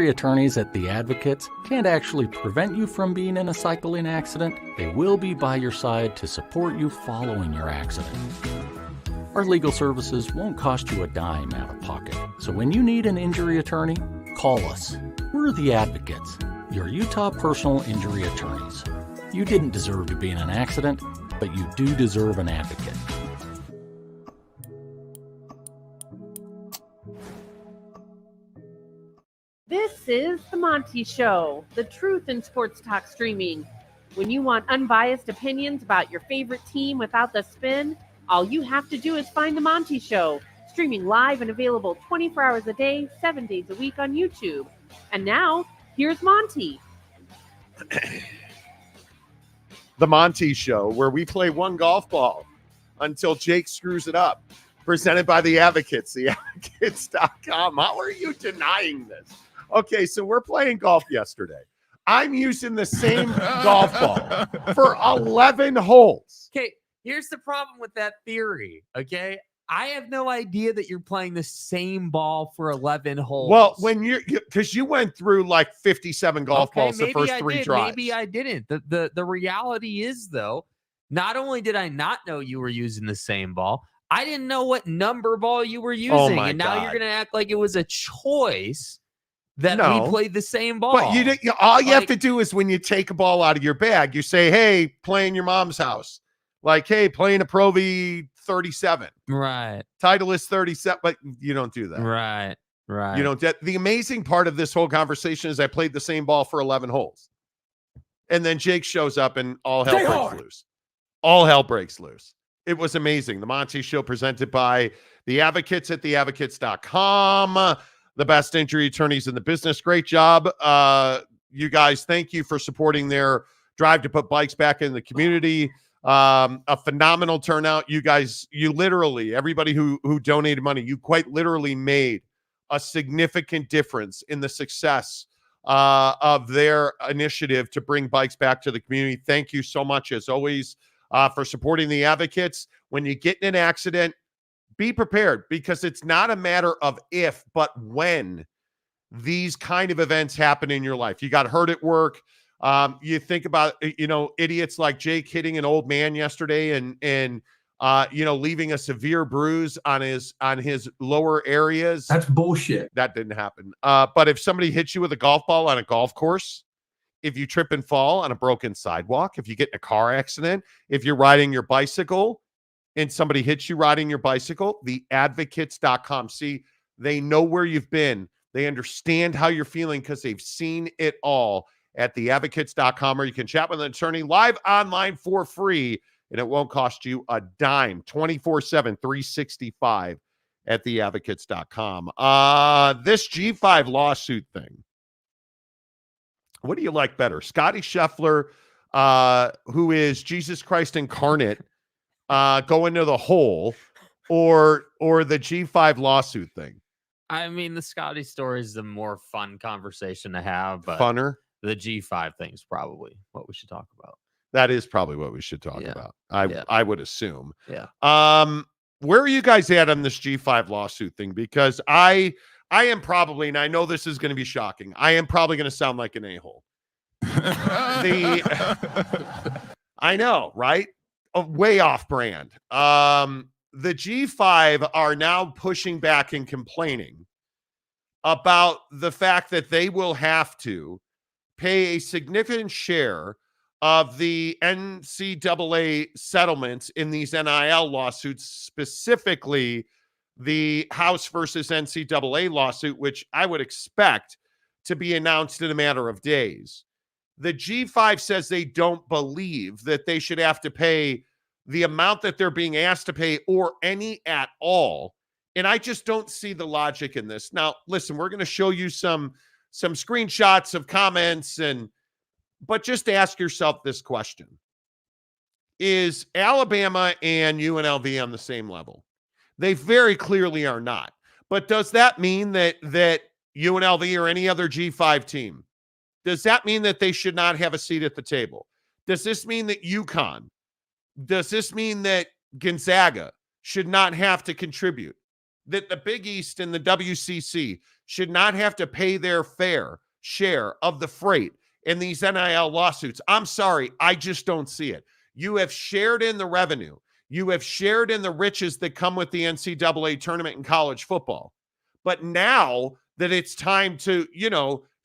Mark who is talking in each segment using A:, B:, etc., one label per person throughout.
A: Injury attorneys at The Advocates can't actually prevent you from being in a cycling accident. They will be by your side to support you following your accident. Our legal services won't cost you a dime out of pocket. So when you need an injury attorney, call us. We're The Advocates, your Utah personal injury attorneys. You didn't deserve to be in an accident, but you do deserve an advocate.
B: This is the Monty Show, the truth in sports talk streaming. When you want unbiased opinions about your favorite team without the spin, all you have to do is find the Monty Show, streaming live and available 24 hours a day, 7 days a week on YouTube. And now, here's Monty.
C: The Monty Show, where we play one golf ball until Jake screws it up. Presented by The Advocates, theadvocates.com. How are you denying this? Okay, so we're playing golf yesterday. I'm using the same golf ball for 11 holes.
D: Okay, here's the problem with that theory, okay? I have no idea that you're playing the same ball for 11 holes.
C: Well, when because you went through like 57 golf balls the first three drives.
D: Maybe I didn't. The reality is, though, not only did I not know you were using the same ball, I didn't know what number ball you were using. And now you're going to act like it was a choice that we played the same ball.
C: But all you have to do is when you take a ball out of your bag, you say, hey, play in your mom's house. Like, hey, playing a Pro V 37.
D: Right.
C: Titleist 37. But you don't do that.
D: Right.
C: You don't. The amazing part of this whole conversation is I played the same ball for 11 holes. And then Jake shows up and all hell breaks loose. All hell breaks loose. It was amazing. The Monty Show presented by The Advocates at theadvocates.com. The best injury attorneys in the business. Great job. You guys, thank you for supporting their drive to put bikes back in the community. A phenomenal turnout. You guys, you literally, everybody who donated money, you quite literally made a significant difference in the success of their initiative to bring bikes back to the community. Thank you so much, as always, for supporting The Advocates. When you get in an accident, be prepared, because it's not a matter of if, but when these kind of events happen in your life. You got hurt at work. You think about, idiots like Jake hitting an old man yesterday and leaving a severe bruise on his lower areas.
E: That's bullshit.
C: That didn't happen. But if somebody hits you with a golf ball on a golf course, if you trip and fall on a broken sidewalk, if you get in a car accident, if you're riding your bicycle and somebody hits you riding your bicycle, theadvocates.com. See, they know where you've been. They understand how you're feeling because they've seen it all at theadvocates.com, or you can chat with an attorney live online for free, and it won't cost you a dime. 24/7, 365 at theadvocates.com. This G5 lawsuit thing. What do you like better? Scotty Scheffler, who is Jesus Christ incarnate, going to the hole, or the G5 lawsuit thing?
D: I mean, the Scotty story is the more fun conversation to have. But
C: Funner?
D: The G5 thing is probably what we should talk about.
C: That is probably what we should talk about. I would assume.
D: Yeah.
C: Where are you guys at on this G5 lawsuit thing? Because I am probably, and I know this is going to be shocking, I am probably going to sound like an a-hole. I know, right? Way off brand. The G5 are now pushing back and complaining about the fact that they will have to pay a significant share of the NCAA settlements in these NIL lawsuits, specifically the House versus NCAA lawsuit, which I would expect to be announced in a matter of days. The G5 says they don't believe that they should have to pay the amount that they're being asked to pay, or any at all. And I just don't see the logic in this. Now, listen, we're going to show you some screenshots of comments, but just ask yourself this question. Is Alabama and UNLV on the same level? They very clearly are not. But does that mean that UNLV or any other G5 team, does that mean that they should not have a seat at the table? Does this mean that does this mean that Gonzaga should not have to contribute? that the Big East and the WCC should not have to pay their fair share of the freight in these NIL lawsuits. I'm sorry, I just don't see it. You have shared in the revenue. You have shared in the riches that come with the NCAA tournament in college football. But now that it's time to,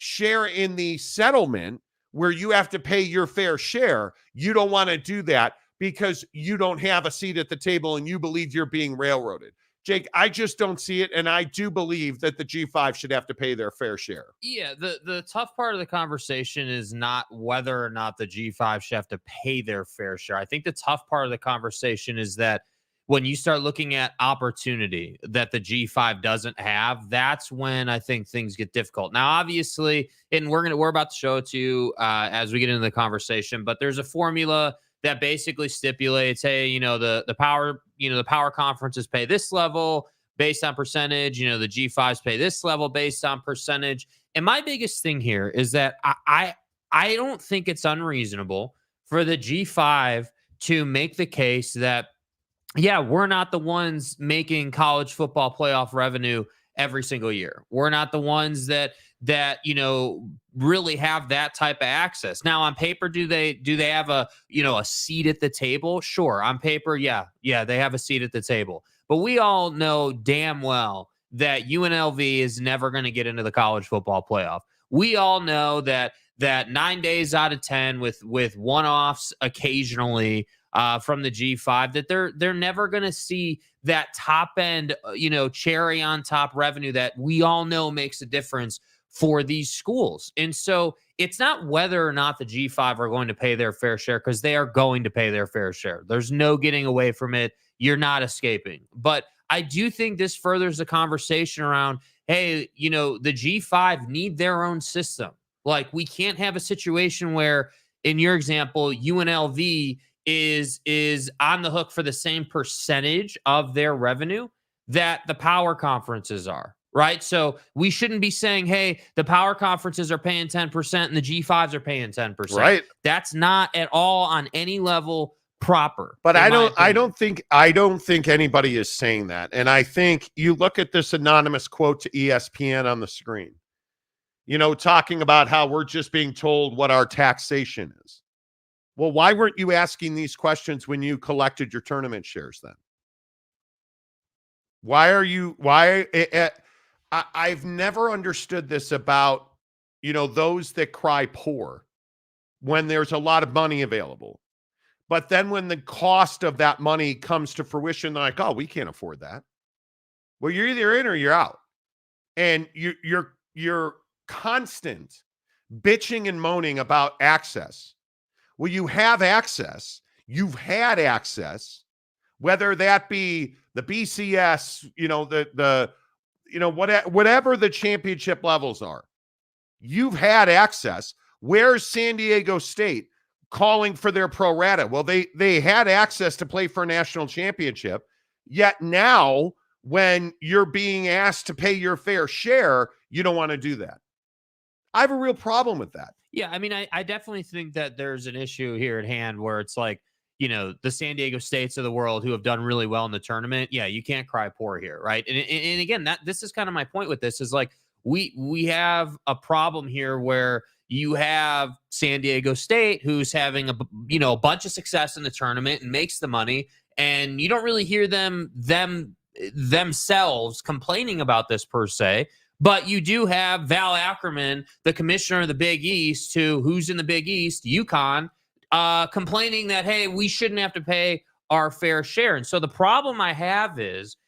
C: share in the settlement where you have to pay your fair share, you don't want to do that because you don't have a seat at the table and you believe you're being railroaded. Jake, I just don't see it, and I do believe that the G5 should have to pay their fair share.
D: Yeah, the tough part of the conversation is not whether or not the G5 should have to pay their fair share. I think the tough part of the conversation is that when you start looking at opportunity that the G5 doesn't have, that's when I think things get difficult. Now, obviously, and we're about to show it to you as we get into the conversation, but there's a formula that basically stipulates, hey, the power conferences pay this level based on percentage, the G5s pay this level based on percentage. And my biggest thing here is that I don't think it's unreasonable for the G5 to make the case that, yeah, we're not the ones making college football playoff revenue every single year. We're not the ones that really have that type of access. Now, on paper, do they have a seat at the table? Sure. On paper, yeah, they have a seat at the table. But we all know damn well that UNLV is never going to get into the college football playoff. We all know that 9 days out of 10 with one-offs occasionally from the G5, that they're never going to see that top end, cherry on top revenue that we all know makes a difference for these schools. And so it's not whether or not the G5 are going to pay their fair share, because they are going to pay their fair share. There's no getting away from it. You're not escaping. But I do think this furthers the conversation around, hey, the G5 need their own system. Like, we can't have a situation where, in your example, UNLV is on the hook for the same percentage of their revenue that the power conferences are, right? So we shouldn't be saying, hey, the power conferences are paying 10% and the G5s are paying 10%.
C: Right.
D: That's not at all on any level proper.
C: But I don't think anybody is saying that. And I think you look at this anonymous quote to ESPN on the screen, talking about how we're just being told what our taxation is. Well, why weren't you asking these questions when you collected your tournament shares then? I've never understood this about, those that cry poor when there's a lot of money available. But then when the cost of that money comes to fruition, they're like, oh, we can't afford that. Well, you're either in or you're out. And you're constant bitching and moaning about access. Well, you have access. You've had access, whether that be the BCS, whatever the championship levels are. You've had access. Where's San Diego State calling for their pro rata? Well, they had access to play for a national championship. Yet now, when you're being asked to pay your fair share, you don't want to do that. I have a real problem with that.
D: Yeah, I mean, I definitely think that there's an issue here at hand where it's like, the San Diego States of the world who have done really well in the tournament. Yeah, you can't cry poor here, right? And again, this is kind of my point with this is like we have a problem here where you have San Diego State who's having a bunch of success in the tournament and makes the money, and you don't really hear themselves complaining about this per se. But you do have Val Ackerman, the commissioner of the Big East, who's in the Big East, UConn, complaining that, hey, we shouldn't have to pay our fair share. And so the problem I have is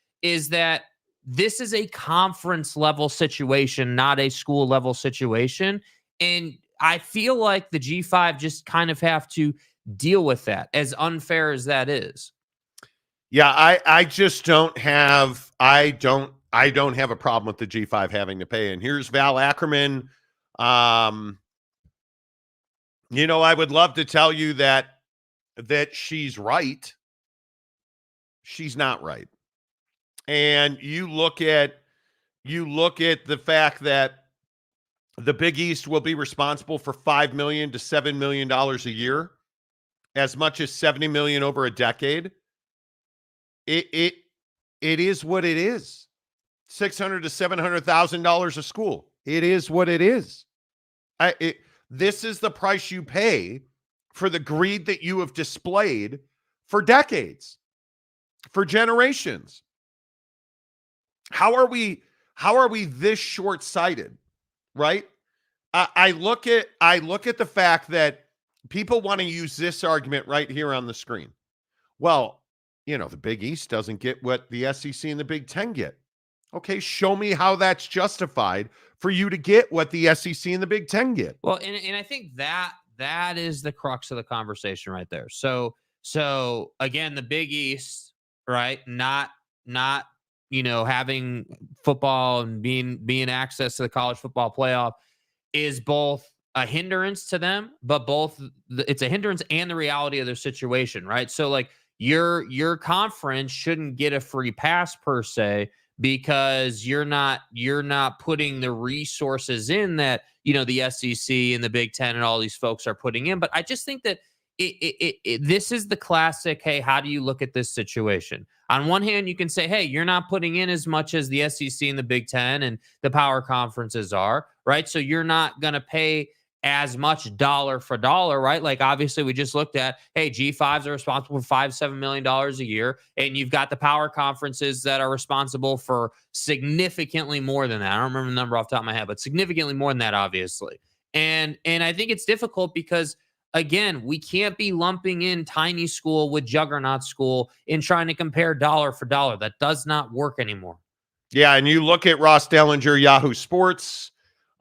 D: that this is a conference level situation, not a school level situation. And I feel like the G5 just kind of have to deal with that, as unfair as that is.
C: Yeah, I just don't have a problem with the G5 having to pay. And here's Val Ackerman. I would love to tell you that she's right. She's not right. And you look at the fact that the Big East will be responsible for $5 million to $7 million a year, as much as $70 million over a decade. It is what it is. $600,000 to $700,000 a school. It is what it is. This is the price you pay for the greed that you have displayed for decades, for generations. How are we this short-sighted, right? I look at the fact that people want to use this argument right here on the screen. Well, the Big East doesn't get what the SEC and the Big Ten get. Okay, show me how that's justified for you to get what the SEC and the Big Ten get.
D: Well, and I think that is the crux of the conversation right there. So again, the Big East, right? Not having football and being access to the college football playoff is both a hindrance to them, but it's a hindrance and the reality of their situation, right? So like your conference shouldn't get a free pass per se, because you're not putting the resources in that the SEC and the Big Ten and all these folks are putting in. But I just think that this is the classic, hey, how do you look at this situation? On one hand, you can say, hey, you're not putting in as much as the SEC and the Big Ten and the power conferences are, right? So you're not going to pay as much dollar for dollar, right? Like obviously we just looked at, hey, G5s are responsible for $5-7 million a year. And you've got the power conferences that are responsible for significantly more than that. I don't remember the number off the top of my head, but significantly more than that, obviously. And I think it's difficult because, again, we can't be lumping in tiny school with juggernaut school and trying to compare dollar for dollar. That does not work anymore.
C: Yeah, and you look at Ross Dellinger, Yahoo Sports,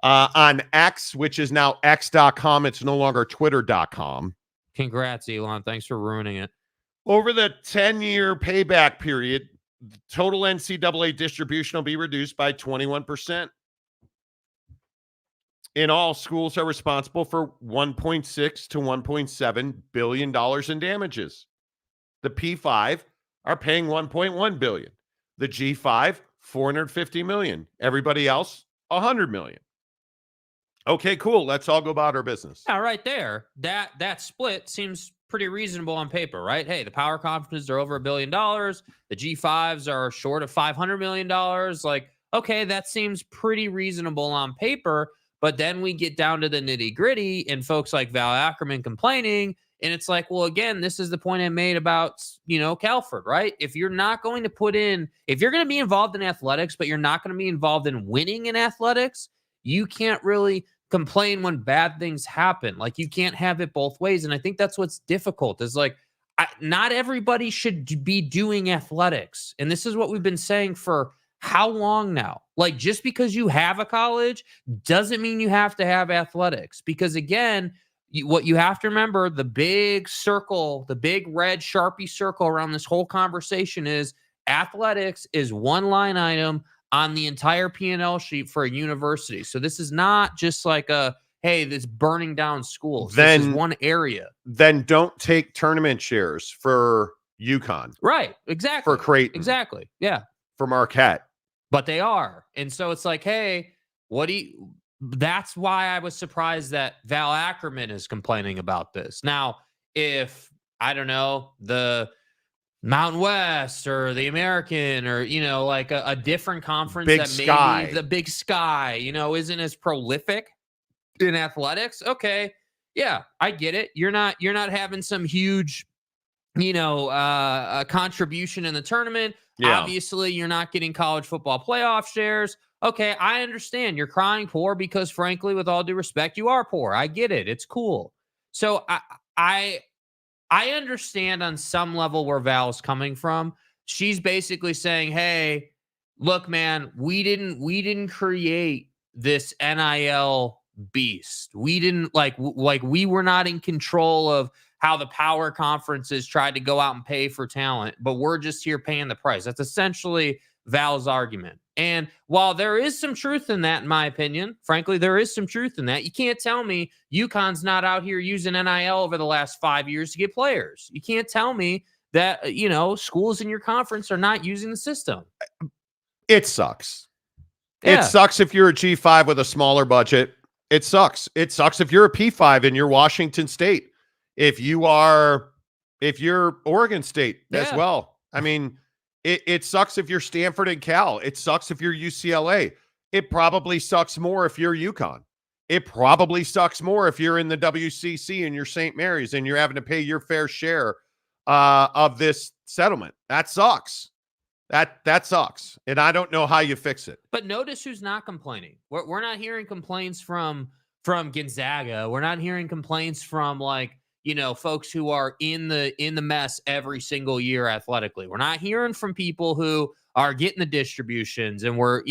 C: on X, which is now X.com. It's no longer Twitter.com.
D: Congrats, Elon. Thanks for ruining it.
C: Over the 10-year payback period, total NCAA distribution will be reduced by 21%. In all, schools are responsible for $1.6 to $1.7 billion in damages. The P5 are paying $1.1 billion. The G5, $450 million. Everybody else, $100 million. Okay, cool. Let's all go about our business.
D: Yeah, right there. That split seems pretty reasonable on paper, right? Hey, the power conferences are over $1 billion. The G5s are short of $500 million. Like, okay, that seems pretty reasonable on paper. But then we get down to the nitty gritty and folks like Val Ackerman complaining. And it's like, well, again, this is the point I made about, Calford, right? If you're not going to if you're going to be involved in athletics, but you're not going to be involved in winning in athletics, you can't really complain when bad things happen. Like, you can't have it both ways. And I think that's what's difficult is like, not everybody should be doing athletics. And this is what we've been saying for how long now? Like, just because you have a college doesn't mean you have to have athletics. Because again, what you have to remember, the big circle, the big red Sharpie circle around this whole conversation is athletics is one line item on the entire P&L sheet for a university. So this is not just like hey, this burning down schools. This is one area.
C: Then don't take tournament shares for UConn.
D: Right, exactly.
C: For Creighton.
D: Exactly, yeah.
C: For Marquette.
D: But they are. And so it's like, hey, that's why I was surprised that Val Ackerman is complaining about this. Now, if, I don't know, the Mountain West or the American or, like a different conference
C: Big
D: that
C: Sky.
D: maybe the Big Sky, isn't as prolific in athletics. Okay. Yeah, I get it. You're not having some huge, contribution in the tournament. Yeah. Obviously, you're not getting college football playoff shares. Okay, I understand. You're crying poor because, frankly, with all due respect, you are poor. I get it. It's cool. So I understand on some level where Val's coming from. She's basically saying, hey, look, man, we didn't create this NIL beast. We didn't like we were not in control of how the power conferences tried to go out and pay for talent, but we're just here paying the price. That's essentially Val's argument. And while there is some truth in that, in my opinion, frankly, there is some truth in that. You can't tell me UConn's not out here using NIL over the last 5 years to get players. You can't tell me that, schools in your conference are not using the system.
C: It sucks.
D: Yeah.
C: It sucks if you're a G5 with a smaller budget. It sucks. It sucks if you're a P5 and you're Washington State. If you're Oregon State as well. I mean, It sucks if you're Stanford and Cal. It sucks if you're UCLA. It probably sucks more if you're UConn. It probably sucks more if you're in the WCC and you're St. Mary's and you're having to pay your fair share of this settlement. That sucks. That sucks. And I don't know how you fix it.
D: But notice who's not complaining. We're not hearing complaints from Gonzaga. We're not hearing complaints from folks who are in the mess every single year athletically. We're not hearing from people who are getting the distributions, and we're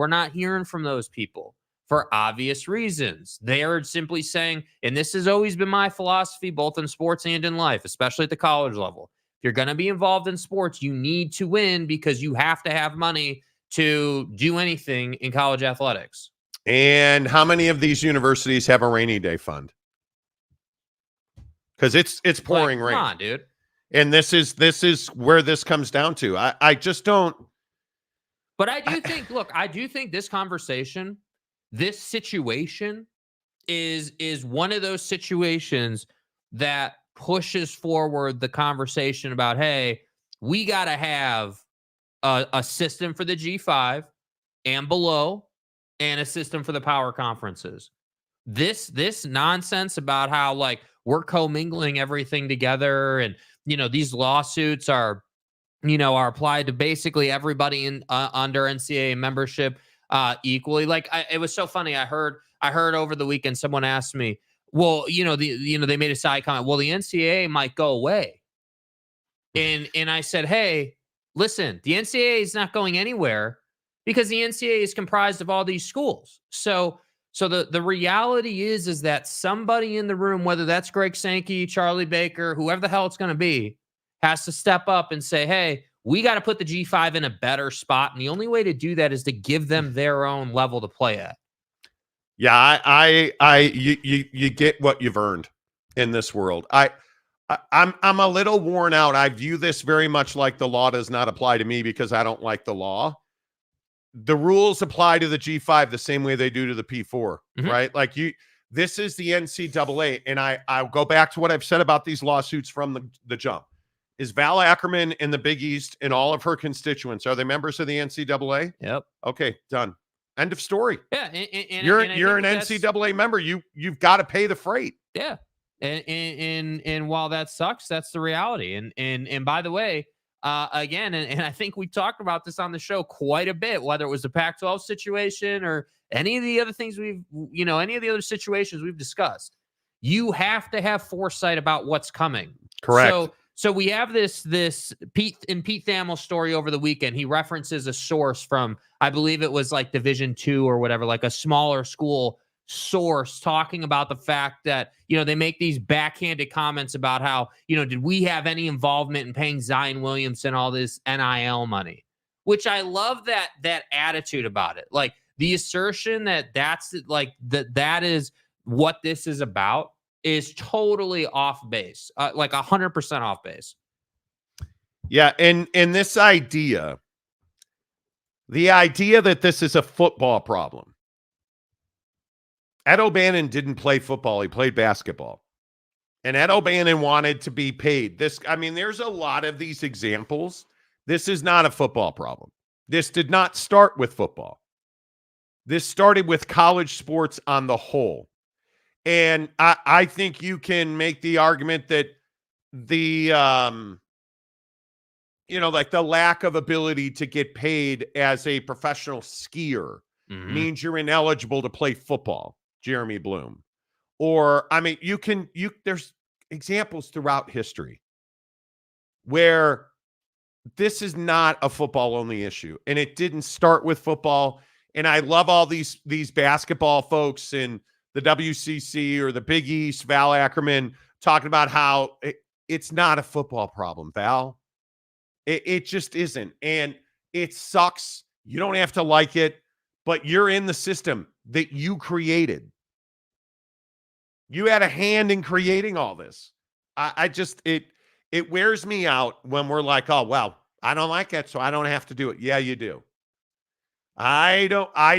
D: not hearing from those people for obvious reasons. They are simply saying, and this has always been my philosophy, both in sports and in life, especially at the college level. If you're going to be involved in sports, you need to win because you have to have money to do anything in college athletics.
C: And how many of these universities have a rainy day fund? Because it's pouring rain.
D: Come on, dude.
C: And this is where this comes down to. I just don't.
D: But I do think this conversation, this situation is one of those situations that pushes forward the conversation about, hey, we got to have a system for the G5 and below and a system for the power conferences. This nonsense about how we're commingling everything together and these lawsuits are applied to basically everybody in under NCAA membership equally. It was so funny. I heard over the weekend someone asked me, well, they made a side comment. Well, the NCAA might go away, and I said, hey, listen, the NCAA is not going anywhere because the NCAA is comprised of all these schools. So the reality is that somebody in the room, whether that's Greg Sankey, Charlie Baker, whoever the hell it's going to be, has to step up and say, hey, we got to put the G5 in a better spot. And the only way to do that is to give them their own level to play at.
C: Yeah, you get what you've earned in this world. I'm a little worn out. I view this very much like the law does not apply to me because I don't like the law. The rules apply to the G5 the same way they do to the P4, right? This is the NCAA. And I'll go back to what I've said about these lawsuits from the jump. Is Val Ackerman in the Big East and all of her constituents, are they members of the NCAA?
D: Yep.
C: Okay, done. End of story.
D: Yeah.
C: You're an NCAA member. You've got to pay the freight.
D: Yeah. And while that sucks, that's the reality. And by the way, again, and I think we talked about this on the show quite a bit, whether it was the Pac-12 situation or any of the other things any of the other situations we've discussed. You have to have foresight about what's coming.
C: Correct.
D: So we have this Pete Thamel's story over the weekend. He references a source from, I believe it was Division II or whatever, a smaller school source talking about the fact that, they make these backhanded comments about how, did we have any involvement in paying Zion Williamson all this NIL money, which I love that attitude about it. The assertion that that is what this is about is totally off base, 100% off base.
C: Yeah. And this idea, the idea that this is a football problem. Ed O'Bannon didn't play football. He played basketball. And Ed O'Bannon wanted to be paid. There's a lot of these examples. This is not a football problem. This did not start with football. This started with college sports on the whole. And I think you can make the argument that the, the lack of ability to get paid as a professional skier means you're ineligible to play football, Jeremy Bloom. Or, there's examples throughout history where this is not a football only issue. And it didn't start with football. And I love all these basketball folks in the WCC or the Big East, Val Ackerman, talking about how it's not a football problem, Val. It just isn't. And it sucks. You don't have to like it, but you're in the system that you created. You had a hand in creating all this. It wears me out when we're like, oh, well, I don't like it, so I don't have to do it. Yeah, you do. I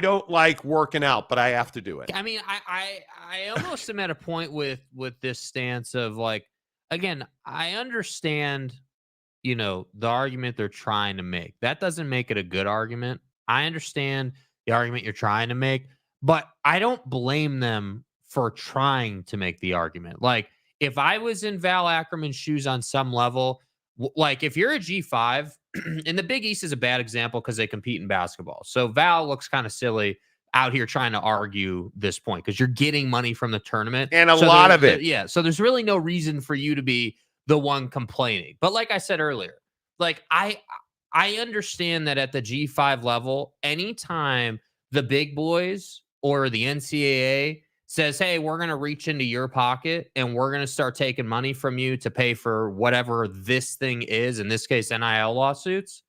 C: don't like working out, but I have to do it.
D: I almost am at a point with this stance of again, I understand, the argument they're trying to make. That doesn't make it a good argument. I understand the argument you're trying to make, but I don't blame them for trying to make the argument. Like, if I was in Val Ackerman's shoes on some level, like if you're a G5, and the Big East is a bad example because they compete in basketball. So Val looks kind of silly out here trying to argue this point because you're getting money from the tournament.
C: And a lot of it.
D: Yeah. So there's really no reason for you to be the one complaining. But like I said earlier, like I understand that at the G5 level, anytime the big boys or the NCAA says, hey, we're going to reach into your pocket and we're going to start taking money from you to pay for whatever this thing is, in this case, NIL lawsuits.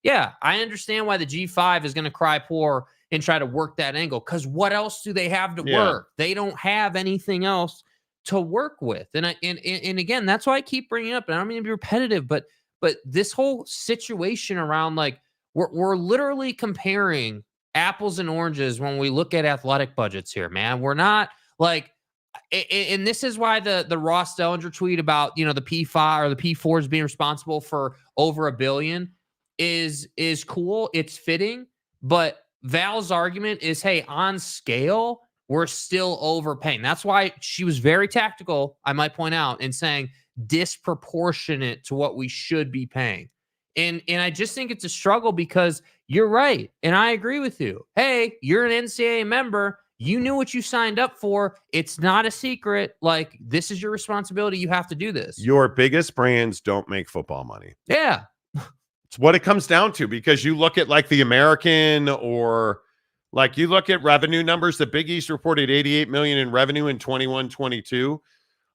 D: Yeah, I understand why the G5 is going to cry poor and try to work that angle, because what else do they have to work? They don't have anything else to work with. And again, that's why I keep bringing up, and I don't mean to be repetitive, but this whole situation around, like, we're literally comparing apples and oranges when we look at athletic budgets here, man. We're not like, and this is why the Ross Dellinger tweet about, the P5 or the P4s being responsible for over $1 billion is cool. It's fitting, but Val's argument is, hey, on scale, we're still overpaying. That's why she was very tactical, I might point out, in saying disproportionate to what we should be paying. And I just think it's a struggle because you're right. And I agree with you. Hey, you're an NCAA member. You knew what you signed up for. It's not a secret. Like, this is your responsibility. You have to do this.
C: Your biggest brands don't make football money.
D: Yeah.
C: It's what it comes down to, because you look at like the American, or like you look at revenue numbers. The Big East reported $88 million in revenue in 21-22.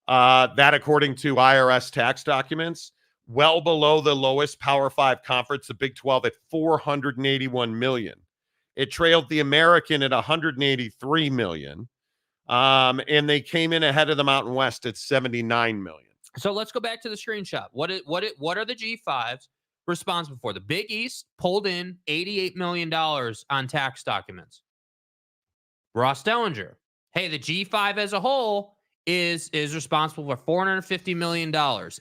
C: That according to IRS tax documents, well below the lowest Power 5 conference, the Big 12, at $481 million. It trailed the American at $183 million. And they came in ahead of the Mountain West at $79 million.
D: So let's go back to the screenshot. What are the G5s responsible for? The Big East pulled in $88 million on tax documents. Ross Dellinger, hey, the G5 as a whole is responsible for $450 million.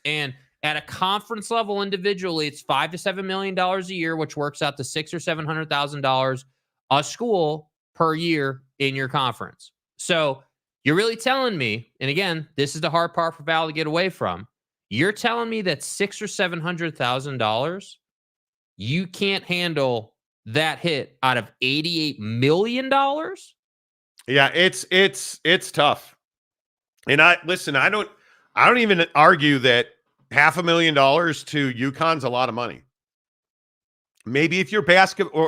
D: And at a conference level individually, it's $5 to $7 million a year, which works out to $600,000 or $700,000 a school per year in your conference. So you're really telling me, and again, this is the hard part for Val to get away from, you're telling me that $600,000 or $700,000, you can't handle that hit out of $88 million?
C: Yeah, it's tough. And I don't even argue that $500,000 to UConn's a lot of money. Maybe if your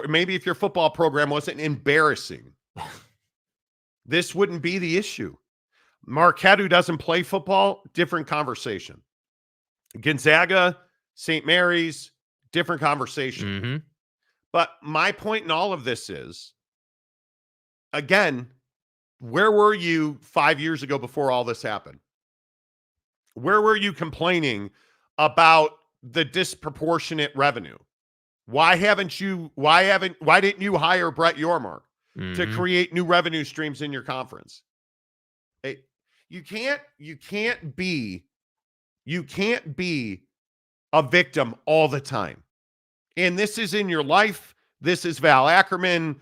C: maybe if your football program wasn't embarrassing, this wouldn't be the issue. Marquette, who doesn't play football, different conversation. Gonzaga, St. Mary's, different conversation.
D: Mm-hmm.
C: But my point in all of this is, again, where were you 5 years ago before all this happened? Where were you complaining about the disproportionate revenue? Why didn't you hire Brett Yormark to create new revenue streams in your conference? Hey, you can't be a victim all the time. And this is in your life. This is Val Ackerman.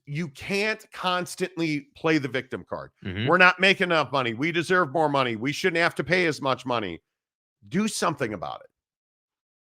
C: You can't constantly play the victim card.
D: Mm-hmm.
C: We're not making enough money. We deserve more money. We shouldn't have to pay as much money. Do something about it.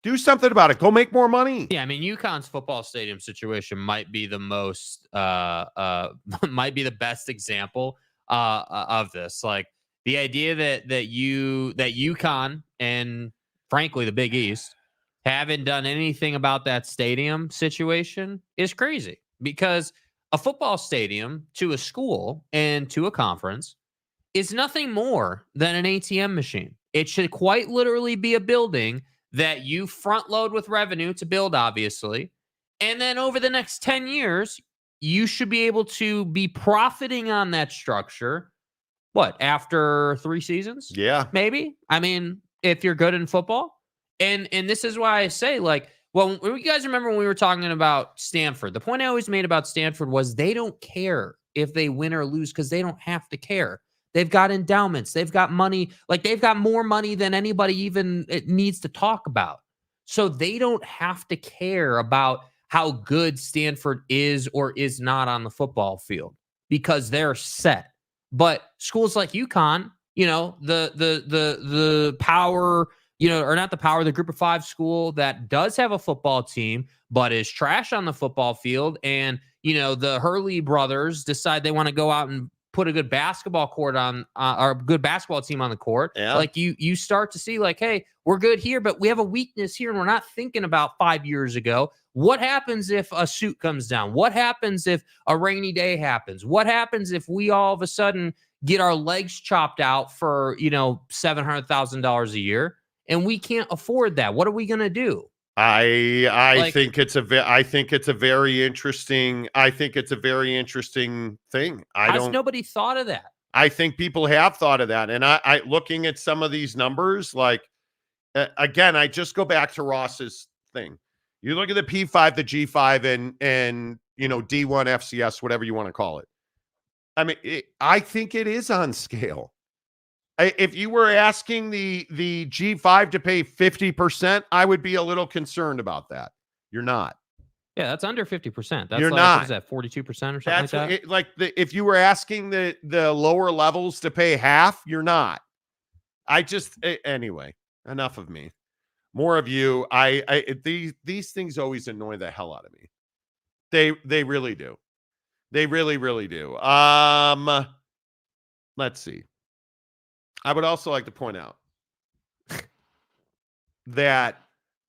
C: Do something about it. Go make more money.
D: Yeah, I mean, UConn's football stadium situation might be the most, might be the best example of this. Like, the idea that UConn and frankly the Big East haven't done anything about that stadium situation is crazy, because a football stadium to a school and to a conference is nothing more than an ATM machine. It should quite literally be a building that you front load with revenue to build, obviously. And then over the next 10 years, you should be able to be profiting on that structure. What, after 3 seasons?
C: Yeah.
D: Maybe. I mean, if you're good in football. And this is why I say, like, well, you guys remember when we were talking about Stanford? The point I always made about Stanford was they don't care if they win or lose because they don't have to care. They've got endowments. They've got money. Like, they've got more money than anybody even needs to talk about. So they don't have to care about how good Stanford is or is not on the football field because they're set. But schools like UConn, the power, or not the power, the group of 5 school that does have a football team, but is trash on the football field. And, the Hurley brothers decide they want to go out and put a good basketball court on, or a good basketball team on the court.
C: Yeah.
D: Like you start to see like, hey, we're good here, but we have a weakness here. And we're not thinking about 5 years ago. What happens if a suit comes down? What happens if a rainy day happens? What happens if we all of a sudden get our legs chopped out for, $700,000 a year and we can't afford that? What are we going to do?
C: I think it's a very interesting thing.
D: Nobody thought of that?
C: I think people have thought of that. And I looking at some of these numbers, like, again, I just go back to Ross's thing. You look at the P5, the G5 and D1 FCS, whatever you want to call it. I mean, I think it is on scale. If you were asking the G5 to pay 50%, I would be a little concerned about that. You're not.
D: Yeah, that's under 50%. That's
C: You're
D: like,
C: not.
D: What is that, 42% or something like that?
C: If you were asking the lower levels to pay half, you're not. Anyway, enough of me. More of you. These things always annoy the hell out of me. They really do. They really, really do. Let's see. I would also like to point out that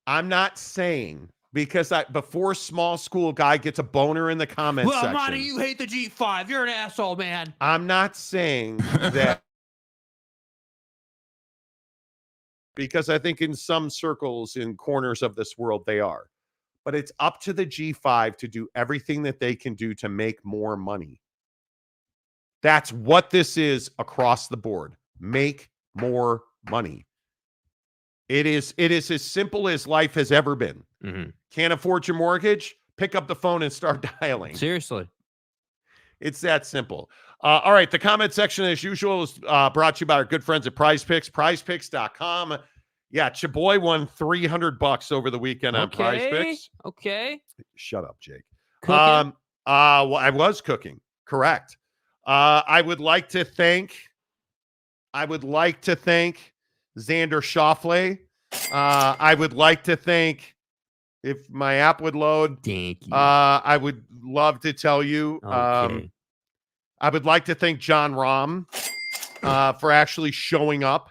C: I'm not saying because before small school guy gets a boner in the comments section.
D: Well, Monty, you hate the G5. You're an asshole, man.
C: I'm not saying that because I think in some circles in corners of this world they are. But it's up to the G5 to do everything that they can do to make more money. That's what this is across the board. Make more money. It is as simple as life has ever been.
D: Mm-hmm.
C: Can't afford your mortgage? Pick up the phone and start dialing.
D: Seriously.
C: It's that simple. All right. The comment section, as usual, is brought to you by our good friends at Prize Picks. PrizePicks.com. Yeah, Chaboy won $300 over the weekend on Prize Picks.
D: Okay.
C: Shut up, Jake.
D: Cooking?
C: Well, I was cooking. Correct. I would like to thank Xander Schauffele. I would like to thank, if my app would load,
D: thank you.
C: I would love to tell you.
D: Okay.
C: I would like to thank John Rahm for actually showing up.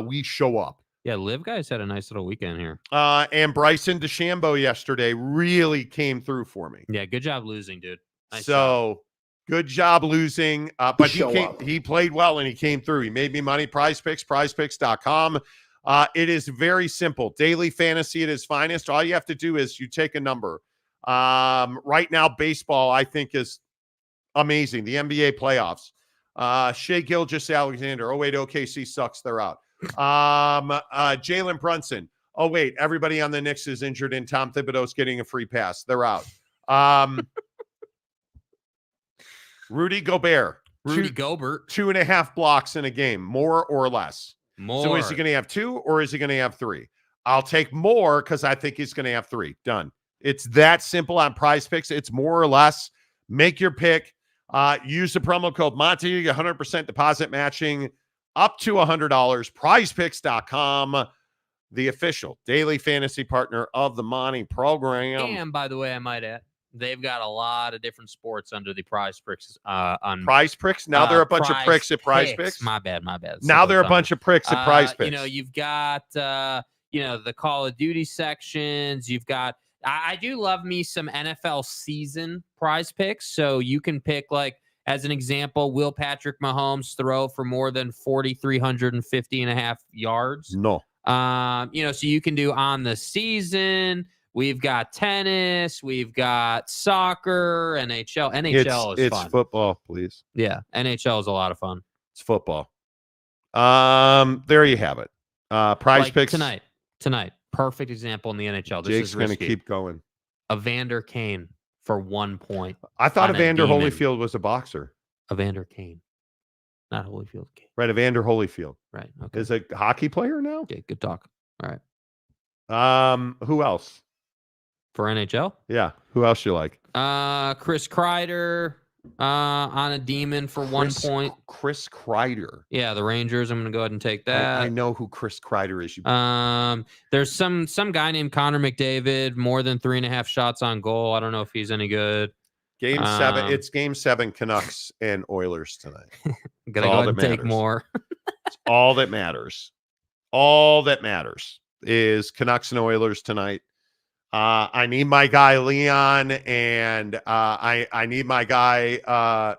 C: We show up.
D: Yeah, Liv guys had a nice little weekend here.
C: And Bryson DeChambeau yesterday really came through for me.
D: Yeah, good job losing, dude. Nice
C: job. Good job losing. But he played well and he came through. He made me money. Prize Picks, prizepicks.com. It is very simple. Daily fantasy at its finest. All you have to do is you take a number. Right now, baseball, I think, is amazing. The NBA playoffs. Shea Gilgeous-Alexander. Oh, wait, OKC sucks. They're out. Jalen Brunson. Oh, wait, everybody on the Knicks is injured and Tom Thibodeau's getting a free pass. They're out. Rudy Gobert. 2.5 blocks in a game, more or less.
D: More.
C: So is he going to have 2 or is he going to have 3? I'll take more because I think he's going to have 3. Done. It's that simple on Prize Picks. It's more or less. Make your pick. Use the promo code Monty. 100% deposit matching up to $100. PrizePicks.com, the official daily fantasy partner of the Monty program.
D: And by the way, I might add, they've got a lot of different sports under the Prize Picks. On
C: Prize Picks? Now there are a bunch of pricks at Prize Picks.
D: My bad.
C: Now there are a bunch of pricks at Prize Picks.
D: You've got, the Call of Duty sections. You've got, I do love me some NFL season Prize Picks. So you can pick, like, as an example, will Patrick Mahomes throw for more than 4,350.5 yards?
C: No.
D: So you can do on the season. We've got tennis. We've got soccer, NHL. NHL is fun.
C: It's football, please.
D: Yeah, NHL is a lot of fun.
C: It's football. There you have it. Prize Picks
D: tonight. Perfect example in the NHL.
C: Jake's going to keep going.
D: Evander Kane for 1 point.
C: I thought Evander Holyfield was a boxer.
D: Evander Kane, not Holyfield. Kane.
C: Right, Evander Holyfield.
D: Right. Okay.
C: Is a hockey player now?
D: Okay, good talk. All right.
C: Who else?
D: For NHL?
C: Yeah. Who else you like?
D: Chris Kreider on a demon for 1 point.
C: Chris Kreider.
D: Yeah, the Rangers. I'm going to go ahead and take that.
C: I know who Chris Kreider is.
D: There's some guy named Connor McDavid, more than 3.5 shots on goal. I don't know if he's any good.
C: Game 7. It's Game 7. Canucks and Oilers tonight.
D: Gonna go ahead and take more.
C: It's all that matters. All that matters is Canucks and Oilers tonight. I need my guy Leon, and I need my guy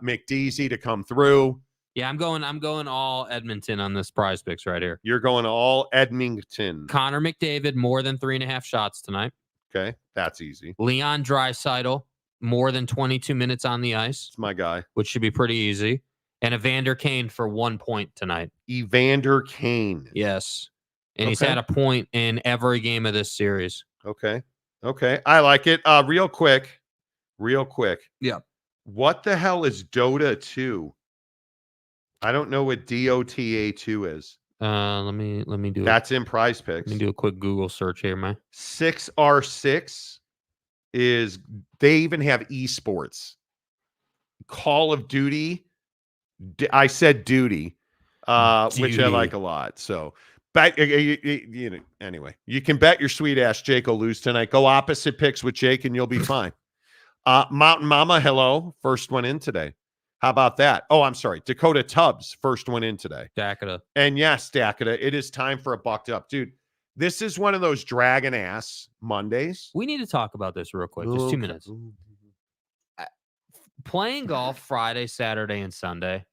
C: McDeasy to come through.
D: Yeah, I'm going all Edmonton on this prize picks right here.
C: You're going all Edmonton.
D: Connor McDavid, more than 3.5 shots tonight.
C: Okay, that's easy.
D: Leon Draisaitl, more than 22 minutes on the ice.
C: It's my guy.
D: Which should be pretty easy. And Evander Kane for 1 point tonight.
C: Evander Kane.
D: Yes. And he's had a point in every game of this series.
C: Okay. I like it. Real quick.
D: Yeah.
C: What the hell is Dota 2? I don't know what DOTA 2 is.
D: Let me do
C: That's in prize picks.
D: Let me do a quick Google search here, man.
C: 6R6 is, they even have esports. Call of Duty. I said duty, which I like a lot. So, but anyway, you can bet your sweet ass Jake will lose tonight. Go opposite picks with Jake and you'll be fine. Mountain Mama, hello. First one in today. How about that? Oh, I'm sorry. Dakota Tubbs, first one in today.
D: Dakota.
C: And yes, Dakota, it is time for a bucked up. Dude, this is one of those dragon ass Mondays.
D: We need to talk about this real quick. Just 2 minutes. Playing golf Friday, Saturday, and Sunday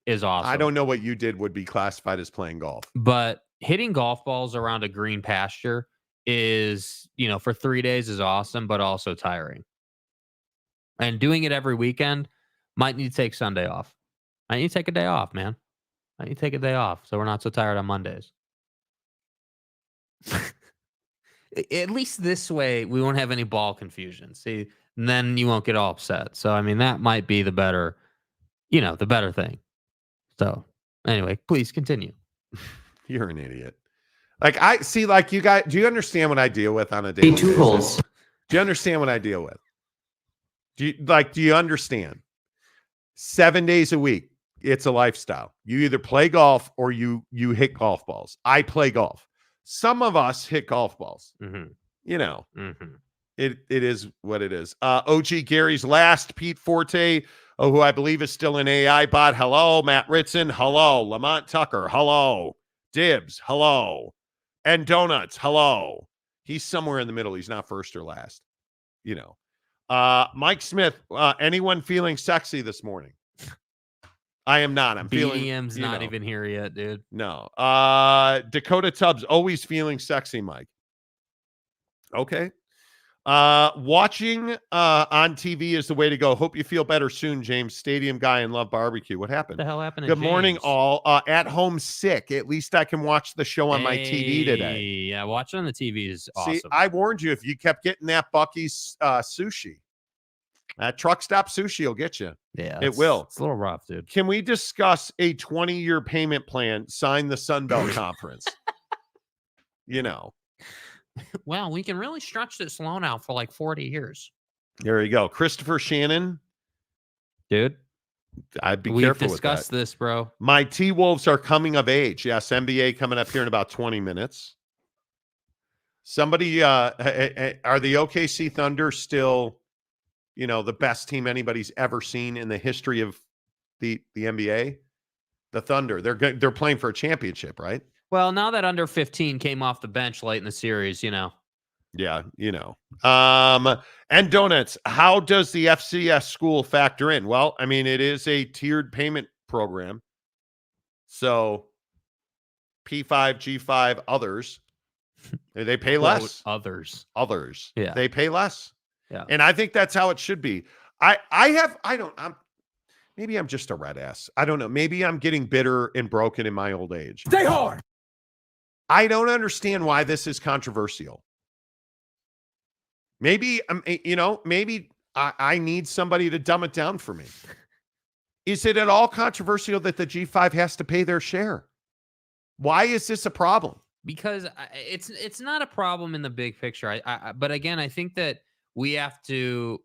D: is awesome.
C: I don't know what you did would be classified as playing golf.
D: But hitting golf balls around a green pasture is, for 3 days is awesome, but also tiring. And doing it every weekend, might need to take Sunday off. I need to take a day off, man. I need to take a day off so we're not so tired on Mondays. At least this way, we won't have any ball confusion. See, and then you won't get all upset. So, I mean, that might be the better thing. So, anyway, please continue.
C: You're an idiot. You guys, do you understand what I deal with on a daily basis? Do you understand what I deal with? Do you understand? 7 days a week, it's a lifestyle. You either play golf or you hit golf balls. I play golf. Some of us hit golf balls.
D: Mm-hmm.
C: It is what it is. OG Gary's last, Pete Forte, who I believe is still an AI bot. Hello, Matt Ritson. Hello, Lamont Tucker. Hello, Dibs. Hello, and Donuts. Hello. He's somewhere in the middle. He's not first or last. Mike Smith. Anyone feeling sexy this morning? I am not. I'm feeling.
D: BDM's not even here yet, dude.
C: No. Dakota Tubbs always feeling sexy, Mike. Okay. Watching on TV is the way to go. Hope you feel better soon, James. Stadium guy and love barbecue. What happened?
D: What the hell happened?
C: Good morning, all. At home sick. At least I can watch the show on my TV today.
D: Yeah, watching on the TV is awesome.
C: See, I warned you if you kept getting that Buc-ee's sushi. That truck stop sushi will get you.
D: Yeah,
C: it will.
D: It's a little rough, dude.
C: Can we discuss a 20-year payment plan? Sign the Sunbelt Conference.
D: Well, we can really stretch this loan out for like 40 years.
C: There you go. Christopher Shannon.
D: Dude,
C: I'd be careful with that.
D: We've discussed this, bro.
C: My T-Wolves are coming of age. Yes, NBA coming up here in about 20 minutes. Somebody, are the OKC Thunder still, the best team anybody's ever seen in the history of the NBA? The Thunder. They're playing for a championship, right?
D: Well, now that under 15 came off the bench late in the series,
C: Yeah, and Donuts, how does the FCS school factor in? Well, I mean, it is a tiered payment program. So P5, G5, others, they pay less.
D: Others.
C: Yeah. They pay less.
D: Yeah.
C: And I think that's how it should be. Maybe I'm just a red ass. I don't know. Maybe I'm getting bitter and broken in my old age.
E: Stay hard.
C: I don't understand why this is controversial. Maybe, maybe I need somebody to dumb it down for me. Is it at all controversial that the G5 has to pay their share? Why is this a problem?
D: because it's not a problem in the big picture. But again, I think that we have to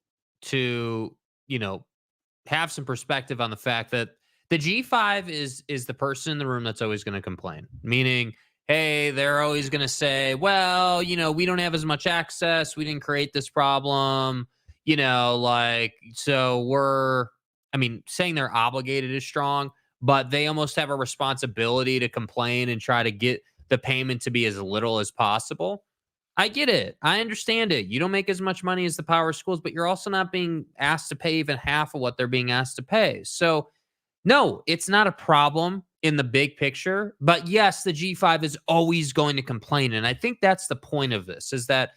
D: have some perspective on the fact that the G5 is the person in the room that's always going to complain. Meaning, hey, they're always going to say, well, we don't have as much access. We didn't create this problem. So saying they're obligated is strong, but they almost have a responsibility to complain and try to get the payment to be as little as possible. I get it. I understand it. You don't make as much money as the power schools, but you're also not being asked to pay even half of what they're being asked to pay. So no, it's not a problem in the big picture, but yes, the G5 is always going to complain. And I think that's the point of this is that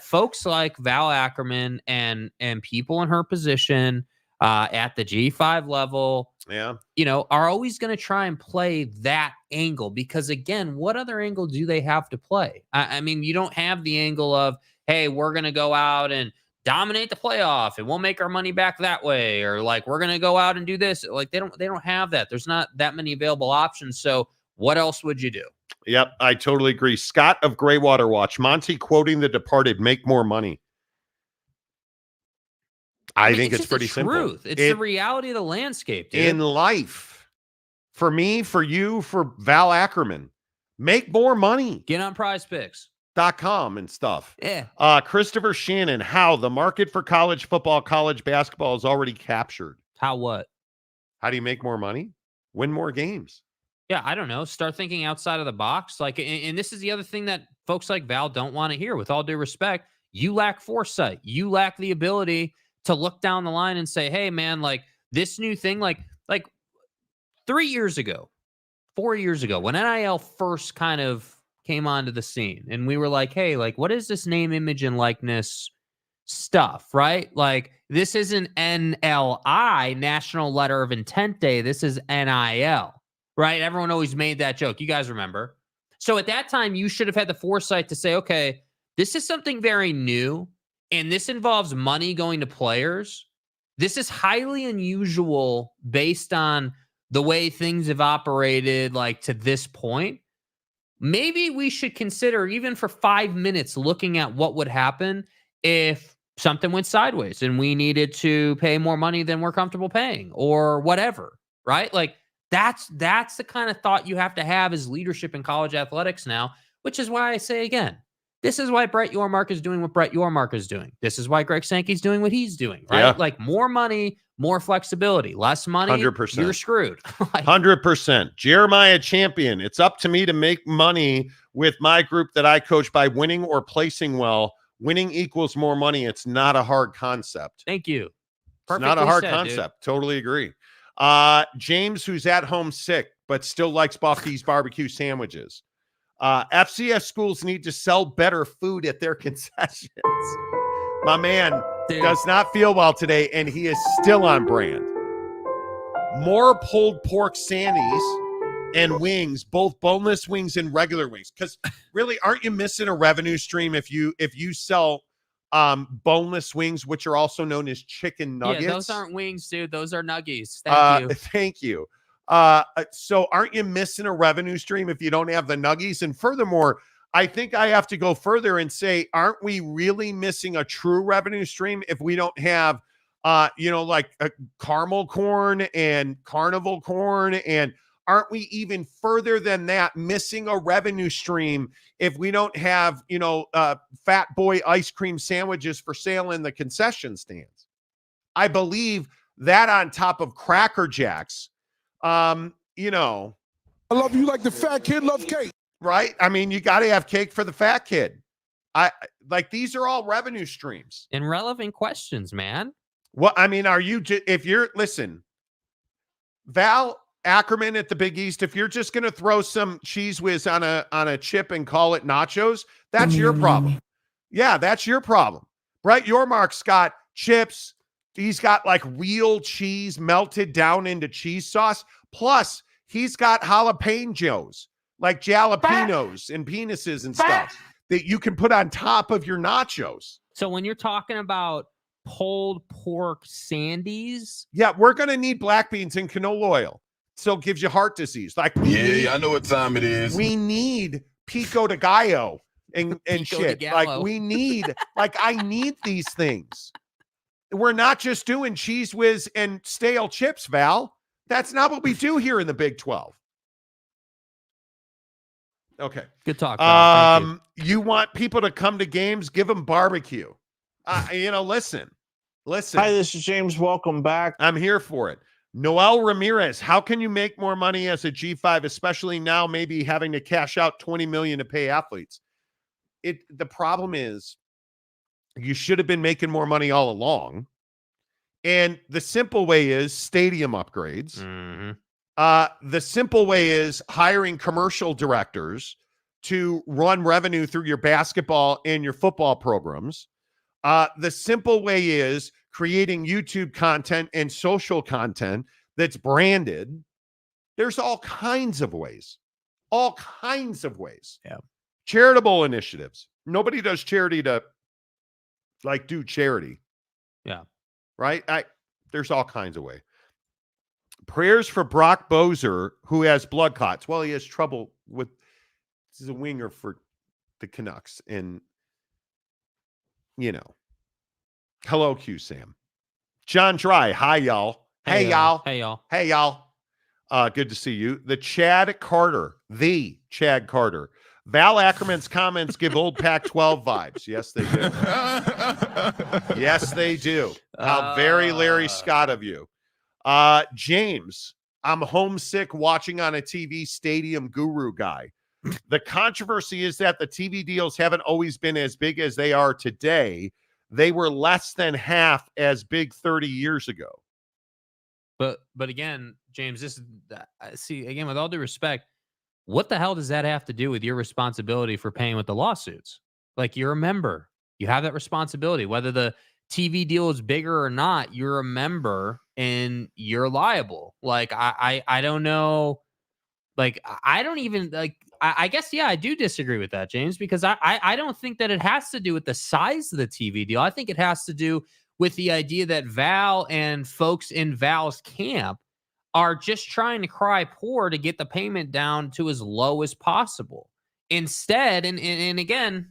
D: folks like Val Ackerman and people in her position at the G5 level, are always going to try and play that angle because again, what other angle do they have to play? I mean, you don't have the angle of, hey, we're going to go out and dominate the playoff and we'll make our money back that way. Or like, we're going to go out and do this. Like they don't have that. There's not that many available options. So what else would you do?
C: Yep. I totally agree. Scott of Greywater Watch, Monty quoting The Departed, make more money. I think it's pretty simple.
D: It's the reality of the landscape, dude.
C: In life, for me, for you, for Val Ackerman, make more money.
D: Get on prizepicks.com
C: and stuff.
D: Yeah.
C: Christopher Shannon, how the market for college football, college basketball is already captured.
D: How what?
C: How do you make more money? Win more games.
D: Yeah, I don't know. Start thinking outside of the box. Like, and this is the other thing that folks like Val don't want to hear. With all due respect, you lack foresight. You lack the ability to look down the line and say, hey, man, like this new thing, like 4 years ago, when NIL first kind of came onto the scene and we were like, hey, like, what is this name, image, and likeness stuff, right? Like, this isn't NLI, National Letter of Intent Day. This is NIL, right? Everyone always made that joke. You guys remember? So at that time, you should have had the foresight to say, okay, this is something very new. And this involves money going to players. This is highly unusual based on the way things have operated like to this point. Maybe we should consider even for 5 minutes looking at what would happen if something went sideways and we needed to pay more money than we're comfortable paying or whatever, right? Like that's the kind of thought you have to have as leadership in college athletics now, which is why I say again, this is why Brett Yormark is doing what Brett Yormark is doing. This is why Greg Sankey's doing what he's doing, right?
C: Yeah.
D: Like more money, more flexibility, less money,
C: 100%.
D: You're screwed.
C: 100%. Jeremiah Champion, it's up to me to make money with my group that I coach by winning or placing well. Winning equals more money. It's not a hard concept.
D: Thank you.
C: It's not a hard concept. Dude. Totally agree. James, who's at home sick, but still likes Buffy's barbecue sandwiches. FCS schools need to sell better food at their concessions. My man does not feel well today, and he is still on brand. More pulled pork sandies and wings, both boneless wings and regular wings. Because really, aren't you missing a revenue stream if you sell boneless wings, which are also known as chicken nuggets?
D: Yeah, those aren't wings, dude. Those are nuggies. Thank you.
C: Thank you. So aren't you missing a revenue stream if you don't have the nuggies? And furthermore, I think I have to go further and say, aren't we really missing a true revenue stream if we don't have, like a caramel corn and carnival corn? And aren't we even further than that missing a revenue stream if we don't have, Fat Boy ice cream sandwiches for sale in the concession stands? I believe that on top of Cracker Jacks, I love you like the fat kid loves cake, right? I mean, you got to have cake for the fat kid. These are all revenue streams
D: and relevant questions, man.
C: Well, I mean, listen, Val Ackerman at the Big East, if you're just going to throw some Cheese Whiz on a chip and call it nachos, that's your problem. Yeah, that's your problem. Brett Yormark's got chips. He's got like real cheese melted down into cheese sauce. Plus, he's got jalapenos, like jalapenos and penises and stuff that you can put on top of your nachos.
D: So when you're talking about pulled pork sandies,
C: yeah, we're going to need black beans and canola oil. So it gives you heart disease. I know what time it is. We need Pico de Gallo and
D: Pico de
C: shit.
D: Gallo.
C: Like we need, like I need these things. We're not just doing Cheese Whiz and stale chips, Val. That's not what we do here in the Big 12. Okay.
D: Good talk. Val. Thank
C: You want people to come to games, give them barbecue. Listen.
E: Hi, this is James. Welcome back.
C: I'm here for it. Noel Ramirez, how can you make more money as a G5, especially now maybe having to cash out $20 million to pay athletes? The problem is you should have been making more money all along. And the simple way is stadium upgrades.
D: Mm-hmm.
C: The simple way is hiring commercial directors to run revenue through your basketball and your football programs. The simple way is creating YouTube content and social content that's branded. There's all kinds of ways.
D: Yeah.
C: Charitable initiatives. Nobody does charity to do charity.
D: Yeah.
C: Right? There's all kinds of ways. Prayers for Brock Boser, who has blood clots. Well, he has trouble with, this is a winger for the Canucks. And, hello, Q Sam. John Dry, hi, y'all. Hey, y'all.
D: Hey, y'all.
C: Hey, y'all. Good to see you. The Chad Carter. Val Ackerman's comments give old Pac-12 vibes. Yes, they do. Yes, they do. How very Larry Scott of you. James, I'm homesick watching on a TV stadium guru guy. The controversy is that the TV deals haven't always been as big as they are today. They were less than half as big 30 years ago.
D: But again, James, this is again, with all due respect, what the hell does that have to do with your responsibility for paying with the lawsuits? Like, you're a member. You have that responsibility. Whether the TV deal is bigger or not, you're a member and you're liable. Like, I don't know. Like, I don't even like, I guess, yeah, I do disagree with that, James, because I don't think that it has to do with the size of the TV deal. I think it has to do with the idea that Val and folks in Val's camp are just trying to cry poor to get the payment down to as low as possible. Instead, and again,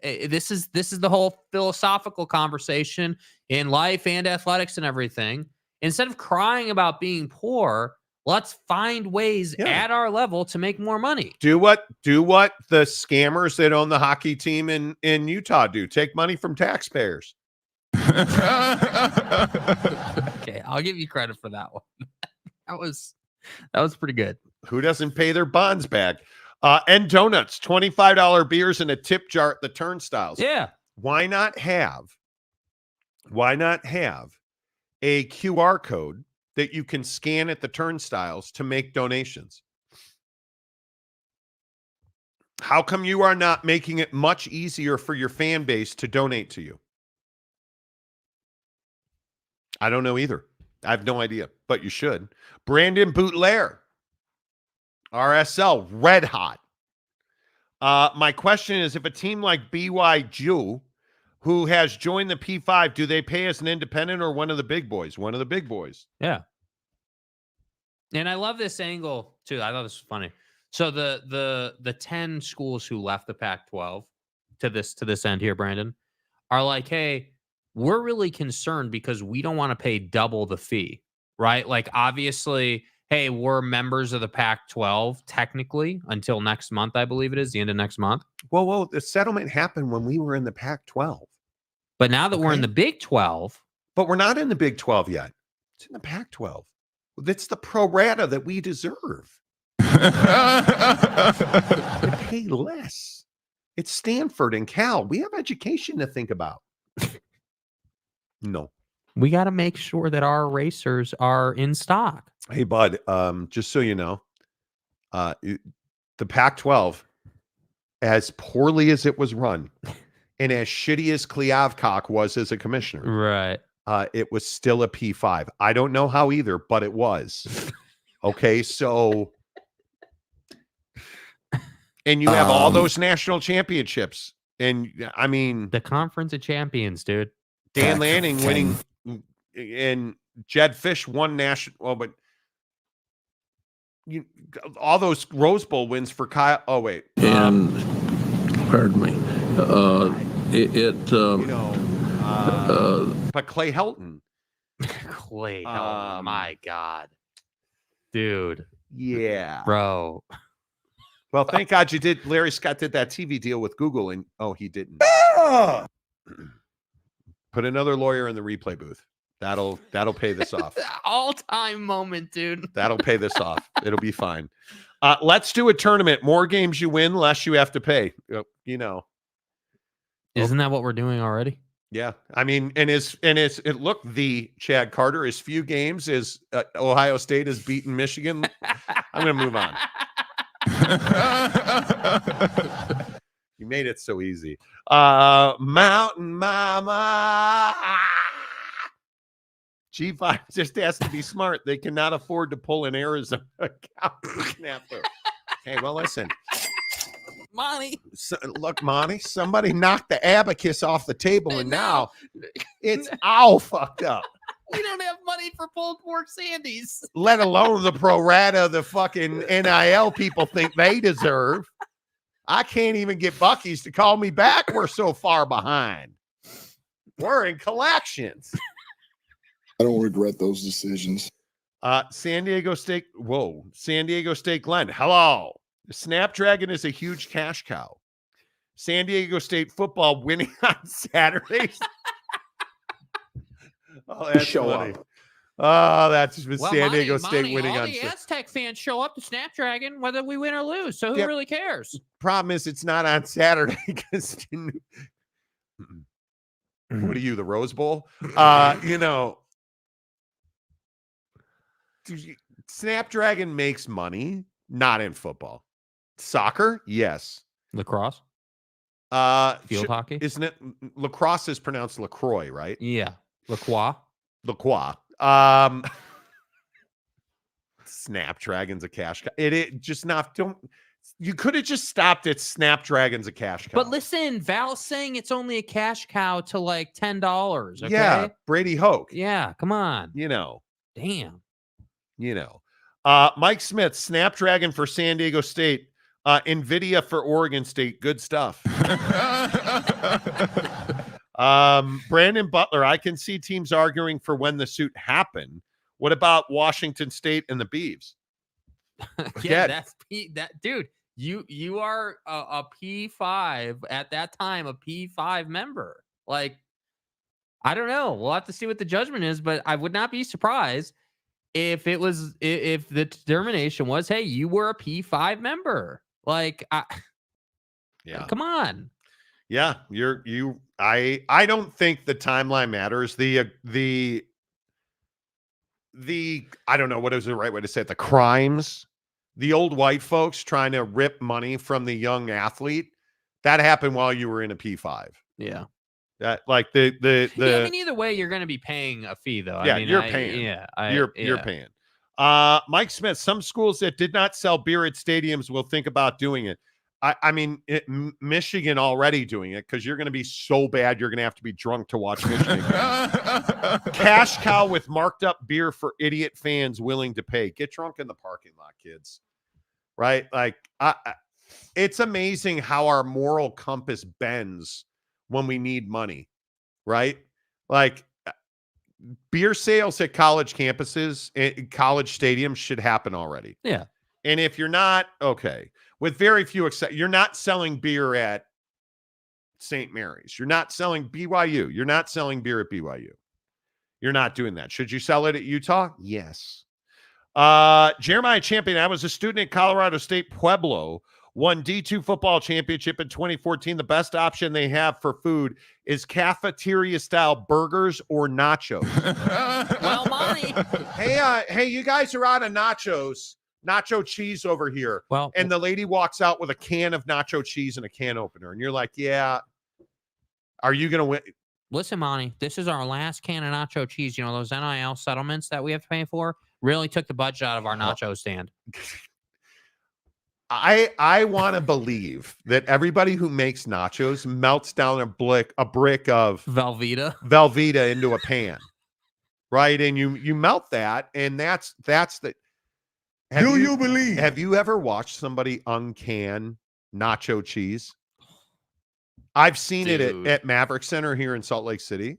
D: this is the whole philosophical conversation in life and athletics and everything. Instead of crying about being poor, let's find ways at our level to make more money.
C: Do what the scammers that own the hockey team in Utah do. Take money from taxpayers.
D: Okay, I'll give you credit for that one. That was pretty good.
C: Who doesn't pay their bonds back? And donuts, $25 beers in a tip jar at the turnstiles.
D: Yeah.
C: Why not have a QR code that you can scan at the turnstiles to make donations? How come you are not making it much easier for your fan base to donate to you? I don't know either. I have no idea, but you should. Brandon Boutlaire, RSL, red hot. My question is, if a team like BYU, who has joined the P5, do they pay as an independent or one of the big boys? One of the big boys.
D: Yeah. And I love this angle too. I thought this was funny. So the 10 schools who left the Pac-12 to this end here, Brandon, are like, hey, we're really concerned because we don't want to pay double the fee, right? Like, obviously, hey, we're members of the Pac-12 technically until next month, I believe it is, the end of next month.
C: Well, the settlement happened when we were in the Pac-12.
D: But now that we're in the Big 12.
C: But we're not in the Big 12 yet. It's in the Pac-12. That's the pro rata that we deserve. We pay less. It's Stanford and Cal. We have education to think about. No.
D: We got to make sure that our racers are in stock.
C: Hey, bud, just so you know, the Pac-12, as poorly as it was run, and as shitty as Kliavkoff was as a commissioner,
D: right?
C: It was still a P5. I don't know how either, but it was. Okay, so, and you have all those national championships, and I mean,
D: the Conference of Champions, dude.
C: Dan Lanning winning, and Jed Fish won national. Well, but all those Rose Bowl wins for Kyle. Oh wait,
F: and pardon me.
C: But Clay Helton.
D: Clay Helton, my God, dude.
C: Yeah,
D: bro.
C: Well, thank God you did. Larry Scott did that TV deal with Google, and he didn't. Put another lawyer in the replay booth. That'll pay this off.
D: All-time moment, dude.
C: That'll pay this off. It'll be fine. Let's do a tournament. More games you win, less you have to pay.
D: Isn't that what we're doing already?
C: Yeah. I mean, look, the Chad Carter, as few games as Ohio State has beaten Michigan. I'm going to move on. You made it so easy. Mountain Mama. G5 just has to be smart. They cannot afford to pull an Arizona snapper. Okay, well, listen.
D: Monty.
C: Look, Monty, somebody knocked the abacus off the table, and now it's all fucked up.
D: We don't have money for pulled pork sandies.
C: Let alone the pro rata the fucking NIL people think they deserve. I can't even get Buc-ee's to call me back. We're so far behind. We're in collections.
G: I don't regret those decisions.
C: San Diego State. Whoa. San Diego State Glenn. Hello. The Snapdragon is a huge cash cow. San Diego State football winning on Saturdays. Oh, that's funny. Oh, that's San Diego State winning on.
D: All the Aztec fans show up to Snapdragon whether we win or lose. So who really cares?
C: Problem is, it's not on Saturday because what are you, the Rose Bowl? Snapdragon makes money, not in football. Soccer, yes.
D: Lacrosse, field hockey,
C: isn't it? Lacrosse is pronounced LaCroix, right?
D: Yeah, Lacroix.
C: Snapdragon's a cash cow. It just not. Don't. You could have just stopped at Snapdragon's a cash cow.
D: But listen, Val's saying it's only a cash cow to like $10. Okay?
C: Yeah, Brady Hoke.
D: Yeah, come on.
C: Damn. Mike Smith, Snapdragon for San Diego State, NVIDIA for Oregon State. Good stuff. Brandon Butler, I can see teams arguing for when the suit happened. What about Washington State and the Beavs?
D: Yeah, that's that dude. You are a P5 at that time, a P5 member. Like, I don't know. We'll have to see what the judgment is, but I would not be surprised if the determination was, hey, you were a P5 member. Like, come on.
C: Yeah, I don't think the timeline matters. The I don't know what is the right way to say it. The crimes, the old white folks trying to rip money from the young athlete, that happened while you were in a P5.
D: Yeah.
C: That like the
D: I mean, either way, you're going to be paying a fee, though.
C: Yeah,
D: I mean,
C: you're paying. You're paying. Mike Smith, some schools that did not sell beer at stadiums will think about doing it. I mean, Michigan already doing it because you're going to be so bad you're going to have to be drunk to watch Michigan. Cash cow with marked up beer for idiot fans willing to pay. Get drunk in the parking lot, kids. Right? Like, it's amazing how our moral compass bends when we need money. Right? Like, beer sales at college campuses, college stadiums should happen already.
D: Yeah.
C: And if you're not, okay. With very few exceptions, you're not selling beer at St. Mary's. You're not selling BYU. You're not selling beer at BYU. You're not doing that. Should you sell it at Utah? Yes. Jeremiah Champion, I was a student at Colorado State Pueblo, won D2 football championship in 2014. The best option they have for food is cafeteria-style burgers or nachos.
D: Well, Monty.
C: Hey, you guys are out of nachos. Nacho cheese over here.
D: Well,
C: and the lady walks out with a can of nacho cheese and a can opener. And you're like, yeah, are you going to win?
D: Listen, Monty, this is our last can of nacho cheese. You know, those NIL settlements that we have to pay for really took the budget out of our nacho stand.
C: I want to believe that everybody who makes nachos melts down a brick of Velveeta into a pan. Right. And you melt that. And that's the,
G: Do you believe?
C: Have you ever watched somebody uncan nacho cheese? I've seen it at Maverick Center here in Salt Lake City.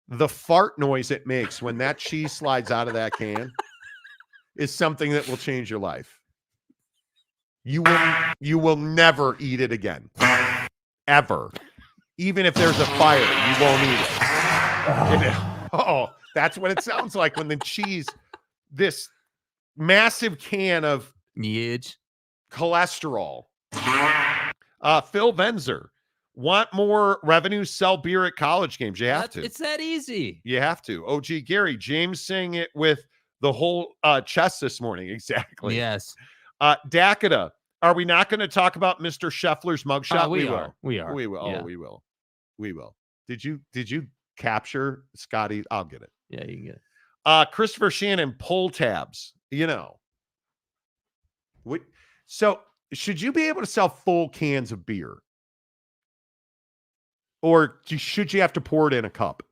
C: The fart noise it makes when that cheese slides out of that can is something that will change your life. You will never eat it again. Ever. Even if there's a fire, you won't eat it. Oh, that's what it sounds like when the cheese, this massive can of cholesterol. Phil Venzer, want more revenue? Sell beer at college games. You have to.
D: It's that easy.
C: You have to. OG Gary, James saying it with the whole chest this morning. Exactly.
D: Yes.
C: Dakota, are we not going to talk about Mr. Scheffler's mugshot?
D: We
C: will.
D: We are.
C: We will.
D: Yeah.
C: Oh, we will. Did you capture Scotty? I'll get it.
D: Yeah, you can get
C: it. Christopher Shannon, pull tabs. So should you be able to sell full cans of beer? Or should you have to pour it in a cup?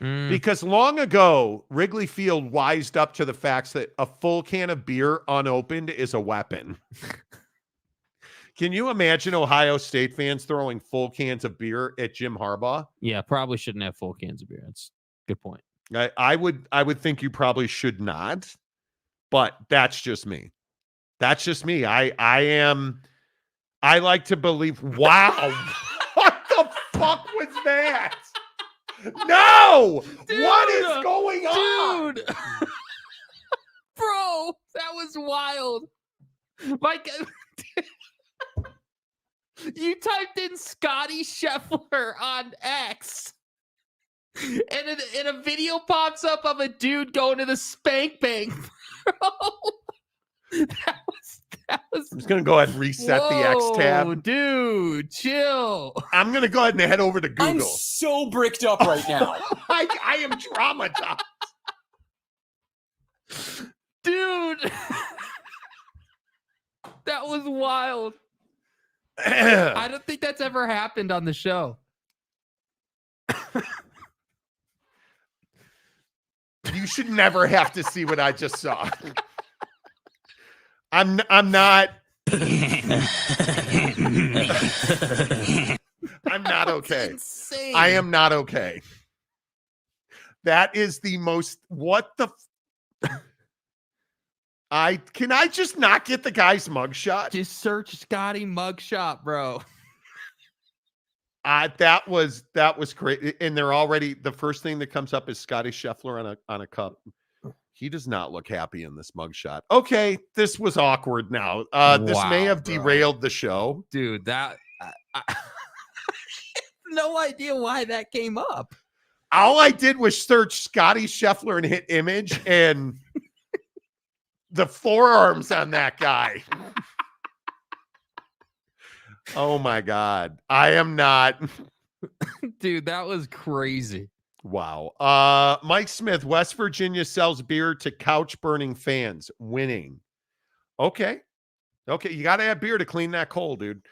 C: Because long ago, Wrigley Field wised up to the facts that a full can of beer unopened is a weapon. Can you imagine Ohio State fans throwing full cans of beer at Jim Harbaugh?
D: Yeah, probably shouldn't have full cans of beer. That's a good point.
C: I would think you probably should not, but that's just me. That's just me. I like to believe. Wow. What the fuck was that? No!
D: Dude,
C: what is going on?
D: Dude! Bro, that was wild. Mike, you typed in Scotty Scheffler on X. And a video pops up of a dude going to the spank bank, bro. That was.
C: I'm just going to go ahead and reset the X tab.
D: Dude, chill.
C: I'm going to go ahead and head over to Google.
H: I'm so bricked up right now.
C: I am traumatized.
D: Dude. That was wild. I don't think that's ever happened on the show.
C: You should never have to see what I just saw. I'm not. I'm not okay.
D: Insane.
C: I am not okay. That is the most. What the? Can I just not get the guy's mugshot?
D: Just search Scotty mugshot, bro.
C: That was great. And they're already, the first thing that comes up is Scotty Scheffler on a cup. He does not look happy in this mugshot. Okay, this was awkward now. This may have derailed the show.
D: Dude, that I no idea why that came up.
C: All I did was search Scotty Scheffler and hit image, and the forearms on that guy. Oh my God. I am not.
D: Dude, that was crazy.
C: Wow. Mike Smith, West Virginia sells beer to couch burning fans. Winning. Okay. You got to have beer to clean that coal, dude.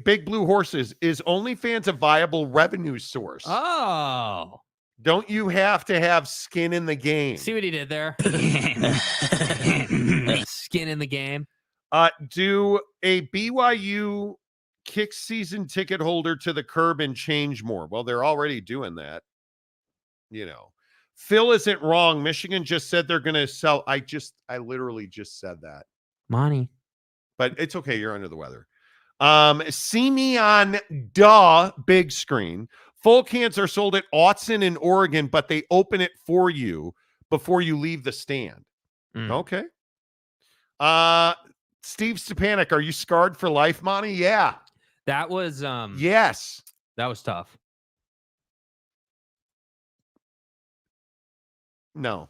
C: Big Blue Horses, is OnlyFans a viable revenue source?
D: Oh.
C: Don't you have to have skin in the game?
D: See what he did there? Skin in the game.
C: Do a BYU kick season ticket holder to the curb and change more? Well, they're already doing that. Phil isn't wrong. Michigan just said they're going to sell. I literally just said that.
D: Money.
C: But it's okay. You're under the weather. See me on big screen. Full cans are sold at Autzen in Oregon, but they open it for you before you leave the stand. Okay. Steve Stepanek, are you scarred for life, Monty? Yeah.
D: That was
C: yes.
D: That was tough.
C: No.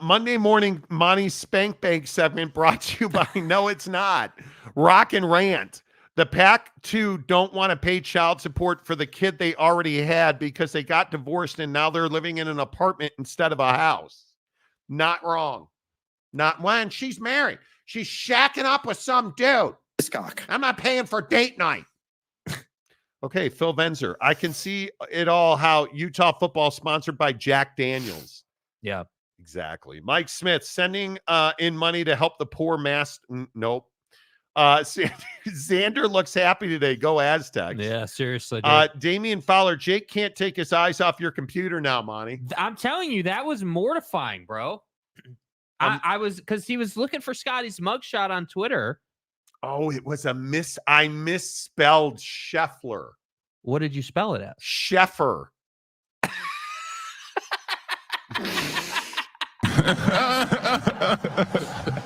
C: Monday morning Monty Spank Bank segment brought to you by No, it's not. Rock and Rant. The Pac-2 don't want to pay child support for the kid they already had because they got divorced and now they're living in an apartment instead of a house. Not wrong. Not when she's married. She's shacking up with some dude. I'm not paying for date night. Okay, Phil Venzer. I can see it all how Utah football sponsored by Jack Daniels.
D: Yeah.
C: Exactly. Mike Smith sending in money to help the poor nope. Xander looks happy today. Go Aztecs.
D: Yeah, seriously.
C: Damian Fowler, Jake can't take his eyes off your computer now, Monty.
D: I'm telling you, that was mortifying, bro. I was, because he was looking for Scotty's mugshot on Twitter.
C: Oh, it was I misspelled Scheffler.
D: What did you spell it as?
C: Scheffer.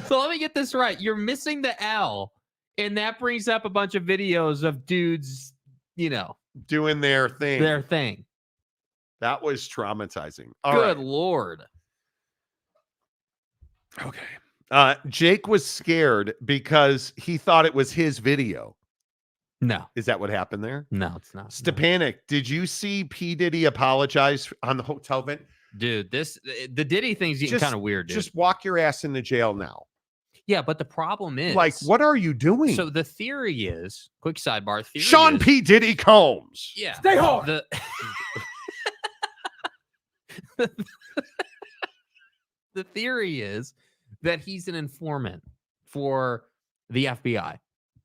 D: So let me get this right. You're missing the L, and that brings up a bunch of videos of dudes,
C: doing their thing. That was traumatizing.
D: Good Lord.
C: Okay. Jake was scared because he thought it was his video.
D: No.
C: Is that what happened there?
D: No, it's not.
C: Stepanek, did you see P. Diddy apologize on the hotel vent?
D: Dude, the Diddy thing's getting kind of weird, dude.
C: Just walk your ass into jail now.
D: Yeah, but the problem is,
C: like, what are you doing?
D: So the theory is, quick sidebar,
C: Sean P. Diddy Combs.
D: Yeah.
H: Stay hard.
D: The theory is that he's an informant for the FBI.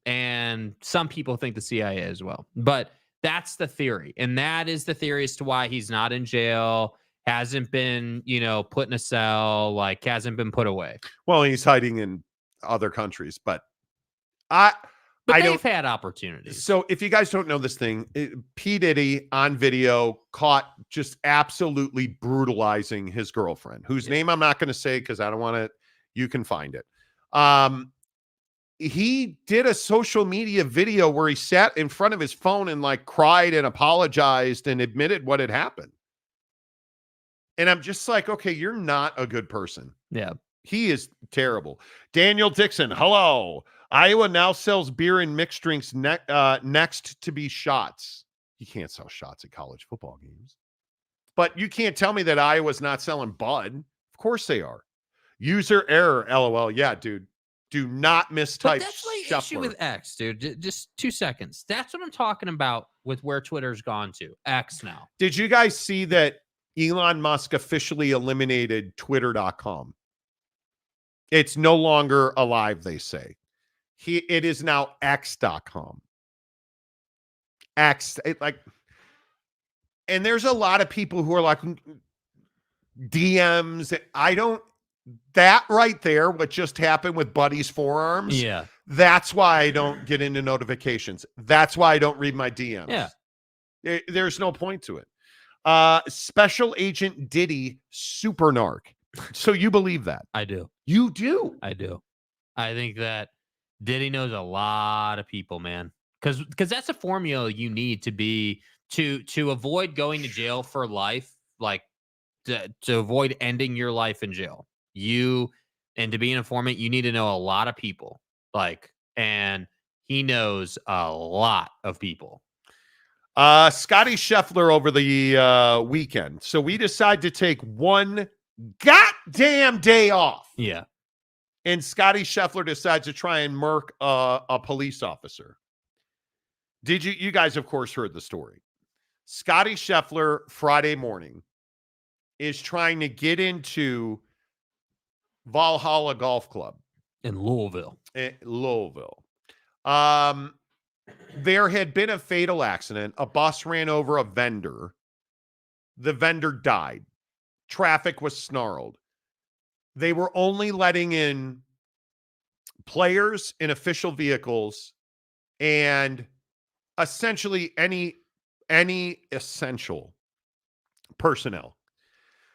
D: And some people think the CIA as well. But that's the theory. And that is the theory as to why he's not in jail, hasn't been, put in a cell, like hasn't been put away.
C: Well, he's hiding in other countries, but
D: they've had opportunities.
C: So if you guys don't know this thing, P. Diddy on video caught just absolutely brutalizing his girlfriend, whose name I'm not going to say because I don't want to. You can find it. He did a social media video where he sat in front of his phone and like cried and apologized and admitted what had happened. And I'm just like, okay, you're not a good person.
D: Yeah.
C: He is terrible. Daniel Dixon, hello. Iowa now sells beer and mixed drinks next to be shots. You can't sell shots at college football games. But you can't tell me that Iowa's not selling Bud. Of course they are. User error, LOL. Yeah, dude. Do not mistype.
D: But that's my
C: Scheffler.
D: issue with X, dude. Just 2 seconds. That's what I'm talking about with where Twitter's gone to. X now.
C: Did you guys see that Elon Musk officially eliminated Twitter.com? It's no longer alive, they say. It is now X.com. X, and there's a lot of people who are like DMs. That right there, what just happened with Buddy's forearms.
D: Yeah.
C: That's why I don't get into notifications. That's why I don't read my DMs.
D: Yeah.
C: There's no point to it. Special Agent Diddy, super narc. So you believe that?
D: I do.
C: You do?
D: I do. I think that Diddy knows a lot of people, man. Because that's a formula you need to avoid going to jail for life, like to avoid ending your life in jail. And to be an informant, you need to know a lot of people. And he knows a lot of people.
C: Scotty Scheffler over the weekend. So we decide to take one goddamn day off.
D: Yeah.
C: And Scotty Scheffler decides to try and murk a police officer. You guys, of course, heard the story. Scotty Scheffler, Friday morning, is trying to get into Valhalla Golf Club.
D: In Louisville.
C: There had been a fatal accident. A bus ran over a vendor. The vendor died. Traffic was snarled. They were only letting in players in official vehicles and essentially any essential personnel.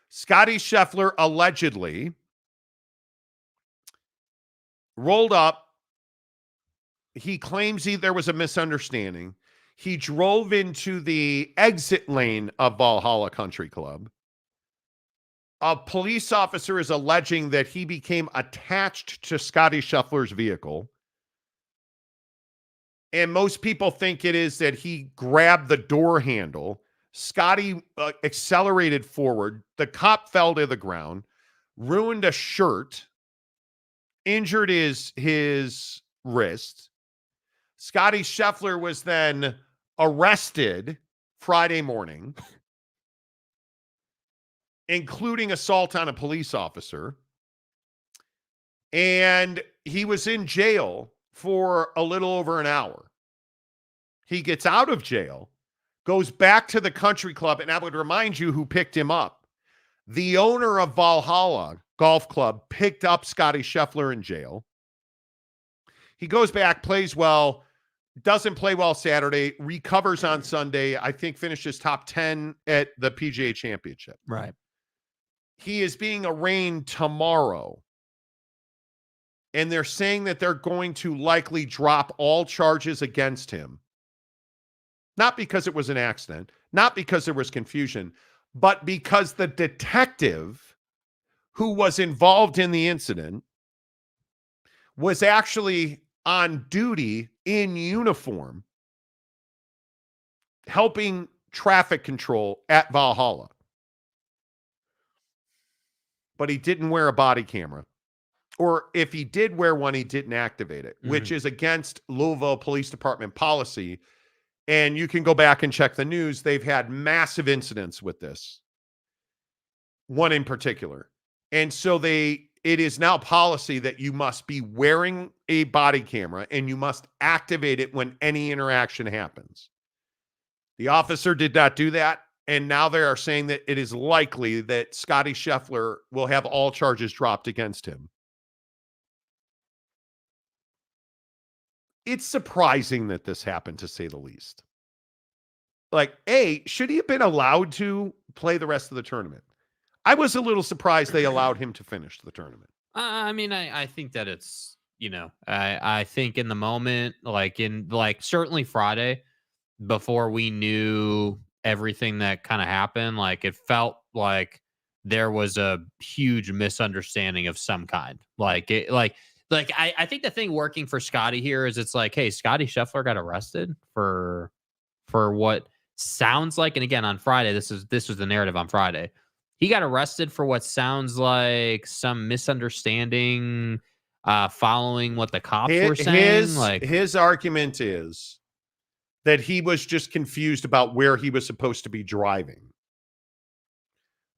C: Scotty Scheffler allegedly rolled up. He claims there was a misunderstanding. He drove into the exit lane of Valhalla Country Club. A police officer is alleging that he became attached to Scotty Scheffler's vehicle. And most people think it is that he grabbed the door handle. Scotty accelerated forward. The cop fell to the ground, ruined a shirt, injured his wrist. Scotty Scheffler was then arrested Friday morning. including assault on a police officer. And he was in jail for a little over an hour. He gets out of jail, goes back to the country club, and I would remind you who picked him up. The owner of Valhalla Golf Club picked up Scotty Scheffler in jail. He goes back, plays well, doesn't play well Saturday, recovers on Sunday, I think finishes top 10 at the PGA Championship.
D: Right.
C: He is being arraigned tomorrow. And they're saying that they're going to likely drop all charges against him. Not because it was an accident, not because there was confusion, but because the detective who was involved in the incident was actually on duty in uniform helping traffic control at Valhalla. But he didn't wear a body camera. Or if he did wear one, he didn't activate it, which is against Louisville Police Department policy. And you can go back and check the news. They've had massive incidents with this. One in particular. And so it is now policy that you must be wearing a body camera and you must activate it when any interaction happens. The officer did not do that. And now they are saying that it is likely that Scotty Scheffler will have all charges dropped against him. It's surprising that this happened, to say the least. Like, A, should he have been allowed to play the rest of the tournament? I was a little surprised they allowed him to finish the tournament.
D: I mean, I think that it's, I think in the moment, certainly Friday, before we knew everything that kind of happened, it felt like there was a huge misunderstanding of some kind. I think the thing working for Scotty here is it's like, hey, Scotty Scheffler got arrested for what sounds like, and again, on Friday, this was the narrative on Friday. He got arrested for what sounds like some misunderstanding following what the cops were saying.
C: His argument is that he was just confused about where he was supposed to be driving.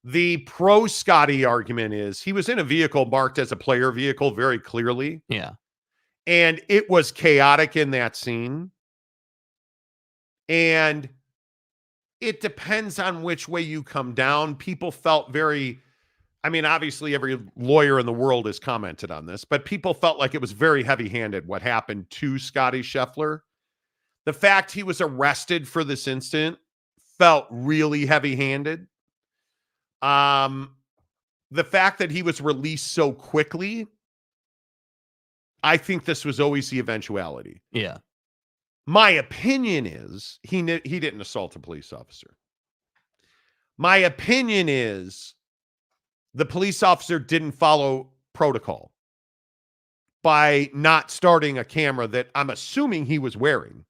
C: The pro Scotty argument is he was in a vehicle marked as a player vehicle very clearly.
D: Yeah.
C: And it was chaotic in that scene. And it depends on which way you come down. People felt obviously every lawyer in the world has commented on this, but people felt like it was very heavy-handed what happened to Scotty Scheffler. The fact he was arrested for this incident felt really heavy-handed. The fact that he was released so quickly, I think this was always the eventuality.
D: Yeah.
C: My opinion is he didn't assault a police officer. My opinion is the police officer didn't follow protocol by not starting a camera that I'm assuming he was wearing.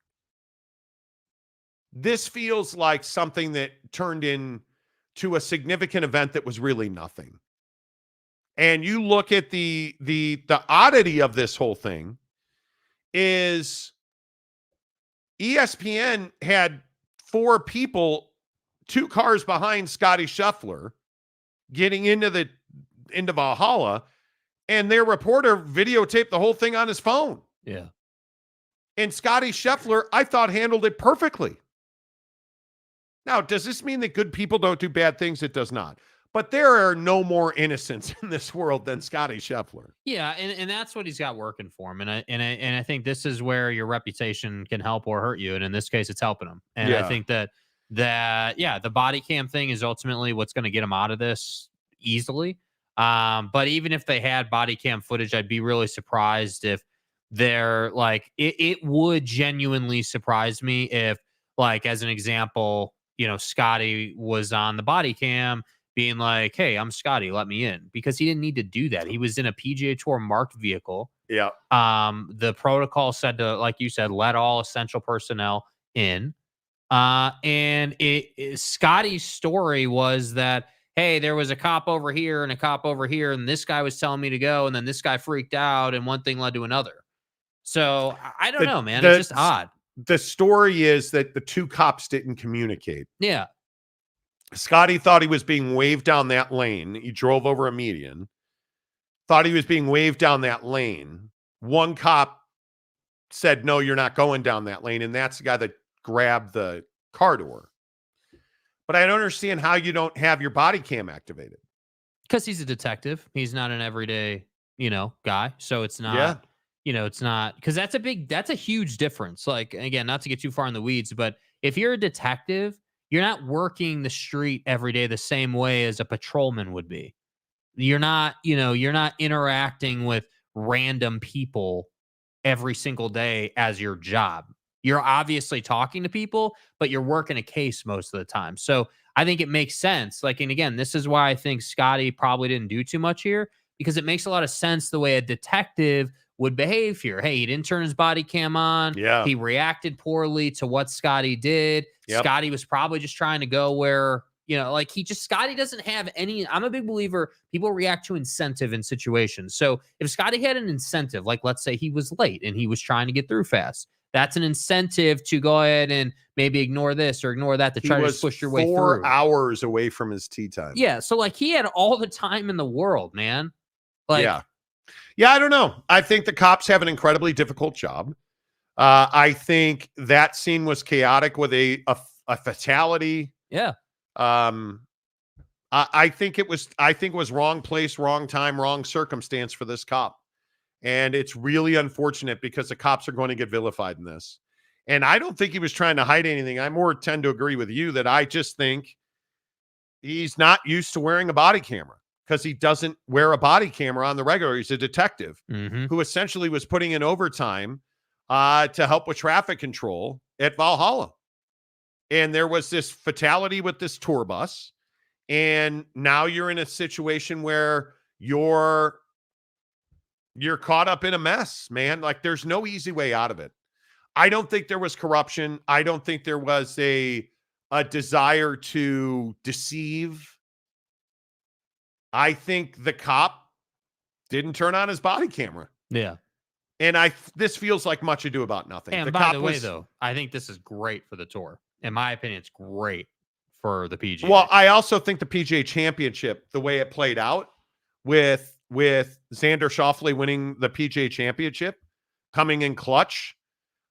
C: This feels like something that turned into a significant event that was really nothing. And you look at the oddity of this whole thing is ESPN had 4 people, 2 cars behind Scotty Scheffler, getting into Valhalla, and their reporter videotaped the whole thing on his phone.
D: Yeah.
C: And Scotty Scheffler, I thought, handled it perfectly. Now, does this mean that good people don't do bad things? It does not. But there are no more innocents in this world than Scotty Scheffler.
D: Yeah, and that's what he's got working for him. And I think this is where your reputation can help or hurt you. And in this case, it's helping him. And I think that the body cam thing is ultimately what's going to get him out of this easily. But even if they had body cam footage, I'd be really surprised if they're it would genuinely surprise me if, as an example, Scotty was on the body cam being like, hey, I'm Scotty, let me in, because he didn't need to do that. He was in a PGA Tour marked vehicle.
C: Yeah.
D: The protocol said to, like you said, let all essential personnel in. And Scotty's story was that, hey, there was a cop over here and a cop over here, and this guy was telling me to go, and then this guy freaked out, and one thing led to another. So I don't know, man. It's just odd.
C: The story is that the 2 cops didn't communicate.
D: Yeah.
C: Scotty thought he was being waved down that lane. He drove over a median. Thought he was being waved down that lane. One cop said, no, you're not going down that lane. And that's the guy that grabbed the car door. But I don't understand how you don't have your body cam activated.
D: Because he's a detective. He's not an everyday, guy. So it's not, it's not, because that's a huge difference. Like, again, not to get too far in the weeds, but if you're a detective, you're not working the street every day the same way as a patrolman would be. You're not interacting with random people every single day as your job. You're obviously talking to people, but you're working a case most of the time. So I think it makes sense. Like, and again, this is why I think Scotty probably didn't do too much here, because it makes a lot of sense the way a detective would behave here. Hey, he didn't turn his body cam on.
C: Yeah.
D: He reacted poorly to what Scotty did.
C: Yep.
D: Scotty was probably just trying to go where, Scotty doesn't have any. I'm a big believer people react to incentive in situations. So if Scotty had an incentive, like let's say he was late and he was trying to get through fast, that's an incentive to go ahead and maybe ignore this or ignore that to try to push your way through.
C: 4 hours away from his tee time.
D: Yeah. So like he had all the time in the world, man. Like,
C: yeah, I don't know. I think the cops have an incredibly difficult job. I think that scene was chaotic with a fatality.
D: Yeah.
C: I think it was wrong place, wrong time, wrong circumstance for this cop. And it's really unfortunate because the cops are going to get vilified in this. And I don't think he was trying to hide anything. I more tend to agree with you that I just think he's not used to wearing a body camera because he doesn't wear a body camera on the regular. He's a detective who essentially was putting in overtime to help with traffic control at Valhalla. And there was this fatality with this tour bus. And now you're in a situation where you're caught up in a mess, man. Like there's no easy way out of it. I don't think there was corruption. I don't think there was a desire to deceive. I think the cop didn't turn on his body camera.
D: Yeah.
C: And this feels like much ado about nothing.
D: And by the way, though, I think this is great for the tour. In my opinion, it's great for the PGA.
C: Well, I also think the PGA Championship, the way it played out with Xander Schauffele winning the PGA Championship, coming in clutch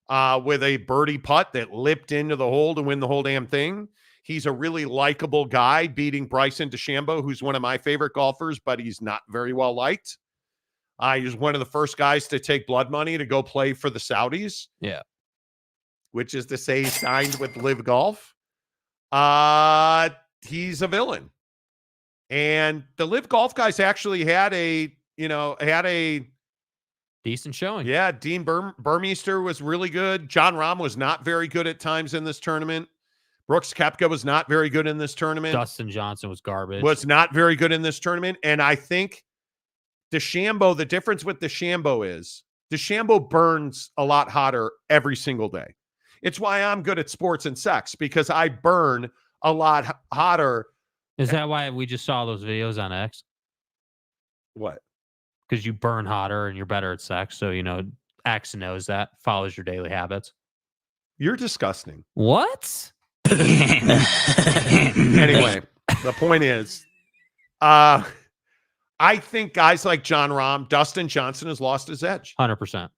C: with a birdie putt that lipped into the hole to win the whole damn thing. He's a really likable guy, beating Bryson DeChambeau, who's one of my favorite golfers, but he's not very well liked. He was one of the first guys to take blood money to go play for the Saudis.
D: Yeah.
C: Which is to say he signed with Live Golf. He's a villain. And the Live Golf guys actually had a
D: decent showing.
C: Yeah, Dean Burmeister was really good. John Rahm was not very good at times in this tournament. Brooks Koepka was not very good in this tournament.
D: Dustin Johnson was garbage.
C: Was not very good in this tournament. And I think DeChambeau, the difference with DeChambeau is DeChambeau burns a lot hotter every single day. It's why I'm good at sports and sex, because I burn a lot hotter.
D: Is that why we just saw those videos on X?
C: What?
D: Because you burn hotter and you're better at sex. So, X knows that, follows your daily habits.
C: You're disgusting.
D: What?
C: Anyway, the point is, I think guys like John Rahm, Dustin Johnson has lost his edge.
D: 100%.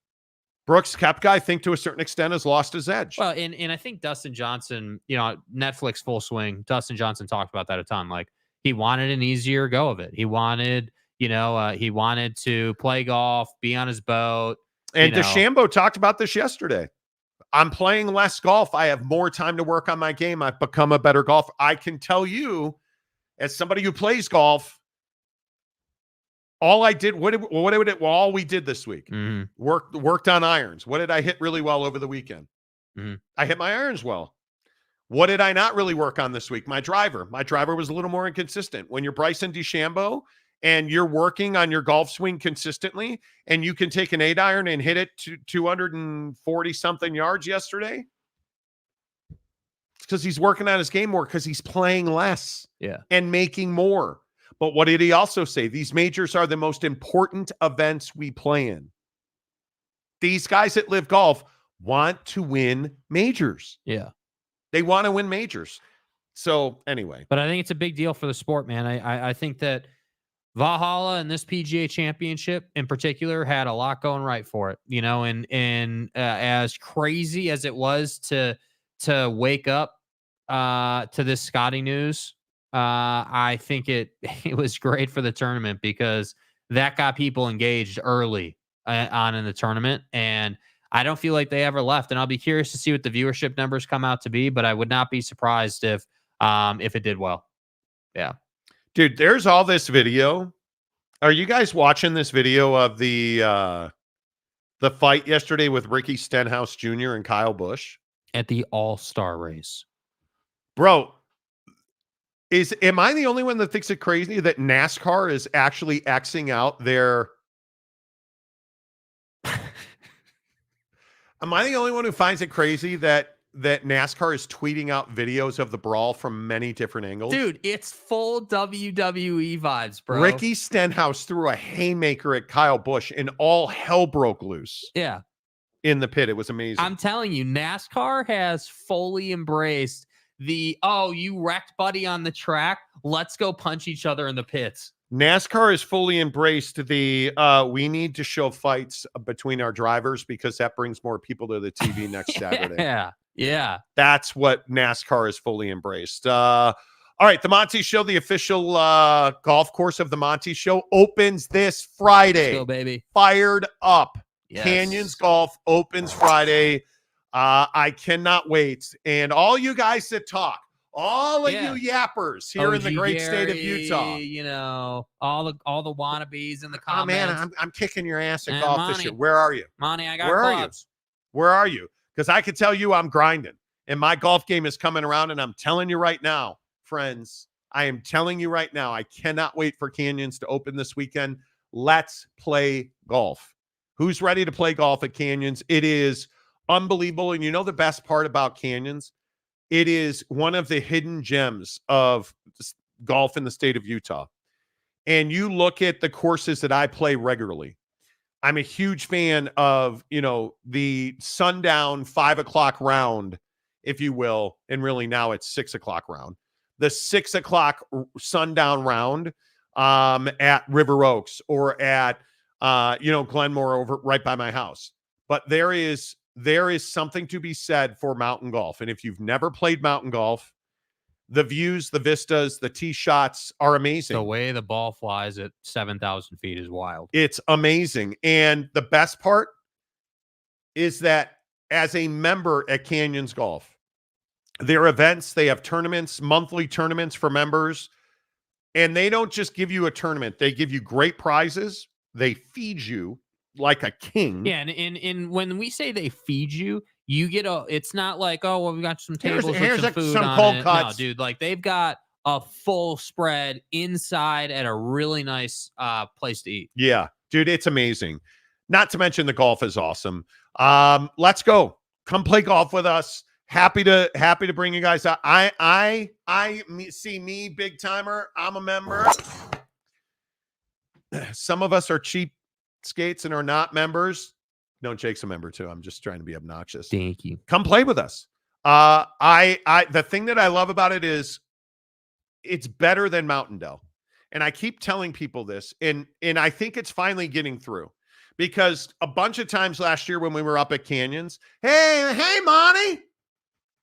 C: Brooks Koepka, I think to a certain extent, has lost his edge.
D: Well, and I think Dustin Johnson, Netflix Full Swing, Dustin Johnson talked about that a ton. Like he wanted an easier go of it. He wanted, he wanted to play golf, be on his boat.
C: And DeChambeau talked about this yesterday. I'm playing less golf. I have more time to work on my game. I've become a better golfer. I can tell you, as somebody who plays golf, all I did, all we did this week, worked on irons. What did I hit really well over the weekend? I hit my irons well. What did I not really work on this week? My driver. My driver was a little more inconsistent. When you're Bryson DeChambeau and you're working on your golf swing consistently, and you can take an 8-iron and hit it to 240 something yards yesterday, it's because he's working on his game more, because he's playing less and making more. But what did he also say? These majors are the most important events we play in. These guys that Live Golf want to win majors.
D: Yeah.
C: They want to win majors. So anyway,
D: but I think it's a big deal for the sport, man. I think that Valhalla and this PGA Championship in particular had a lot going right for it, and as crazy as it was to wake up to this Scotty news, I think it was great for the tournament because that got people engaged early on in the tournament, and I don't feel like they ever left. And I'll be curious to see what the viewership numbers come out to be, but I would not be surprised if it did well. Yeah.
C: Dude, there's all this video. Are you guys watching this video of the fight yesterday with Ricky Stenhouse Jr. and Kyle Busch
D: at the All-Star race?
C: Bro, am I the only one that thinks it crazy that NASCAR is actually Xing out their Am I the only one who finds it crazy that NASCAR is tweeting out videos of the brawl from many different angles?
D: Dude, it's full WWE vibes, bro.
C: Ricky Stenhouse threw a haymaker at Kyle Busch and all hell broke loose.
D: Yeah.
C: In the pit. It was amazing.
D: I'm telling you, NASCAR has fully embraced you wrecked buddy on the track. Let's go punch each other in the pits.
C: NASCAR has fully embraced we need to show fights between our drivers because that brings more people to the TV next Saturday.
D: Yeah.
C: That's what NASCAR has fully embraced. All right, the Monty Show, the official golf course of the Monty Show, opens this Friday.
D: Let's go, baby.
C: Fired up.
D: Yes.
C: Canyons Golf opens Friday. I cannot wait. And all you guys that talk, all of you yappers here in the great state of Utah.
D: All the wannabes in the comments.
C: Oh, man, I'm kicking your ass at golf this year. Where are you?
D: Monty, I got
C: Where
D: clubs.
C: Where are you? Because I can tell you I'm grinding. And my golf game is coming around. And I'm telling you right now, friends, I am telling you right now, I cannot wait for Canyons to open this weekend. Let's play golf. Who's ready to play golf at Canyons? It is unbelievable. And you know the best part about Canyons? It is one of the hidden gems of golf in the state of Utah. And you look at the courses that I play regularly. I'm a huge fan of, the sundown 5 o'clock round, if you will. And really now it's 6 o'clock round. The 6 o'clock sundown round at River Oaks or at, Glenmore over right by my house. But there is something to be said for mountain golf. And if you've never played mountain golf, the views, the vistas, the tee shots are amazing.
D: The way the ball flies at 7,000 feet is wild.
C: It's amazing. And the best part is that as a member at Canyons Golf, their events, they have tournaments, monthly tournaments for members. And they don't just give you a tournament. They give you great prizes. They feed you like a king.
D: Yeah, and when we say they feed you, you get it's not like, oh, well, we got some tables
C: here's
D: with some food
C: some
D: on
C: cold
D: it.
C: cuts.
D: No, dude, like they've got a full spread inside at a really nice place to eat.
C: Yeah, dude, it's amazing. Not to mention the golf is awesome. Let's go. Come play golf with us. Happy to bring you guys out. I see me, big timer. I'm a member. Some of us are cheap skates and are not members. No, Jake's a member too. I'm just trying to be obnoxious.
D: Thank you.
C: Come play with us. The thing that I love about it is it's better than Mountain Dell. And I keep telling people this, and I think it's finally getting through. Because a bunch of times last year when we were up at Canyons, hey, Monty.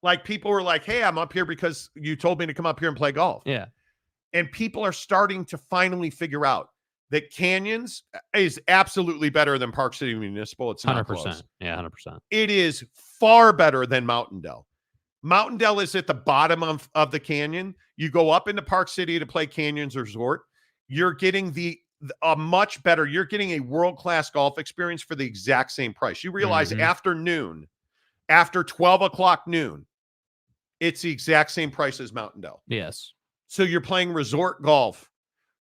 C: Like people were like, hey, I'm up here because you told me to come up here and play golf.
D: Yeah.
C: And people are starting to finally figure out that Canyons is absolutely better than Park City Municipal. It's not
D: 100%.
C: close.
D: Yeah, 100%.
C: It is far better than Mountain Dell. Mountain Dell is at the bottom of the canyon. You go up into Park City to play Canyons Resort. You're getting a much better, you're getting a world-class golf experience for the exact same price. You realize after 12 o'clock noon, it's the exact same price as Mountain Dell.
D: Yes.
C: So you're playing resort golf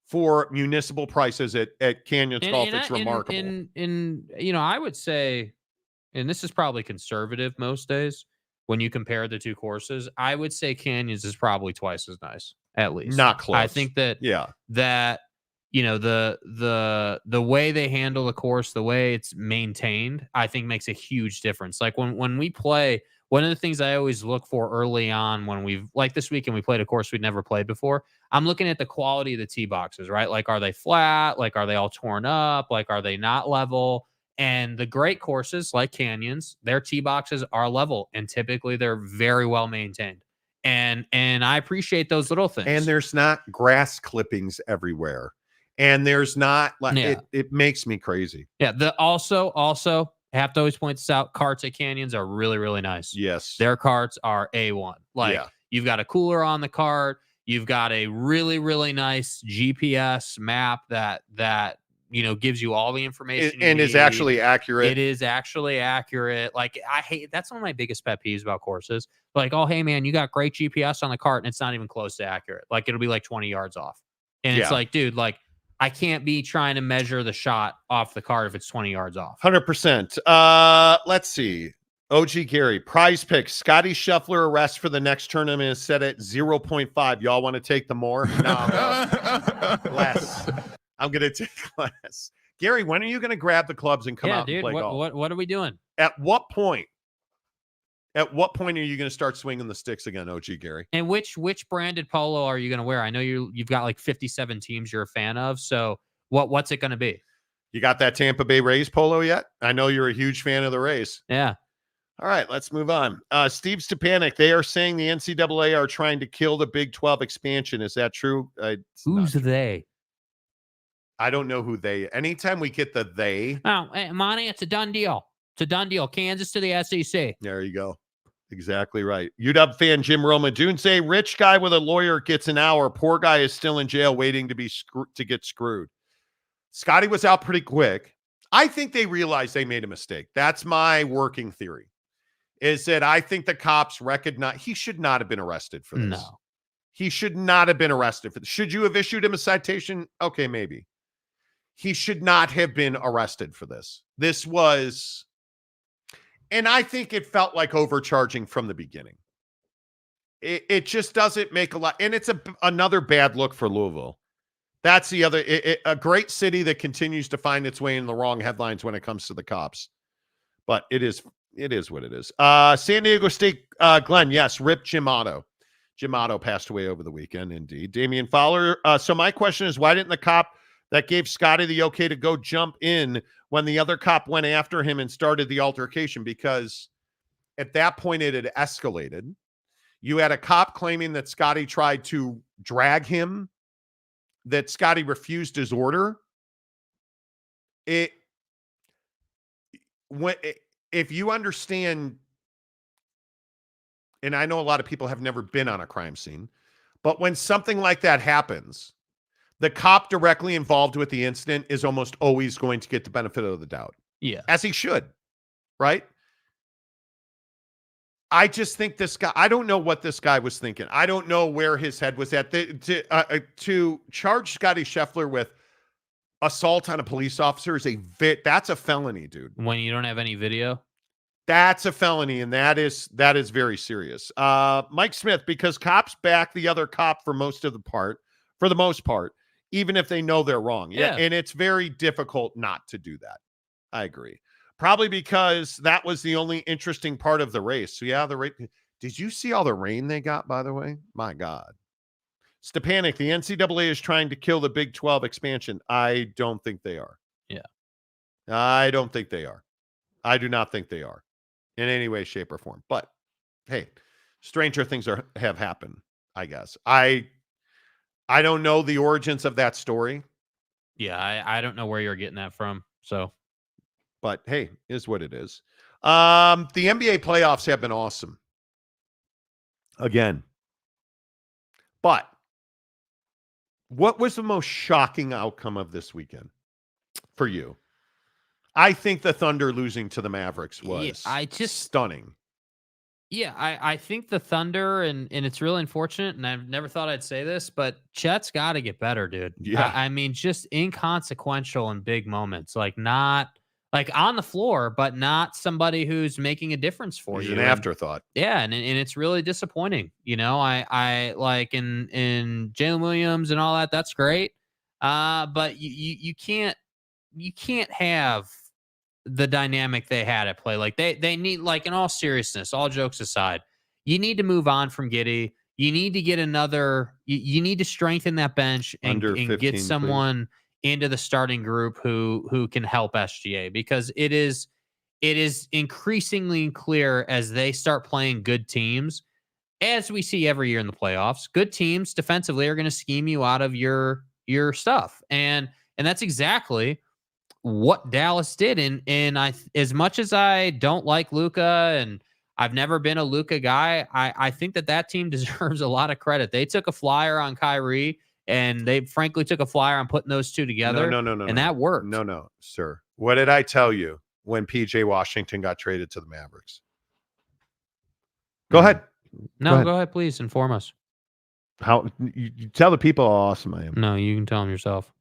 C: for municipal prices at Canyons Golf. It's remarkable.
D: And I would say, and this is probably conservative most days, when you compare the two courses, I would say Canyons is probably twice as nice, at least.
C: Not close.
D: I think that the way they handle the course, the way it's maintained, I think makes a huge difference. Like when we play, one of the things I always look for early on when we've, like this weekend, we played a course we'd never played before. I'm looking at the quality of the tee boxes, right? Like, are they flat? Like, are they all torn up? Like, are they not level? And the great courses like Canyons, their tee boxes are level, and typically they're very well maintained. And I appreciate those little things.
C: And there's not grass clippings everywhere. And there's not like it makes me crazy.
D: Yeah. Also, I have to always point this out. Carts at Canyons are really, really nice.
C: Yes.
D: Their carts are A1. Like, you've got a cooler on the cart. You've got a really, really nice GPS map that gives you all the information
C: and is actually accurate.
D: It is actually accurate. Like, I hate, that's one of my biggest pet peeves about courses. Like, oh, hey man, you got great GPS on the cart and it's not even close to accurate. Like, it'll be like 20 yards off. And it's like, dude, like, I can't be trying to measure the shot off the cart if it's 20 yards off.
C: 100%. Let's see. OG Gary, prize pick. Scotty Scheffler arrest for the next tournament is set at 0.5. Y'all want to take the more? No. Less. I'm going to take less. Gary, when are you going to grab the clubs and come out and play golf?
D: What are we doing?
C: At what point? At what point are you going to start swinging the sticks again, OG Gary?
D: And which branded polo are you going to wear? I know you've got like 57 teams you're a fan of. So what's it going to be?
C: You got that Tampa Bay Rays polo yet? I know you're a huge fan of the Rays.
D: Yeah.
C: All right, let's move on. Steve Stepanek, they are saying the NCAA are trying to kill the Big 12 expansion. Is that true?
D: Who's they?
C: I don't know who they. Anytime we get the they.
D: Oh, hey, Monty, it's a done deal. It's a done deal. Kansas to the SEC.
C: There you go. Exactly right. UW fan Jim Roma. Dunze, rich guy with a lawyer gets an hour. Poor guy is still in jail waiting to get screwed. Scotty was out pretty quick. I think they realized they made a mistake. That's my working theory. Is that I think the cops recognize he should not have been arrested for this.
D: No.
C: He should not have been arrested for this. Should you have issued him a citation? Okay, maybe. He should not have been arrested for this. This was, and I think it felt like overcharging from the beginning. It just doesn't make a lot, and it's another bad look for Louisville. That's the other, a great city that continues to find its way in the wrong headlines when it comes to the cops. But it is what it is. San Diego State, Glenn, yes, rip Jim Otto. Jim Otto passed away over the weekend, indeed. Damian Fowler. So my question is, why didn't the cop that gave Scotty the okay to go jump in when the other cop went after him and started the altercation? Because at that point it had escalated. You had a cop claiming that Scotty tried to drag him, that Scotty refused his order. If you understand, and I know a lot of people have never been on a crime scene, but when something like that happens, the cop directly involved with the incident is almost always going to get the benefit of the doubt.
D: Yeah.
C: As he should, right? I just think this guy, I don't know what this guy was thinking. I don't know where his head was at. To charge Scotty Scheffler with assault on a police officer is that's a felony, dude.
D: When you don't have any video?
C: That's a felony, and that is very serious. Mike Smith, because cops back the other cop for the most part, even if they know they're wrong. Yeah. And it's very difficult not to do that. I agree. Probably because that was the only interesting part of the race. So yeah, the race. Did you see all the rain they got, by the way? My God. Stepanek, the NCAA is trying to kill the Big 12 expansion. I don't think they are.
D: Yeah.
C: I don't think they are. I do not think they are in any way, shape, or form. But hey, stranger things have happened, I guess. I don't know the origins of that story.
D: Yeah, I don't know where you're getting that from. So,
C: but hey, is what it is. The NBA playoffs have been awesome. Again. But what was the most shocking outcome of this weekend for you? I think the Thunder losing to the Mavericks was stunning.
D: Yeah, I think the Thunder, and it's really unfortunate, and I've never thought I'd say this, but Chet's got to get better, dude.
C: Yeah.
D: I mean, just inconsequential in big moments. Like, not like on the floor, but not somebody who's making a difference for you.
C: An afterthought.
D: And it's really disappointing. You know, I like in Jalen Williams and all that. That's great. But you can't have the dynamic they had at play. Like they need, like, in all seriousness, all jokes aside, you need to move on from Giddey. You need to get another. You need to strengthen that bench and
C: 15,
D: get someone into the starting group who can help SGA, because it is increasingly clear as they start playing good teams, as we see every year in the playoffs. Good teams defensively are going to scheme you out of your stuff, and that's exactly what Dallas did. And as much as I don't like Luka, and I've never been a Luka guy, I think that team deserves a lot of credit. They took a flyer on Kyrie, and they frankly took a flyer on putting those two together.
C: No.
D: That worked.
C: No, sir. What did I tell you when PJ Washington got traded to the Mavericks? Go ahead.
D: No, go ahead, please inform us.
C: How you tell the people how awesome I am.
D: No, you can tell them yourself.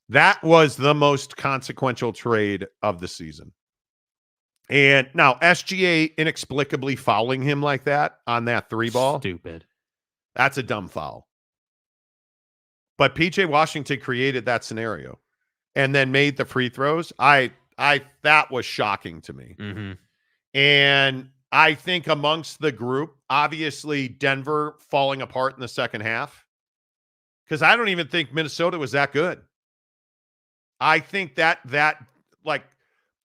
C: That was the most consequential trade of the season. And now SGA inexplicably fouling him like that on that 3 ball.
D: Stupid.
C: That's a dumb foul. But PJ Washington created that scenario and then made the free throws. That was shocking to me.
D: Mm-hmm.
C: And I think amongst the group, obviously Denver falling apart in the second half, because I don't even think Minnesota was that good. I think that like,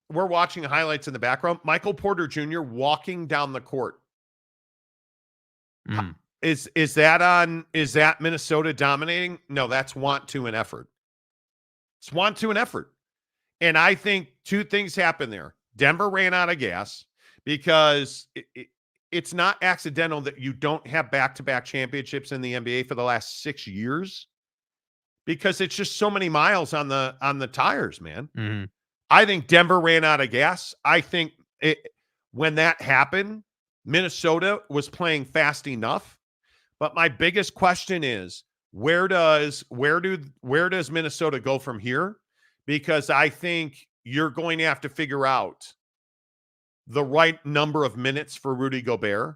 C: we're watching highlights in the background. Michael Porter Jr. walking down the court.
D: Mm.
C: Is that Minnesota dominating? No, that's want to and effort. It's want to and effort. And I think 2 things happened there. Denver ran out of gas, because it's not accidental that you don't have back-to-back championships in the NBA for the last 6 years, because it's just so many miles on the tires, man.
D: Mm-hmm.
C: I think Denver ran out of gas. I think when that happened, Minnesota was playing fast enough. But my biggest question is, where does Minnesota go from here? Because I think you're going to have to figure out the right number of minutes for Rudy Gobert,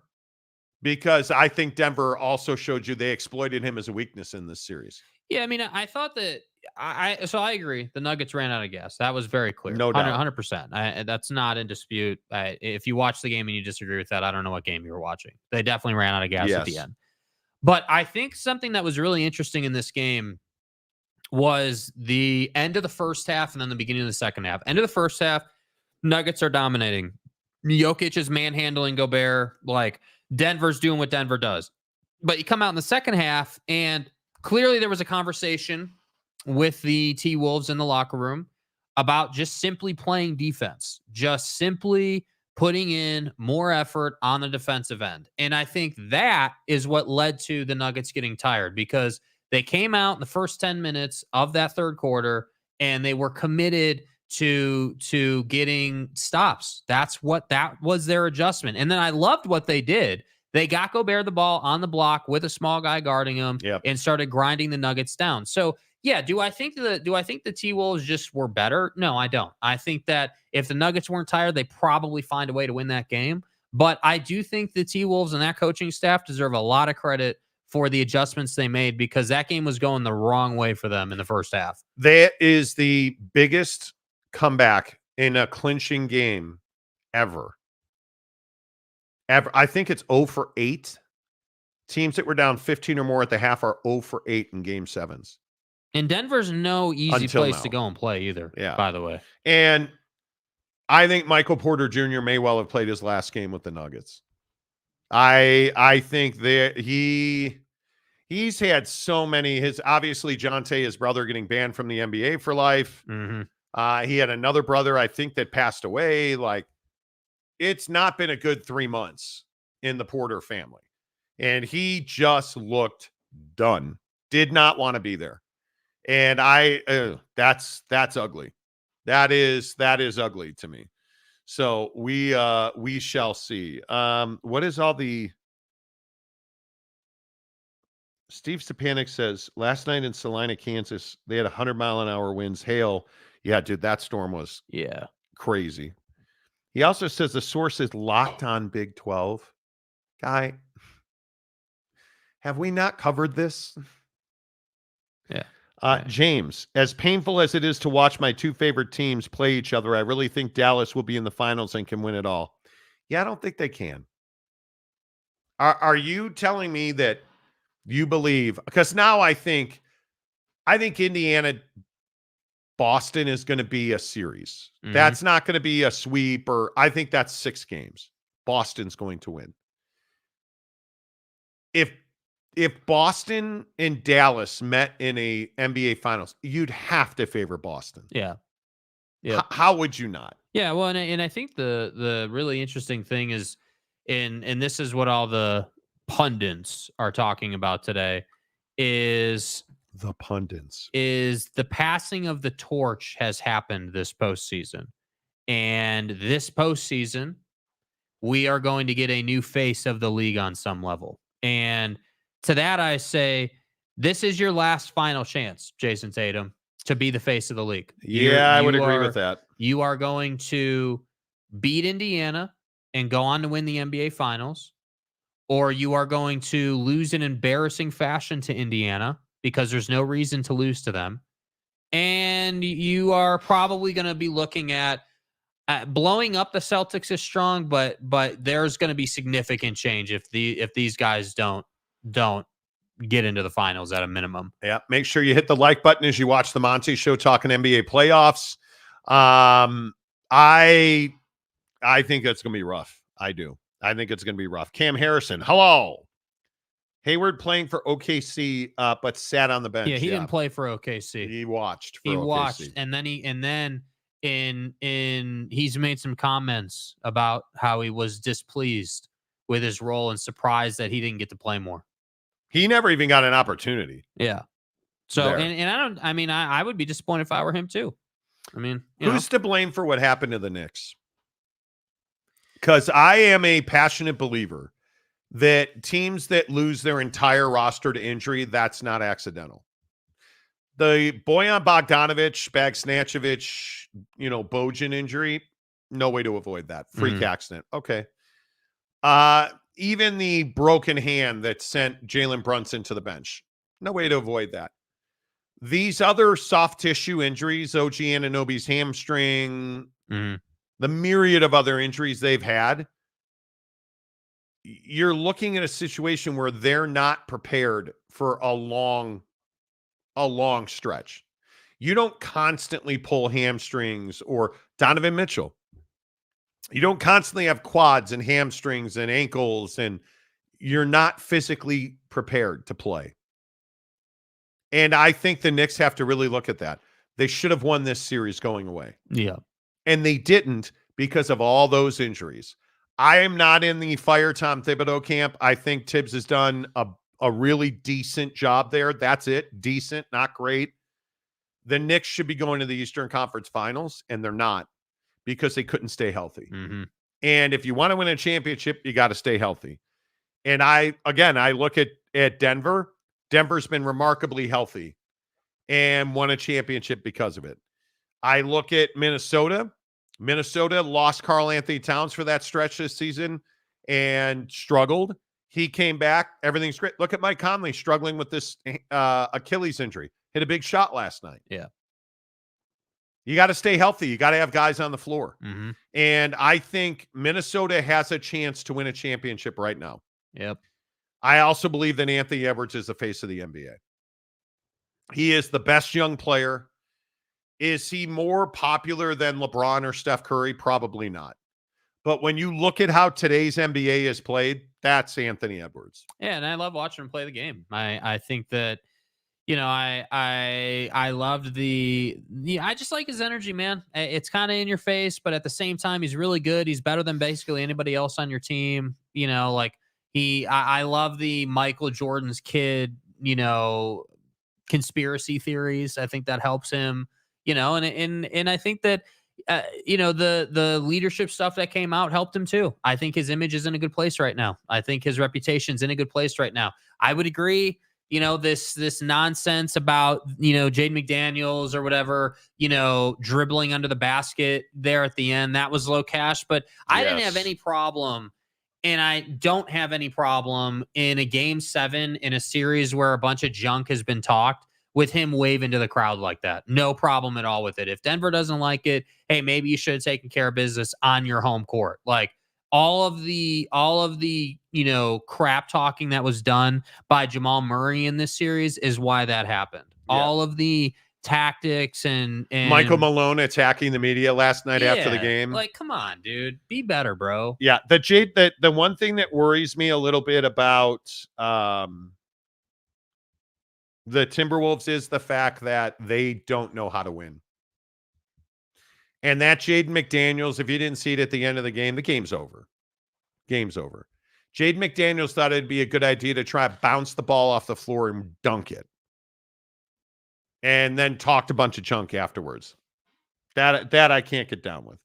C: because I think Denver also showed you they exploited him as a weakness in this series.
D: Yeah, I mean, I thought that so I agree. The Nuggets ran out of gas. That was very clear.
C: No doubt.
D: 100%. That's not in dispute. If you watch the game and you disagree with that, I don't know what game you were watching. They definitely ran out of gas at the end. But I think something that was really interesting in this game was the end of the first half and then the beginning of the second half. End of the first half, Nuggets are dominating. Jokic is manhandling Gobert. Like, Denver's doing what Denver does. But you come out in the second half, and clearly there was a conversation with the T-Wolves in the locker room about just simply playing defense, just simply putting in more effort on the defensive end. And I think that is what led to the Nuggets getting tired, because they came out in the first 10 minutes of that third quarter and they were committed to getting stops. That was their adjustment. And then I loved what they did. They got Gobert the ball on the block with a small guy guarding him, and started grinding the Nuggets down. So, yeah, do I think the T-Wolves just were better? No, I don't. I think that if the Nuggets weren't tired, they probably find a way to win that game. But I do think the T-Wolves and that coaching staff deserve a lot of credit for the adjustments they made, because that game was going the wrong way for them in the first half.
C: That is the biggest comeback in a clinching game ever. I think it's 0 for 8. Teams that were down 15 or more at the half are 0 for 8 in game 7s.
D: And Denver's no easy place to go and play either, by the way.
C: And I think Michael Porter Jr. may well have played his last game with the Nuggets. I think that he's had so many. Obviously Jonte, his brother, getting banned from the NBA for life.
D: Mm-hmm.
C: He had another brother, I think, that passed away. Like, it's not been a good 3 months in the Porter family. And he just looked done. Did not want to be there. And that's ugly. That is ugly to me. So we shall see. What is all the Steve Stepanek says last night in Salina, Kansas, they had 100-mile-an-hour winds, hail. Yeah, dude, that storm was crazy. He also says the source is Locked On Big 12. Guy, have we not covered this?
D: Yeah.
C: James, as painful as it is to watch my two favorite teams play each other, I really think Dallas will be in the finals and can win it all. Yeah, I don't think they can. Are you telling me that you believe? Because now I think Indiana, Boston is going to be a series.
D: Mhm.
C: That's not going to be a sweep, or I think that's 6 games. Boston's going to win. If Boston and Dallas met in a NBA Finals, you'd have to favor Boston.
D: Yeah. Yeah.
C: How would you not?
D: Yeah, well, and I think the really interesting thing is, and this is what all the pundits are talking about today, is
C: the pundits.
D: Is the passing of the torch has happened this postseason. And this postseason, we are going to get a new face of the league on some level. And to that, I say, this is your last final chance, Jason Tatum, to be the face of the league.
C: Yeah, I would agree with that.
D: You are going to beat Indiana and go on to win the NBA Finals, or you are going to lose in embarrassing fashion to Indiana because there's no reason to lose to them. And you are probably going to be looking at blowing up the Celtics is strong, but there's going to be significant change if these guys don't get into the finals at a minimum.
C: Yeah, make sure you hit the like button as you watch the Monty Show talking NBA playoffs. I think it's going to be rough. I do. I think it's going to be rough. Cam Harrison, hello. Hayward playing for OKC, but sat on the bench.
D: Yeah, he didn't play for OKC.
C: He watched. For
D: he
C: OKC.
D: Watched, and then he's made some comments about how he was displeased with his role and surprised that he didn't get to play more.
C: He never even got an opportunity.
D: Yeah. So I would be disappointed if I were him too. I mean,
C: who's to blame for what happened to the Knicks? Because I am a passionate believer that teams that lose their entire roster to injury, that's not accidental. The Bojan Bogdanovic, Bagsnatchevich, Bojan injury, no way to avoid that. Freak accident. Okay. Even the broken hand that sent Jalen Brunson to the bench, no way to avoid that. These other soft tissue injuries, OG Anunoby's hamstring, the myriad of other injuries they've had, you're looking at a situation where they're not prepared for a long stretch. You don't constantly pull hamstrings, or Donovan Mitchell. You don't constantly have quads and hamstrings and ankles, and you're not physically prepared to play. And I think the Knicks have to really look at that. They should have won this series going away.
D: Yeah.
C: And they didn't because of all those injuries. I am not in the fire Tom Thibodeau camp. I think Tibbs has done a really decent job there. That's it. Decent, not great. The Knicks should be going to the Eastern Conference Finals, and they're not because they couldn't stay healthy. And if you want to win a championship, you got to stay healthy. And I look at Denver. Denver's been remarkably healthy and won a championship because of it. I look at Minnesota. Minnesota lost Karl Anthony Towns for that stretch this season and struggled. He came back. Everything's great. Look at Mike Conley struggling with this Achilles injury. Hit a big shot last night.
D: Yeah.
C: You got to stay healthy. You got to have guys on the floor. And I think Minnesota has a chance to win a championship right now.
D: Yep.
C: I also believe that Anthony Edwards is the face of the NBA. He is the best young player. Is he more popular than LeBron or Steph Curry? Probably not. But when you look at how today's NBA is played, that's Anthony Edwards.
D: Yeah, and I love watching him play the game. I think that, I loved I just like his energy, man. It's kind of in your face, but at the same time, he's really good. He's better than basically anybody else on your team. I love the Michael Jordan's kid, conspiracy theories. I think that helps him, and I think that, the leadership stuff that came out helped him too. I think his image is in a good place right now. I think his reputation's in a good place right now. I would agree, this nonsense about, Jaden McDaniels or whatever, dribbling under the basket there at the end, that was low cash, but I didn't have any problem. And I don't have any problem in a game 7 in a series where a bunch of junk has been talked, with him waving to the crowd like that. No problem at all with it. If Denver doesn't like it, hey, maybe you should have taken care of business on your home court. Like all of the crap talking that was done by Jamal Murray in this series is why that happened. Yeah. All of the tactics and
C: Michael Malone attacking the media last night after the game.
D: Like, come on, dude. Be better, bro.
C: Yeah. The one thing that worries me a little bit about the Timberwolves is the fact that they don't know how to win. And that Jaden McDaniels, if you didn't see it at the end of the game's over. Game's over. Jaden McDaniels thought it'd be a good idea to try to bounce the ball off the floor and dunk it. And then talked a bunch of chunk afterwards. That I can't get down with.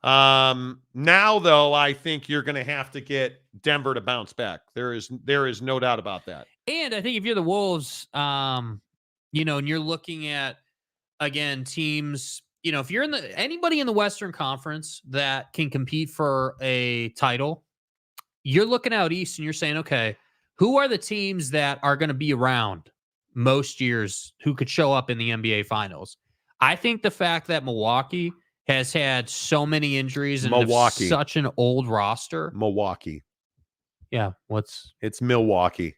C: Now, though, I think you're going to have to get Denver to bounce back. There is no doubt about that.
D: And I think if you're the Wolves, and you're looking at, again, teams, if you're anybody in the Western Conference that can compete for a title, you're looking out East and you're saying, okay, who are the teams that are going to be around most years who could show up in the NBA Finals? I think the fact that Milwaukee has had so many injuries and such an old roster.
C: Milwaukee.
D: Yeah.
C: It's Milwaukee.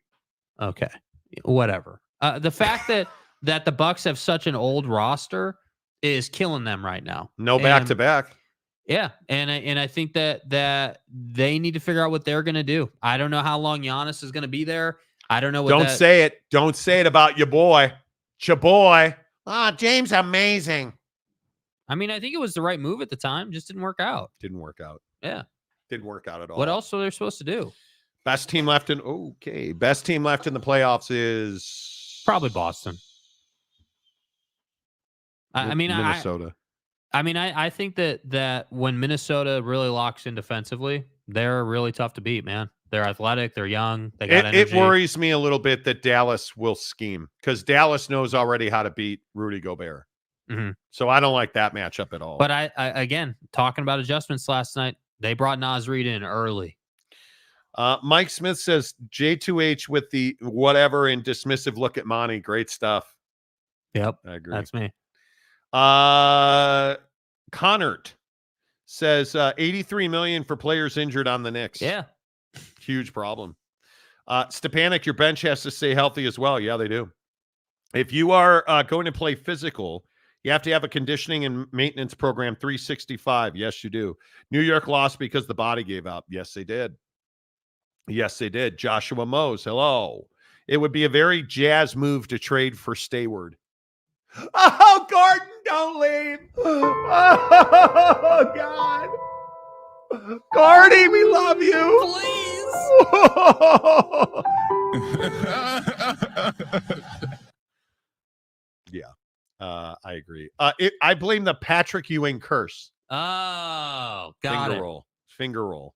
D: Okay. Whatever. The fact that the Bucks have such an old roster is killing them right now.
C: No back-to-back.
D: Yeah. And I think that they need to figure out what they're going to do. I don't know how long Giannis is going to be there. I don't know.
C: Don't say it. Don't say it about your boy. Your boy. James, amazing.
D: I mean, I think it was the right move at the time. Just didn't work out.
C: Didn't work out.
D: Yeah.
C: Didn't work out at all.
D: What else are they supposed to do?
C: Best team left in the playoffs is
D: probably Boston.
C: Minnesota.
D: I think that when Minnesota really locks in defensively, they're really tough to beat, man. They're athletic. They're young. They got energy.
C: It worries me a little bit that Dallas will scheme because Dallas knows already how to beat Rudy Gobert.
D: Mm-hmm.
C: So I don't like that matchup at all.
D: But I again, talking about adjustments last night, they brought Naz Reid in early.
C: Mike Smith says J2H with the whatever and dismissive look at Monty. Great stuff.
D: Yep.
C: I agree.
D: That's me.
C: Connert says $83 million for players injured on the Knicks.
D: Yeah.
C: Huge problem. Stepanek, your bench has to stay healthy as well. Yeah, they do. If you are going to play physical, you have to have a conditioning and maintenance program 365. Yes, you do. New York lost because the body gave out. Yes, they did. Yes, they did. Joshua Mose, hello. It would be a very Jazz move to trade for Stayward. Oh, Gordon, don't leave. Oh, God. Gordy, we love you. Please. Yeah, I agree. I blame the Patrick Ewing curse.
D: Oh,
C: Finger roll.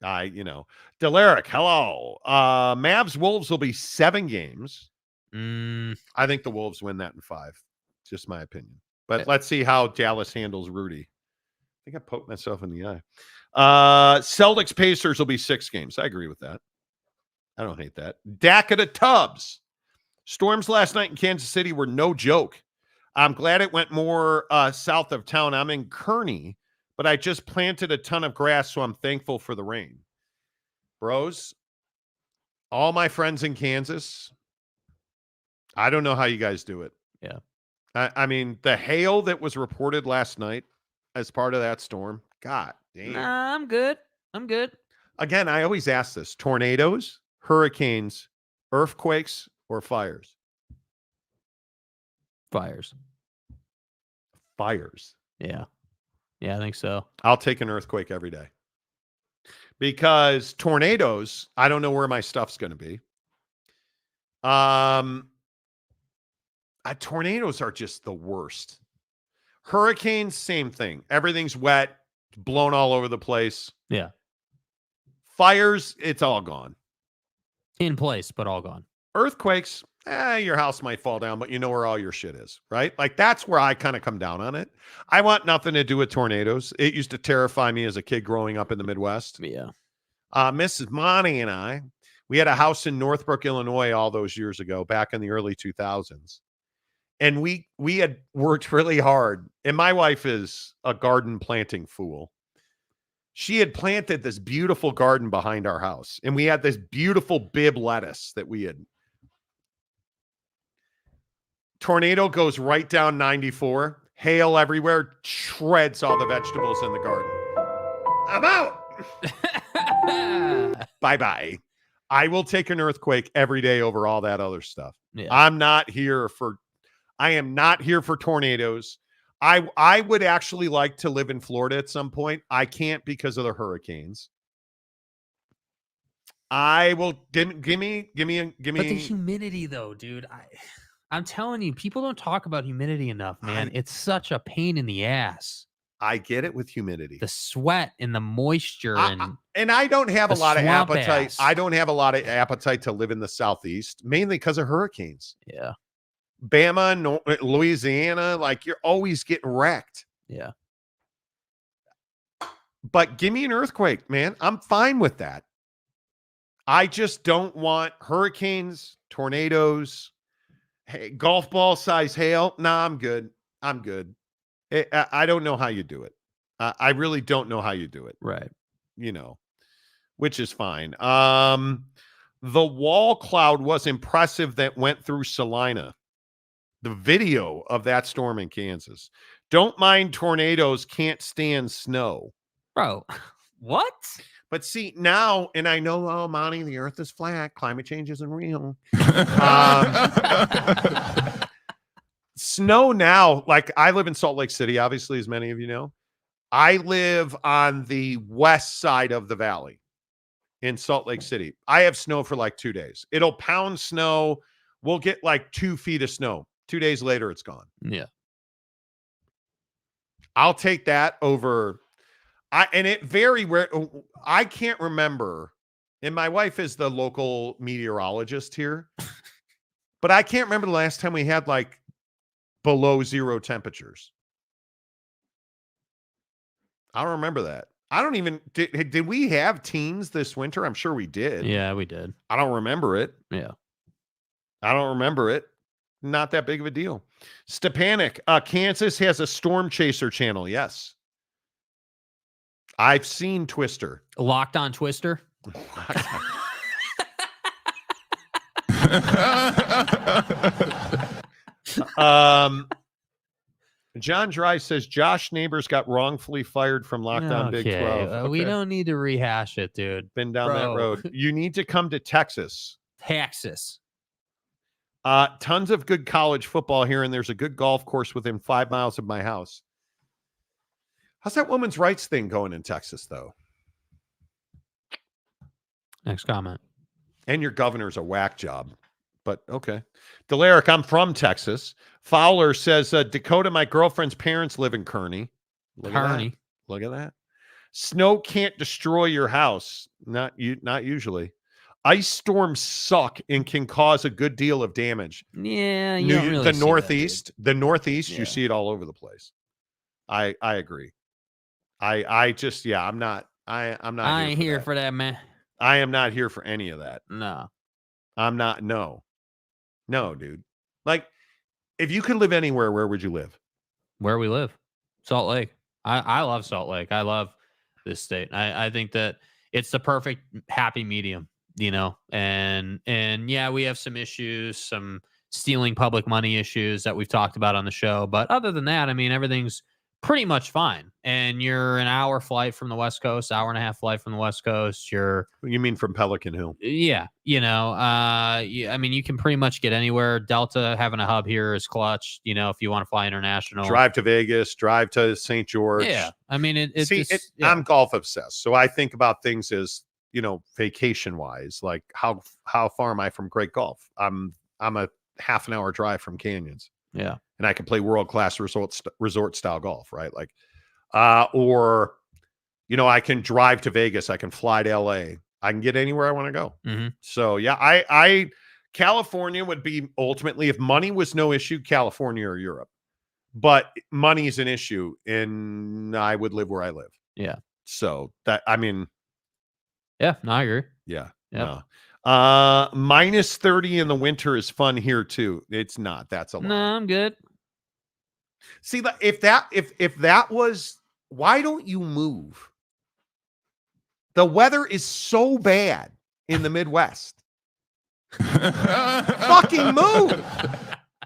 C: Delaric, hello. Mavs Wolves will be 7 games. I think the Wolves win that in 5. Just my opinion. But let's see how Dallas handles Rudy. I think I poked myself in the eye. Celtics Pacers will be 6 games. I agree with that. I don't hate that. Dak at the Tubbs. Storms last night in Kansas City were no joke. I'm glad it went more south of town. I'm in Kearney, but I just planted a ton of grass, so I'm thankful for the rain. Bros, all my friends in Kansas, I don't know how you guys do it.
D: Yeah.
C: I mean, the hail that was reported last night as part of that storm, God damn.
D: Nah, I'm good.
C: Again, I always ask this. Tornadoes, hurricanes, earthquakes, or fires?
D: Fires. Yeah. Yeah, I think so.
C: I'll take an earthquake every day. Because tornadoes, I don't know where my stuff's going to be. Tornadoes are just the worst. Hurricanes, same thing. Everything's wet, blown all over the place.
D: Yeah.
C: Fires, it's all gone.
D: In place, but all gone.
C: Earthquakes, your house might fall down, but you know where all your shit is, right? Like, that's where I kind of come down on it. I want nothing to do with tornadoes. It used to terrify me as a kid growing up in the Midwest.
D: Yeah.
C: Mrs. Monty and I, we had a house in Northbrook, Illinois all those years ago, back in the early 2000s. And we had worked really hard. And my wife is a garden planting fool. She had planted this beautiful garden behind our house. And we had this beautiful bib lettuce that we had. Tornado goes right down 94. Hail everywhere. Shreds all the vegetables in the garden. I'm out. Bye-bye. I will take an earthquake every day over all that other stuff.
D: Yeah.
C: I am not here for tornadoes. I would actually like to live in Florida at some point. I can't because of the hurricanes. I will give me. But
D: the humidity though, dude, I'm telling you, people don't talk about humidity enough, man. It's such a pain in the ass.
C: I get it with humidity.
D: The sweat and the moisture
C: and I don't have a lot of appetite.
D: Ass.
C: I don't have a lot of appetite to live in the Southeast, mainly because of hurricanes.
D: Yeah.
C: Bama, Louisiana, like you're always getting wrecked.
D: Yeah.
C: But give me an earthquake, man. I'm fine with that. I just don't want hurricanes, tornadoes, golf ball size hail. Nah, I'm good. I don't know how you do it. I really don't know how you do it.
D: Right.
C: Which is fine. The wall cloud was impressive that went through Salina. The video of that storm in Kansas. Don't mind tornadoes, can't stand snow.
D: Bro, what?
C: But see, now, and I know, Monty, the earth is flat. Climate change isn't real. Snow now, like I live in Salt Lake City, obviously, as many of you know. I live on the west side of the valley in Salt Lake City. I have snow for like 2 days. It'll pound snow. We'll get like 2 feet of snow. 2 days later, it's gone.
D: Yeah.
C: I'll take that over. I can't remember. And my wife is the local meteorologist here. But I can't remember the last time we had like below zero temperatures. I don't remember that. I don't even did we have teens this winter? I'm sure we did.
D: Yeah, we did.
C: I don't remember it.
D: Yeah.
C: I don't remember it. Not that big of a deal. Stepanik, Kansas has a storm chaser channel. Yes. I've seen Twister.
D: Locked on Twister.
C: John Dry says Josh Neighbors got wrongfully fired from Lockdown Big 12. Okay.
D: We don't need to rehash it, dude.
C: Been down that road. You need to come to Texas. Tons of good college football here, and there's a good golf course within 5 miles of my house. How's that women's rights thing going in Texas, though?
D: Next comment.
C: And your governor's a whack job. But okay. Delaric, I'm from Texas. Fowler says, Dakota, my girlfriend's parents live in Kearney. Look at that. Snow can't destroy your house. Not usually. Ice storms suck and can cause a good deal of damage.
D: Yeah, you don't really
C: the Northeast. The Northeast, you see it all over the place. I agree. I'm not. I ain't here
D: for that, man.
C: I am not here for any of that.
D: No.
C: I'm not. No, dude. Like, if you could live anywhere, where would you live?
D: Where we live, Salt Lake. I love Salt Lake. I love this state. I think that it's the perfect happy medium, and yeah, we have some issues, some stealing public money issues that we've talked about on the show. But other than that, I mean, everything's pretty much fine. And you're an hour flight from the West Coast, hour and a half flight from the West Coast. You
C: mean from Pelican Hill?
D: Yeah. I mean, you can pretty much get anywhere. Delta having a hub here is clutch, if you want to fly international.
C: Drive to Vegas, drive to St. George.
D: Yeah. I mean,
C: I'm golf obsessed. So I think about things as, vacation wise, like how far am I from great golf? I'm a half an hour drive from Canyons.
D: Yeah.
C: And I can play world-class resort style golf, right? Like, or, I can drive to Vegas. I can fly to LA. I can get anywhere I want to go.
D: Mm-hmm.
C: So yeah, California would be ultimately, if money was no issue, California or Europe, but money is an issue and I would live where I live.
D: Yeah.
C: So yeah,
D: no, I agree.
C: Yeah.
D: Yep.
C: No. Minus 30 in the winter is fun here too. It's not. That's a lot.
D: No, I'm good.
C: See, if that was, why don't you move? The weather is so bad in the Midwest. Fucking move.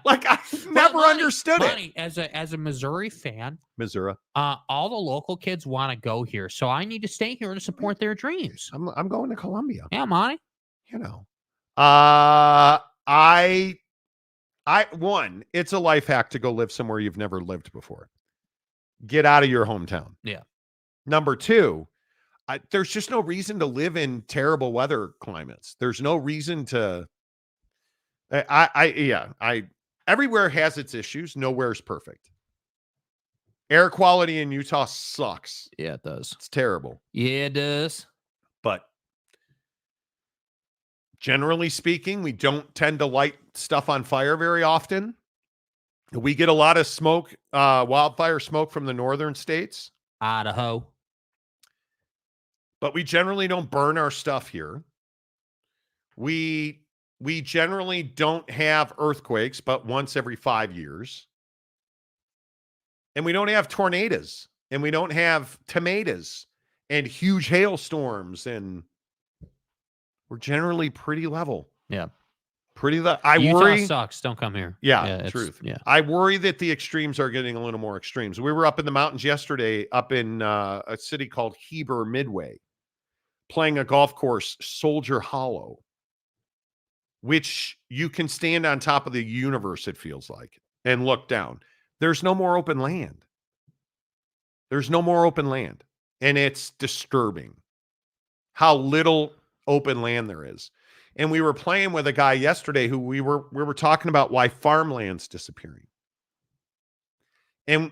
C: Like, I've never understood it.
I: As a Missouri fan,
C: Missouri.
I: all the local kids want to go here, so I need to stay here to support their dreams.
C: I'm going to Columbia.
I: Yeah, Monty.
C: You know, it's a life hack to go live somewhere you've never lived before. Get out of your hometown.
D: Yeah.
C: Number two, there's just no reason to live in terrible weather climates. There's no reason to. Everywhere has its issues. Nowhere's perfect. Air quality in Utah sucks.
D: Yeah, it does.
C: It's terrible.
D: Yeah, it does.
C: But generally speaking, we don't tend to light stuff on fire very often. We get a lot of smoke, wildfire smoke from the northern states.
D: Idaho.
C: But we generally don't burn our stuff here. We generally don't have earthquakes, but once every 5 years. And we don't have tornadoes. And we don't have tomatoes and huge hailstorms. And we're generally pretty level.
D: Yeah.
C: Pretty
D: Utah
C: worry.
D: sucks. Don't come here.
C: Yeah, truth.
D: Yeah.
C: I worry that the extremes are getting a little more extremes. We were up in the mountains yesterday, up in a city called Heber Midway, playing a golf course, Soldier Hollow, which you can stand on top of the universe, it feels like, and look down. There's no more open land. There's no more open land. And it's disturbing how little open land there is. And we were playing with a guy yesterday who we were talking about why farmland's disappearing. And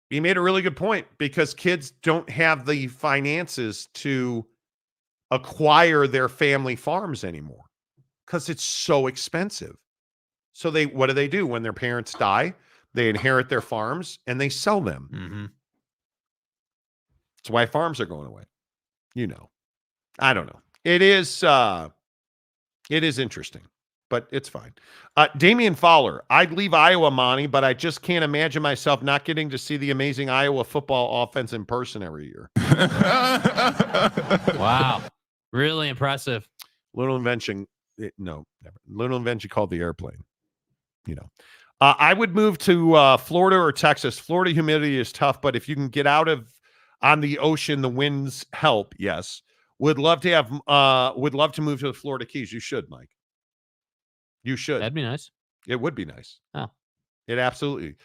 C: he made a really good point, because kids don't have the finances to acquire their family farms anymore because it's so expensive. So what do? When their parents die, they inherit their farms and they sell them.
D: Mm-hmm.
C: That's why farms are going away. You know, I don't know. It is interesting, but it's fine. Damian Fowler, I'd leave Iowa, Monty, but I just can't imagine myself not getting to see the amazing Iowa football offense in person every year.
D: Wow. Really impressive.
C: Little invention. No, never. Little invention called the airplane. You know, I would move to Florida or Texas. Florida humidity is tough, but if you can get out of on the ocean, the winds help. Yes. Would love to move to the Florida Keys. You should, Mike. You should.
D: That'd be nice.
C: It would be nice.
D: Oh.
C: It absolutely.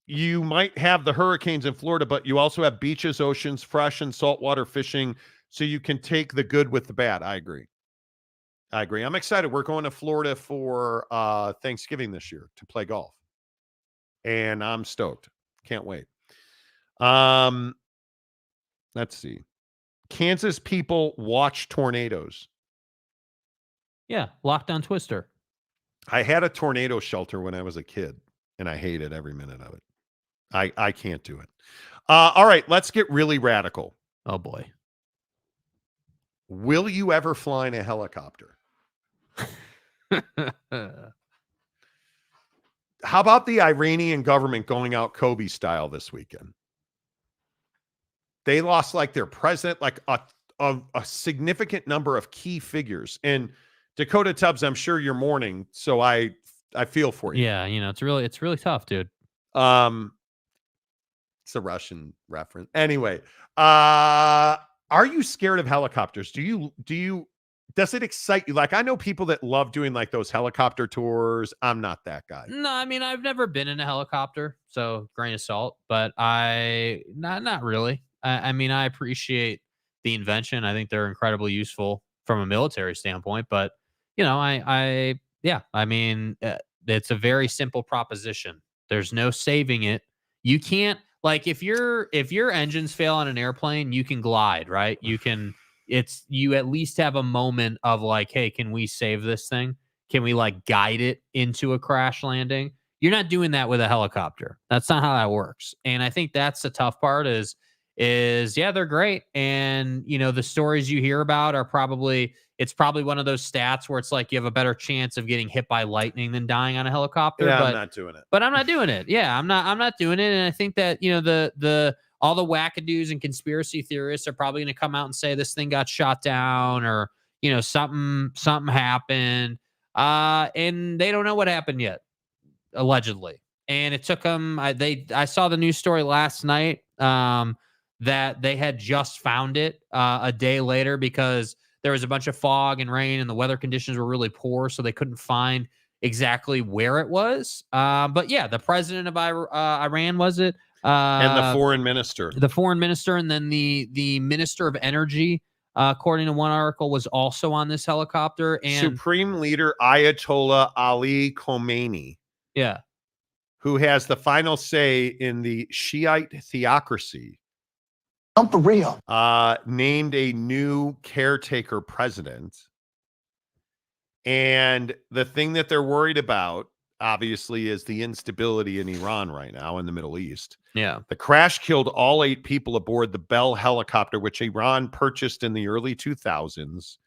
C: You might have the hurricanes in Florida, but you also have beaches, oceans, fresh and saltwater fishing, so you can take the good with the bad. I agree. I'm excited. We're going to Florida for Thanksgiving this year to play golf. And I'm stoked. Can't wait. Let's see. Kansas people watch tornadoes.
D: Yeah, Lockdown Twister.
C: I had a tornado shelter when I was a kid, and I hated every minute of it. I can't do it. All right, let's get really radical.
D: Oh, boy.
C: Will you ever fly in a helicopter? How about the Iranian government going out Kobe style this weekend? They lost like their president, like a significant number of key figures. And Dakota Tubbs, I'm sure you're mourning, so I feel for you.
D: Yeah, you know, it's really tough, dude.
C: It's a Russian reference. Anyway, are you scared of helicopters? Does it excite you? Like, I know people that love doing like those helicopter tours. I'm not that guy.
D: No, I mean, I've never been in a helicopter, so grain of salt, but not really. I mean, I appreciate the invention. I think they're incredibly useful from a military standpoint, but you know, I mean, it's a very simple proposition. There's no saving it. You can't, like, if your engines fail on an airplane, you can glide, right? You at least have a moment of like, hey, can we save this thing? Can we like guide it into a crash landing? You're not doing that with a helicopter. That's not how that works. And I think that's the tough part is
I: is, yeah, they're great. And, the stories you hear about are it's probably one of those stats where it's like you have a better chance of getting hit by lightning than dying on a helicopter.
C: Yeah,
I: but
C: I'm not doing it.
I: But I'm not doing it. Yeah, I'm not doing it. And I think that, all the wackadoos and conspiracy theorists are probably going to come out and say this thing got shot down or, something happened. And they don't know what happened yet, allegedly. And it took them, I saw the news story last night, that they had just found it a day later because there was a bunch of fog and rain and the weather conditions were really poor, so they couldn't find exactly where it was. But yeah, the president of Iran, was it?
C: And the foreign minister.
I: The foreign minister, and then the minister of energy, according to one article, was also on this helicopter. And
C: Supreme Leader Ayatollah Ali Khomeini.
I: Yeah.
C: Who has the final say in the Shiite theocracy.
H: I'm for real.
C: Named a new caretaker president. And the thing that they're worried about, obviously, is the instability in Iran right now in the Middle East.
I: Yeah.
C: The crash killed all 8 people aboard the Bell helicopter, which Iran purchased in the early 2000s.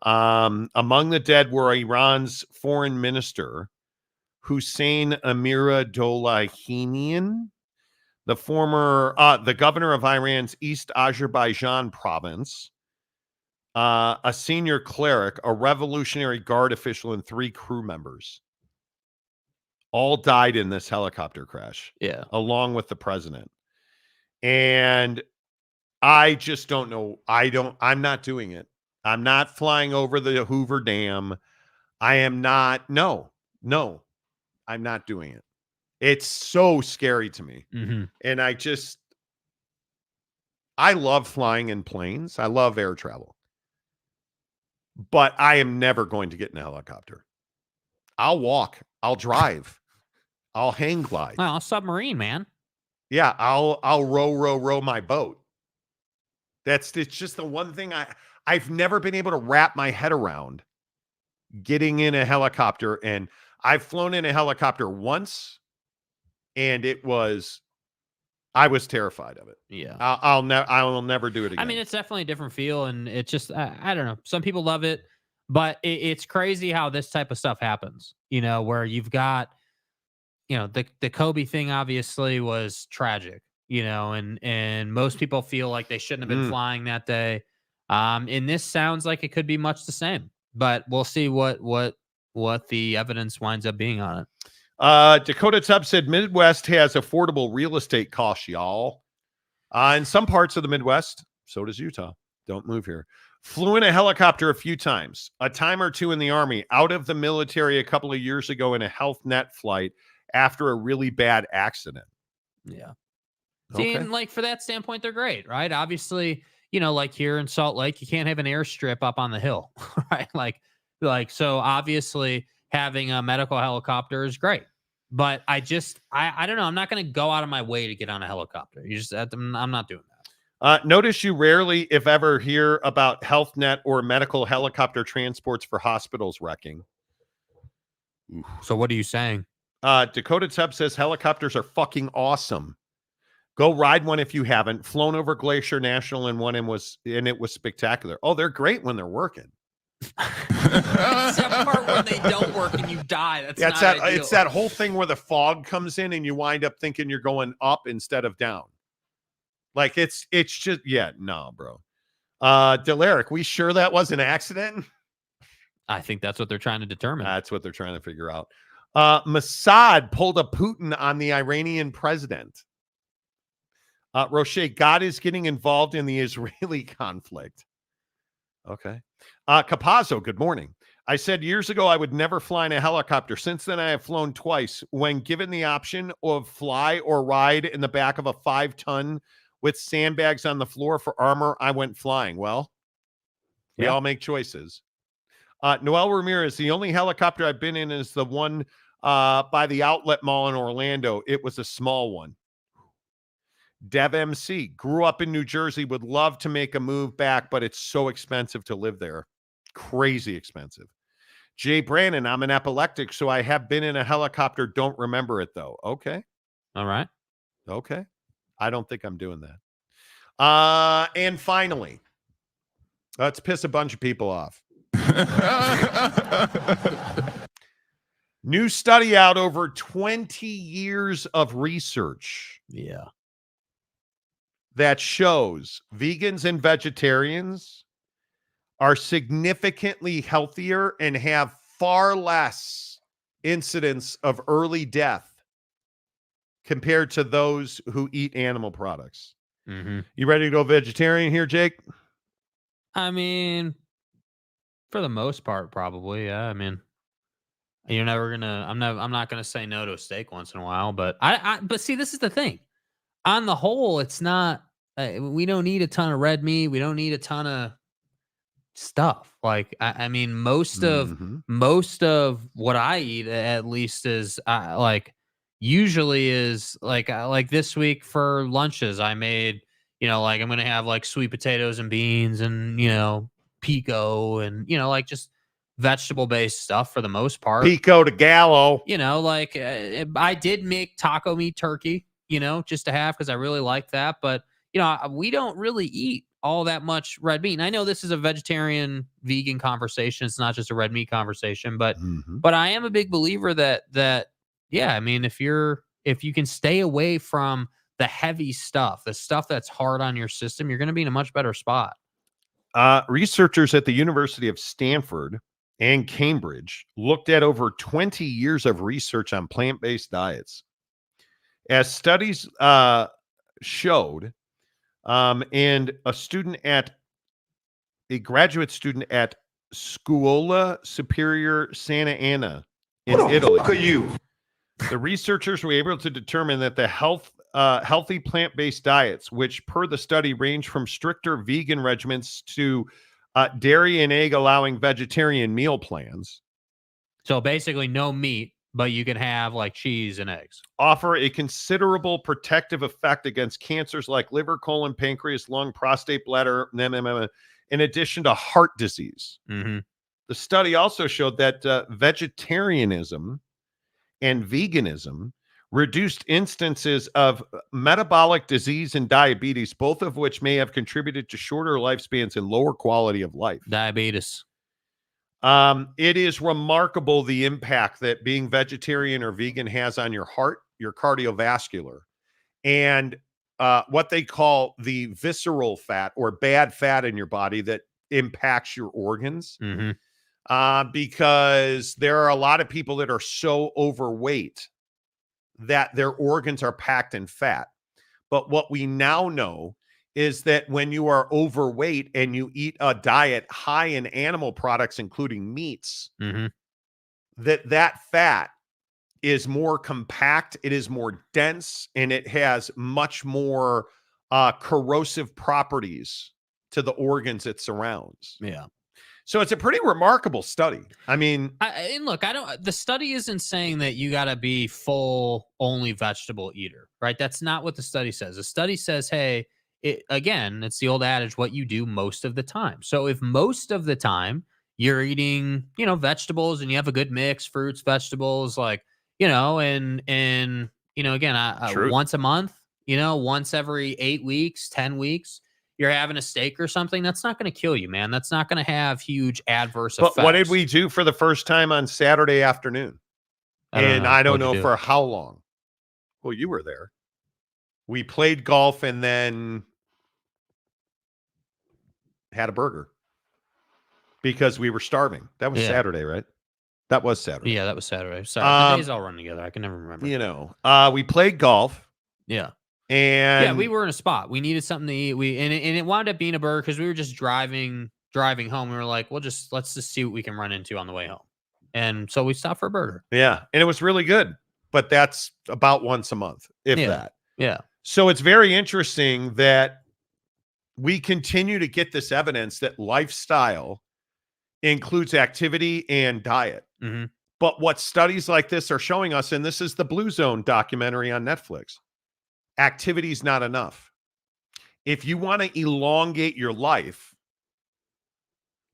C: Among the dead were Iran's foreign minister, Hussein Amirabdollahian, the governor of Iran's East Azerbaijan province, a senior cleric, a Revolutionary Guard official, and 3 crew members. All died in this helicopter crash.
I: Yeah.
C: Along with the president. And I just don't know. I'm not doing it. I'm not flying over the Hoover Dam. I am not. No, I'm not doing it. It's so scary to me.
I: Mm-hmm.
C: And I love flying in planes. I love air travel. But I am never going to get in a helicopter. I'll walk. I'll drive. I'll hang glide.
I: Well, a submarine, man.
C: Yeah, I'll row my boat. It's just the one thing I've never been able to wrap my head around getting in a helicopter. And I've flown in a helicopter once, and I was terrified of it.
I: Yeah.
C: I will never do it again.
I: I mean, it's definitely a different feel, and it's just, I don't know. Some people love it, but it's crazy how this type of stuff happens, where you've got, the Kobe thing obviously was tragic, and most people feel like they shouldn't have been flying that day. And this sounds like it could be much the same, but we'll see what the evidence winds up being on it.
C: Dakota Tubb said Midwest has affordable real estate costs, y'all. In some parts of the Midwest, so does Utah. Don't move here. Flew in a helicopter a few times, a time or two in the Army, out of the military a couple of years ago in a Health Net flight after a really bad accident.
I: Yeah.
C: Okay.
I: See, and like for that standpoint, they're great, right? Obviously, like here in Salt Lake, you can't have an airstrip up on the hill, right? Like so obviously having a medical helicopter is great. But I don't know. I'm not going to go out of my way to get on a helicopter. I'm not doing that.
C: Notice you rarely, if ever, hear about Health Net or medical helicopter transports for hospitals wrecking.
I: So what are you saying?
C: Dakota Tubb says helicopters are fucking awesome. Go ride one if you haven't. Flown over Glacier National and it was spectacular. Oh, they're great when they're working.
I: It's that part when they don't work and you die.
C: It's that whole thing where the fog comes in and you wind up thinking you're going up instead of down. Like it's just, no, bro. Delaric, we sure that was an accident?
I: I think that's what they're trying to determine.
C: That's what they're trying to figure out. Mossad pulled a Putin on the Iranian president. Roche, God is getting involved in the Israeli conflict. Okay. Capazzo, good morning. I said years ago I would never fly in a helicopter. Since then, I have flown twice. When given the option of fly or ride in the back of a 5-ton with sandbags on the floor for armor, I went flying. Well, we all make choices. Noel Ramirez, the only helicopter I've been in is the one by the outlet mall in Orlando. It was a small one. Dev MC, grew up in New Jersey, would love to make a move back, but it's so expensive to live there. Crazy expensive. Jay Brandon, I'm an epileptic, so I have been in a helicopter. Don't remember it, though. Okay.
I: All right.
C: Okay. I don't think I'm doing And finally, let's piss a bunch of people off. New study out over 20 years of research.
D: Yeah.
C: That shows vegans and vegetarians are significantly healthier and have far less incidence of early death compared to those who eat animal products.
D: Mm-hmm.
C: You ready to go vegetarian here, Jake?
D: I mean, for the most part, probably. Yeah. I mean, you're never gonna. I'm not gonna say no to a steak once in a while. But But see, this is the thing. On the whole, it's not. We don't need a ton of red meat. We don't need a ton of stuff. Like I mean, most of what I eat, at least, is usually is like this week for lunches. I made I'm gonna have like sweet potatoes and beans and pico and just vegetable based stuff for the most part.
C: Pico de gallo.
D: I did make taco meat turkey, just to have because I really like that. But we don't really eat all that much red meat. And I know this is a vegetarian vegan conversation. It's not just a red meat conversation, but I am a big believer that yeah, I mean, if you can stay away from the heavy stuff, the stuff that's hard on your system, you're going to be in a much better spot.
C: Researchers at the University of Stanford and Cambridge looked at over 20 years of research on plant-based diets. As studies showed, and a graduate student at Scuola Superior Santa Ana in Italy.
H: Fuck are you?
C: The researchers were able to determine that the healthy plant-based diets, which per the study range from stricter vegan regimens to dairy and egg allowing vegetarian meal plans.
D: So basically no meat, but you can have like cheese and eggs.
C: Offer a considerable protective effect against cancers like liver, colon, pancreas, lung, prostate, bladder, in addition to heart disease.
D: Mm-hmm.
C: The study also showed that vegetarianism and veganism reduced instances of metabolic disease and diabetes, both of which may have contributed to shorter lifespans and lower quality of life.
D: Diabetes.
C: It is remarkable the impact that being vegetarian or vegan has on your heart, your cardiovascular, and what they call the visceral fat or bad fat in your body that impacts your organs.
D: Mm-hmm.
C: Because there are a lot of people that are so overweight that their organs are packed in fat. But what we now know is that when you are overweight and you eat a diet high in animal products, including meats,
D: mm-hmm.
C: that fat is more compact, it is more dense, and it has much more corrosive properties to the organs it surrounds.
D: Yeah.
C: So it's a pretty remarkable study. I mean,
D: and look, the study isn't saying that you got to be full only vegetable eater, right? That's not what the study says. The study says, hey, it's the old adage, what you do most of the time. So if most of the time you're eating, vegetables and you have a good mix, fruits, vegetables, again, once a month, once every 8 weeks, 10 weeks, you're having a steak or something, that's not going to kill you, man. That's not going to have huge adverse effects.
C: But what did we do for the first time on Saturday afternoon? I don't know for how long. Well, you were there. We played golf and then had a burger because we were starving. That was Saturday, right? That was Saturday.
D: Yeah, that was Saturday. Sorry, the days all run together. I can never remember. We
C: played golf.
D: Yeah.
C: And
D: we were in a spot. We needed something to eat. And it wound up being a burger because we were just driving home. We were like, let's just see what we can run into on the way home. And so we stopped for a burger.
C: Yeah. And it was really good. But that's about once a month, if that.
D: Yeah.
C: So it's very interesting that we continue to get this evidence that lifestyle includes activity and diet.
D: Mm-hmm.
C: But what studies like this are showing us, and this is the Blue Zone documentary on Netflix, activity is not enough. If you want to elongate your life,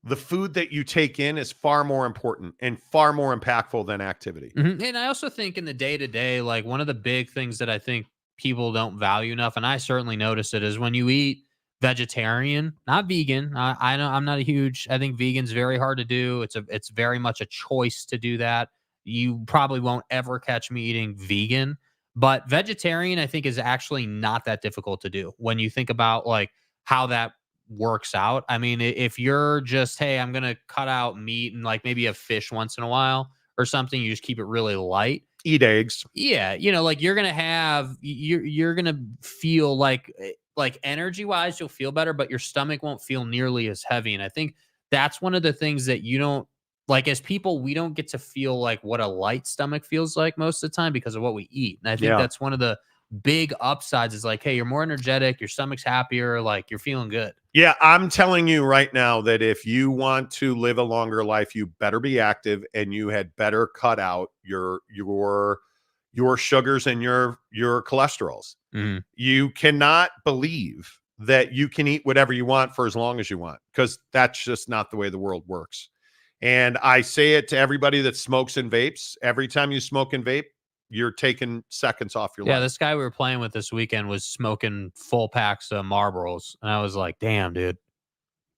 C: the food that you take in is far more important and far more impactful than activity.
D: Mm-hmm. And I also think in the day-to-day, like one of the big things that I think people don't value enough, and I certainly notice it, is when you eat
I: vegetarian, not vegan. I know I'm not a huge. I think vegan's very hard to do. It's very much a choice to do that. You probably won't ever catch me eating vegan, but vegetarian I think is actually not that difficult to do when you think about like how that works out. I mean, if you're just, hey, I'm gonna cut out meat and like maybe have fish once in a while or something, you just keep it really light.
C: Eat eggs.
I: Yeah, like you're gonna feel like energy wise, you'll feel better, but your stomach won't feel nearly as heavy. And I think that's one of the things that you don't like as people, we don't get to feel like what a light stomach feels like most of the time because of what we eat. And I think that's one of the big upsides is like, hey, you're more energetic, your stomach's happier, like you're feeling good.
C: Yeah, I'm telling you right now that if you want to live a longer life, you better be active and you had better cut out your sugars and your cholesterols.
I: Mm-hmm.
C: You cannot believe that you can eat whatever you want for as long as you want because that's just not the way the world works. And I say it to everybody that smokes and vapes. Every time you smoke and vape, you're taking seconds off your life.
I: Yeah, this guy we were playing with this weekend was smoking full packs of Marlboros. And I was like, damn, dude.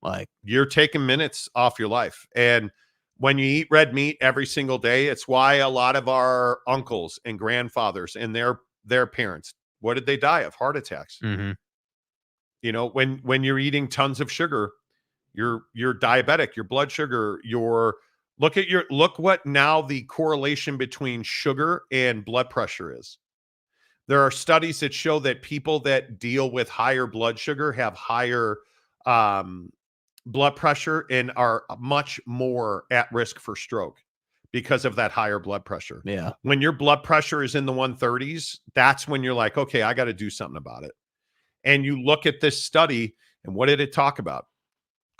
I: Like,
C: you're taking minutes off your life. And when you eat red meat every single day, it's why a lot of our uncles and grandfathers and their parents, what did they die of? Heart attacks.
I: Mm-hmm.
C: When you're eating tons of sugar, you're diabetic, your blood sugar, look what now the correlation between sugar and blood pressure is. There are studies that show that people that deal with higher blood sugar have higher blood pressure and are much more at risk for stroke because of that higher blood pressure.
I: Yeah.
C: When your blood pressure is in the 130s, that's when you're like, okay, I got to do something about it. And you look at this study and what did it talk about?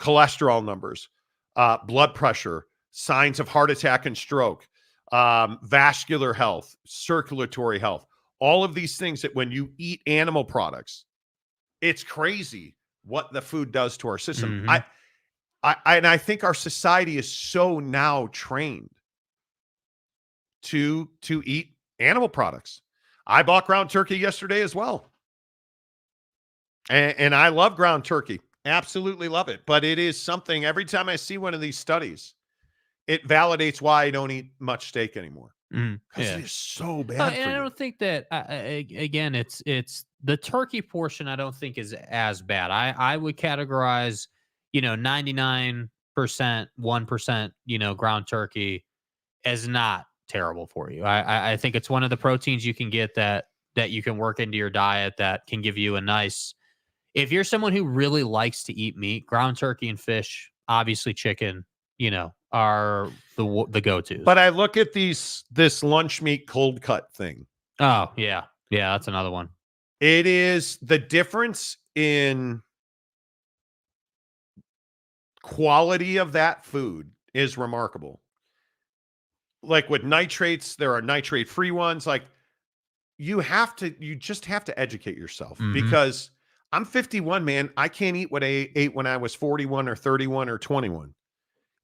C: Cholesterol numbers, blood pressure, signs of heart attack and stroke, vascular health, circulatory health, all of these things that when you eat animal products, it's crazy what the food does to our system.
I: Mm-hmm.
C: I think our society is so now trained to eat animal products. I bought ground turkey yesterday as well. And I love ground turkey. Absolutely love it. But it is something, every time I see one of these studies, it validates why I don't eat much steak anymore. Because it is so bad.
I: And I don't think that, again, it's the turkey portion, I don't think is as bad. I would categorize, 99%, 1%, ground turkey as not terrible for you. I think it's one of the proteins you can get that you can work into your diet that can give you a nice, if you're someone who really likes to eat meat, ground turkey and fish, obviously chicken, are the go-tos.
C: But I look at this lunch meat cold cut thing.
I: Oh, yeah. Yeah, that's another one.
C: It is the difference in quality of that food is remarkable. Like with nitrates, there are nitrate-free ones. Like you just have to educate yourself because I'm 51, man. I can't eat what I ate when I was 41 or 31 or 21.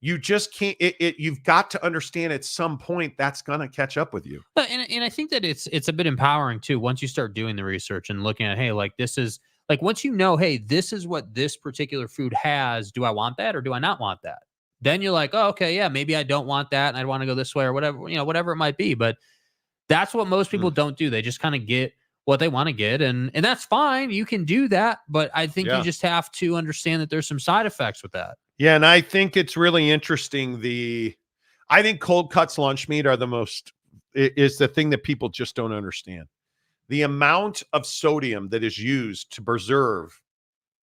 C: You just can't. You've got to understand at some point that's gonna catch up with you.
I: And I think that it's a bit empowering too. Once you start doing the research and looking at, hey, like this is like once you know, hey, this is what this particular food has. Do I want that or do I not want that? Then you're like, oh, okay, yeah, maybe I don't want that and I want to go this way or whatever, whatever it might be. But that's what most people don't do. They just kind of get what they want to get, and that's fine. You can do that, but I think you just have to understand that there's some side effects with that.
C: Yeah, and I think it's really interesting. I think cold cuts lunch meat are is the thing that people just don't understand. The amount of sodium that is used to preserve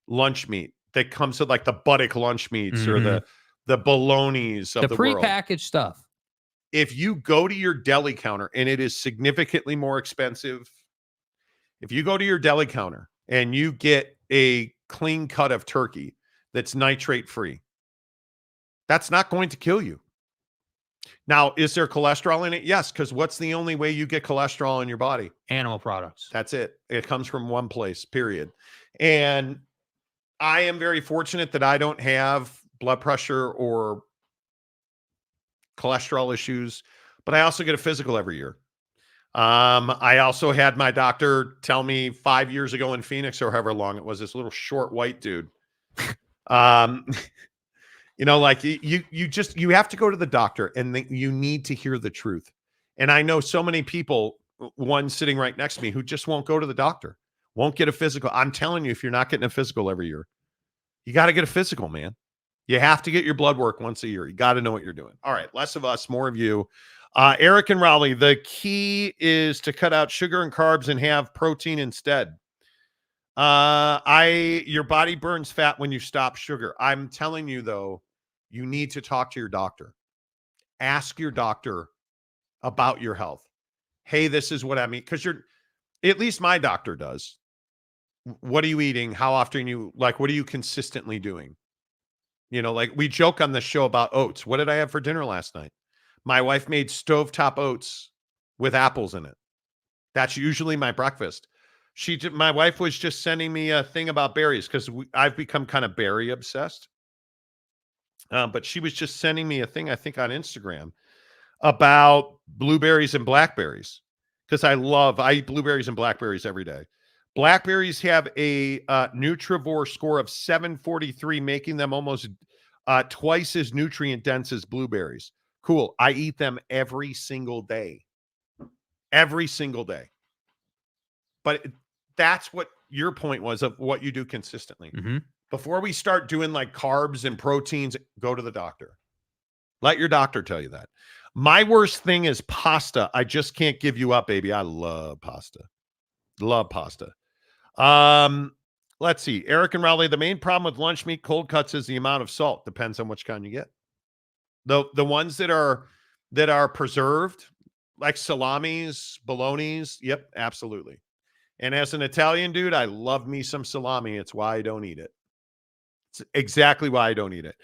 C: lunch meat that comes to like the Buttock lunch meats or the bolognas of the world.
I: Prepackaged stuff.
C: If you go to your deli counter and it is significantly more expensive, if you go to your deli counter and you get a clean cut of turkey that's nitrate free, that's not going to kill you. Now, is there cholesterol in it? Yes, because what's the only way you get cholesterol in your body?
I: Animal products.
C: That's it. It comes from one place, period. And I am very fortunate that I don't have blood pressure or cholesterol issues, but I also get a physical every year. I also had my doctor tell me 5 years ago in Phoenix, or however long it was, this little short white dude. Like you have to go to the doctor, and you need to hear the truth. And I know so many people, one sitting right next to me, who just won't go to the doctor, won't get a physical. I'm telling you, if you're not getting a physical every year, you got to get a physical, man. You have to get your blood work once a year. You got to know what you're doing. All right, less of us, more of you. Eric and Raleigh, the key is to cut out sugar and carbs and have protein instead. Your body burns fat when you stop sugar. I'm telling you, though, you need to talk to your doctor. Ask your doctor about your health. Hey, this is what I mean. Because at least my doctor does. What are you eating? How often what are you consistently doing? Like we joke on the show about oats. What did I have for dinner last night? My wife made stovetop oats with apples in it. That's usually my breakfast. My wife was just sending me a thing about berries because I've become kind of berry obsessed. But she was just sending me a thing, I think, on Instagram about blueberries and blackberries because I eat blueberries and blackberries every day. Blackberries have a Nutrivore score of 743, making them almost twice as nutrient dense as blueberries. Cool. I eat them every single day. Every single day. But that's what your point was of what you do consistently.
D: Mm-hmm.
C: Before we start doing like carbs and proteins, go to the doctor. Let your doctor tell you that. My worst thing is pasta. I just can't give you up, baby. I love pasta. Love pasta. Let's see. Eric and Raleigh, the main problem with lunch meat cold cuts is the amount of salt. Depends on which kind you get. The ones that are preserved, like salamis, bolognas, yep, absolutely. And as an Italian dude, I love me some salami. It's why I don't eat it. It's exactly why I don't eat it.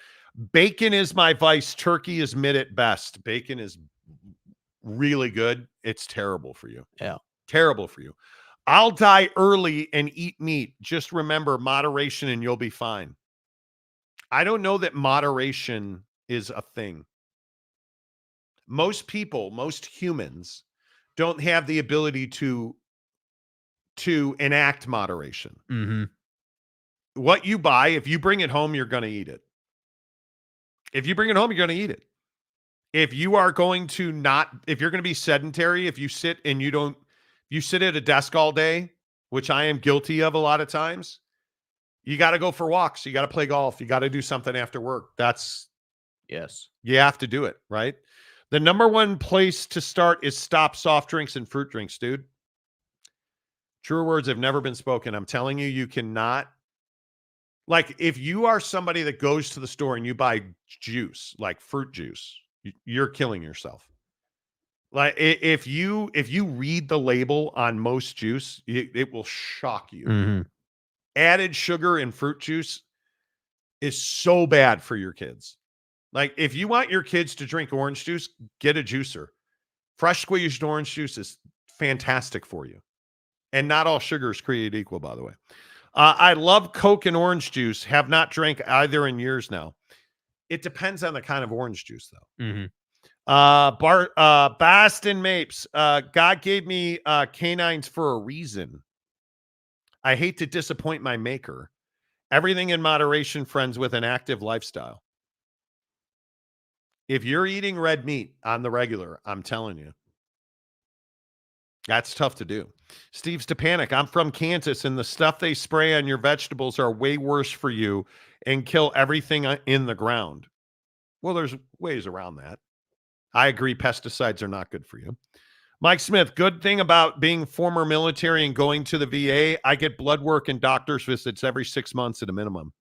C: Bacon is my vice. Turkey is mid at best. Bacon is really good. It's terrible for you.
D: Yeah.
C: Terrible for you. I'll die early and eat meat. Just remember moderation and you'll be fine. I don't know that moderation is a thing. Most people, most humans don't have the ability to enact moderation.
D: Mm-hmm.
C: What you buy, if you bring it home, you're going to eat it. If you bring it home, you're going to eat it. If you are going to if you're going to be sedentary, if you sit and you sit at a desk all day, which I am guilty of a lot of times, you got to go for walks. You got to play golf. You got to do something after work.
D: Yes.
C: You have to do it, right? The number one place to start is stop soft drinks and fruit drinks, dude. Truer words have never been spoken. I'm telling you, you cannot. Like, if you are somebody that goes to the store and you buy juice, like fruit juice, you're killing yourself. Like, if you read the label on most juice, it will shock you.
D: Mm-hmm.
C: Added sugar in fruit juice is so bad for your kids. Like, if you want your kids to drink orange juice, get a juicer. Fresh squeezed orange juice is fantastic for you. And not all sugar is created equal, by the way. I love Coke and orange juice. Have not drank either in years now. It depends on the kind of orange juice, though.
D: Mm-hmm.
C: Boston Mapes. God gave me canines for a reason. I hate to disappoint my maker. Everything in moderation, friends, with an active lifestyle. If you're eating red meat on the regular, I'm telling you, that's tough to do. Steve Stepanek, I'm from Kansas, and the stuff they spray on your vegetables are way worse for you and kill everything in the ground. Well, there's ways around that. I agree pesticides are not good for you. Mike Smith, good thing about being former military and going to the VA, I get blood work and doctor's visits every 6 months at a minimum.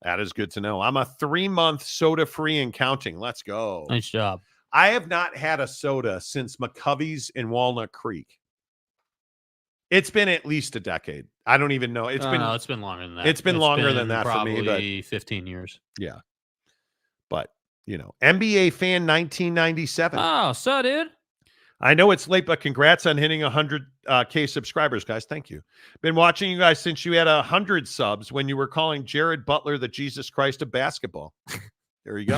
C: That is good to know. I'm a 3-month soda-free and counting. Let's go.
D: Nice job.
C: I have not had a soda since McCovey's in Walnut Creek. It's been at least a decade. I don't even know.
D: It's been longer than that.
C: It's been longer than that for me.
D: Probably 15 years.
C: Yeah. But, NBA fan 1997.
D: Oh, so, dude.
C: I know it's late, but congrats on hitting 100K subscribers, guys. Thank you. Been watching you guys since you had 100 subs when you were calling Jared Butler the Jesus Christ of basketball. There you go.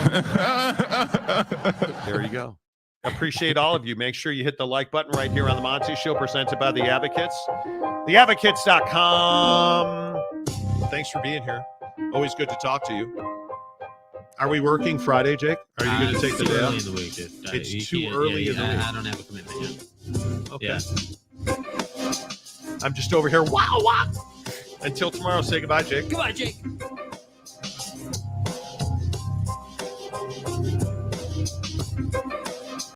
C: There you go. Appreciate all of you. Make sure you hit the like button right here on the Monty Show, presented by The Advocates. TheAdvocates.com. Thanks for being here. Always good to talk to you. Are we working Friday, Jake? Are you going to take the day off?
I: In the week,
C: It's too early in the week.
I: I don't have a commitment yet.
C: Okay.
I: Yeah.
C: I'm just over here. Wow, wow. Until tomorrow, say goodbye, Jake.
I: Goodbye, Jake.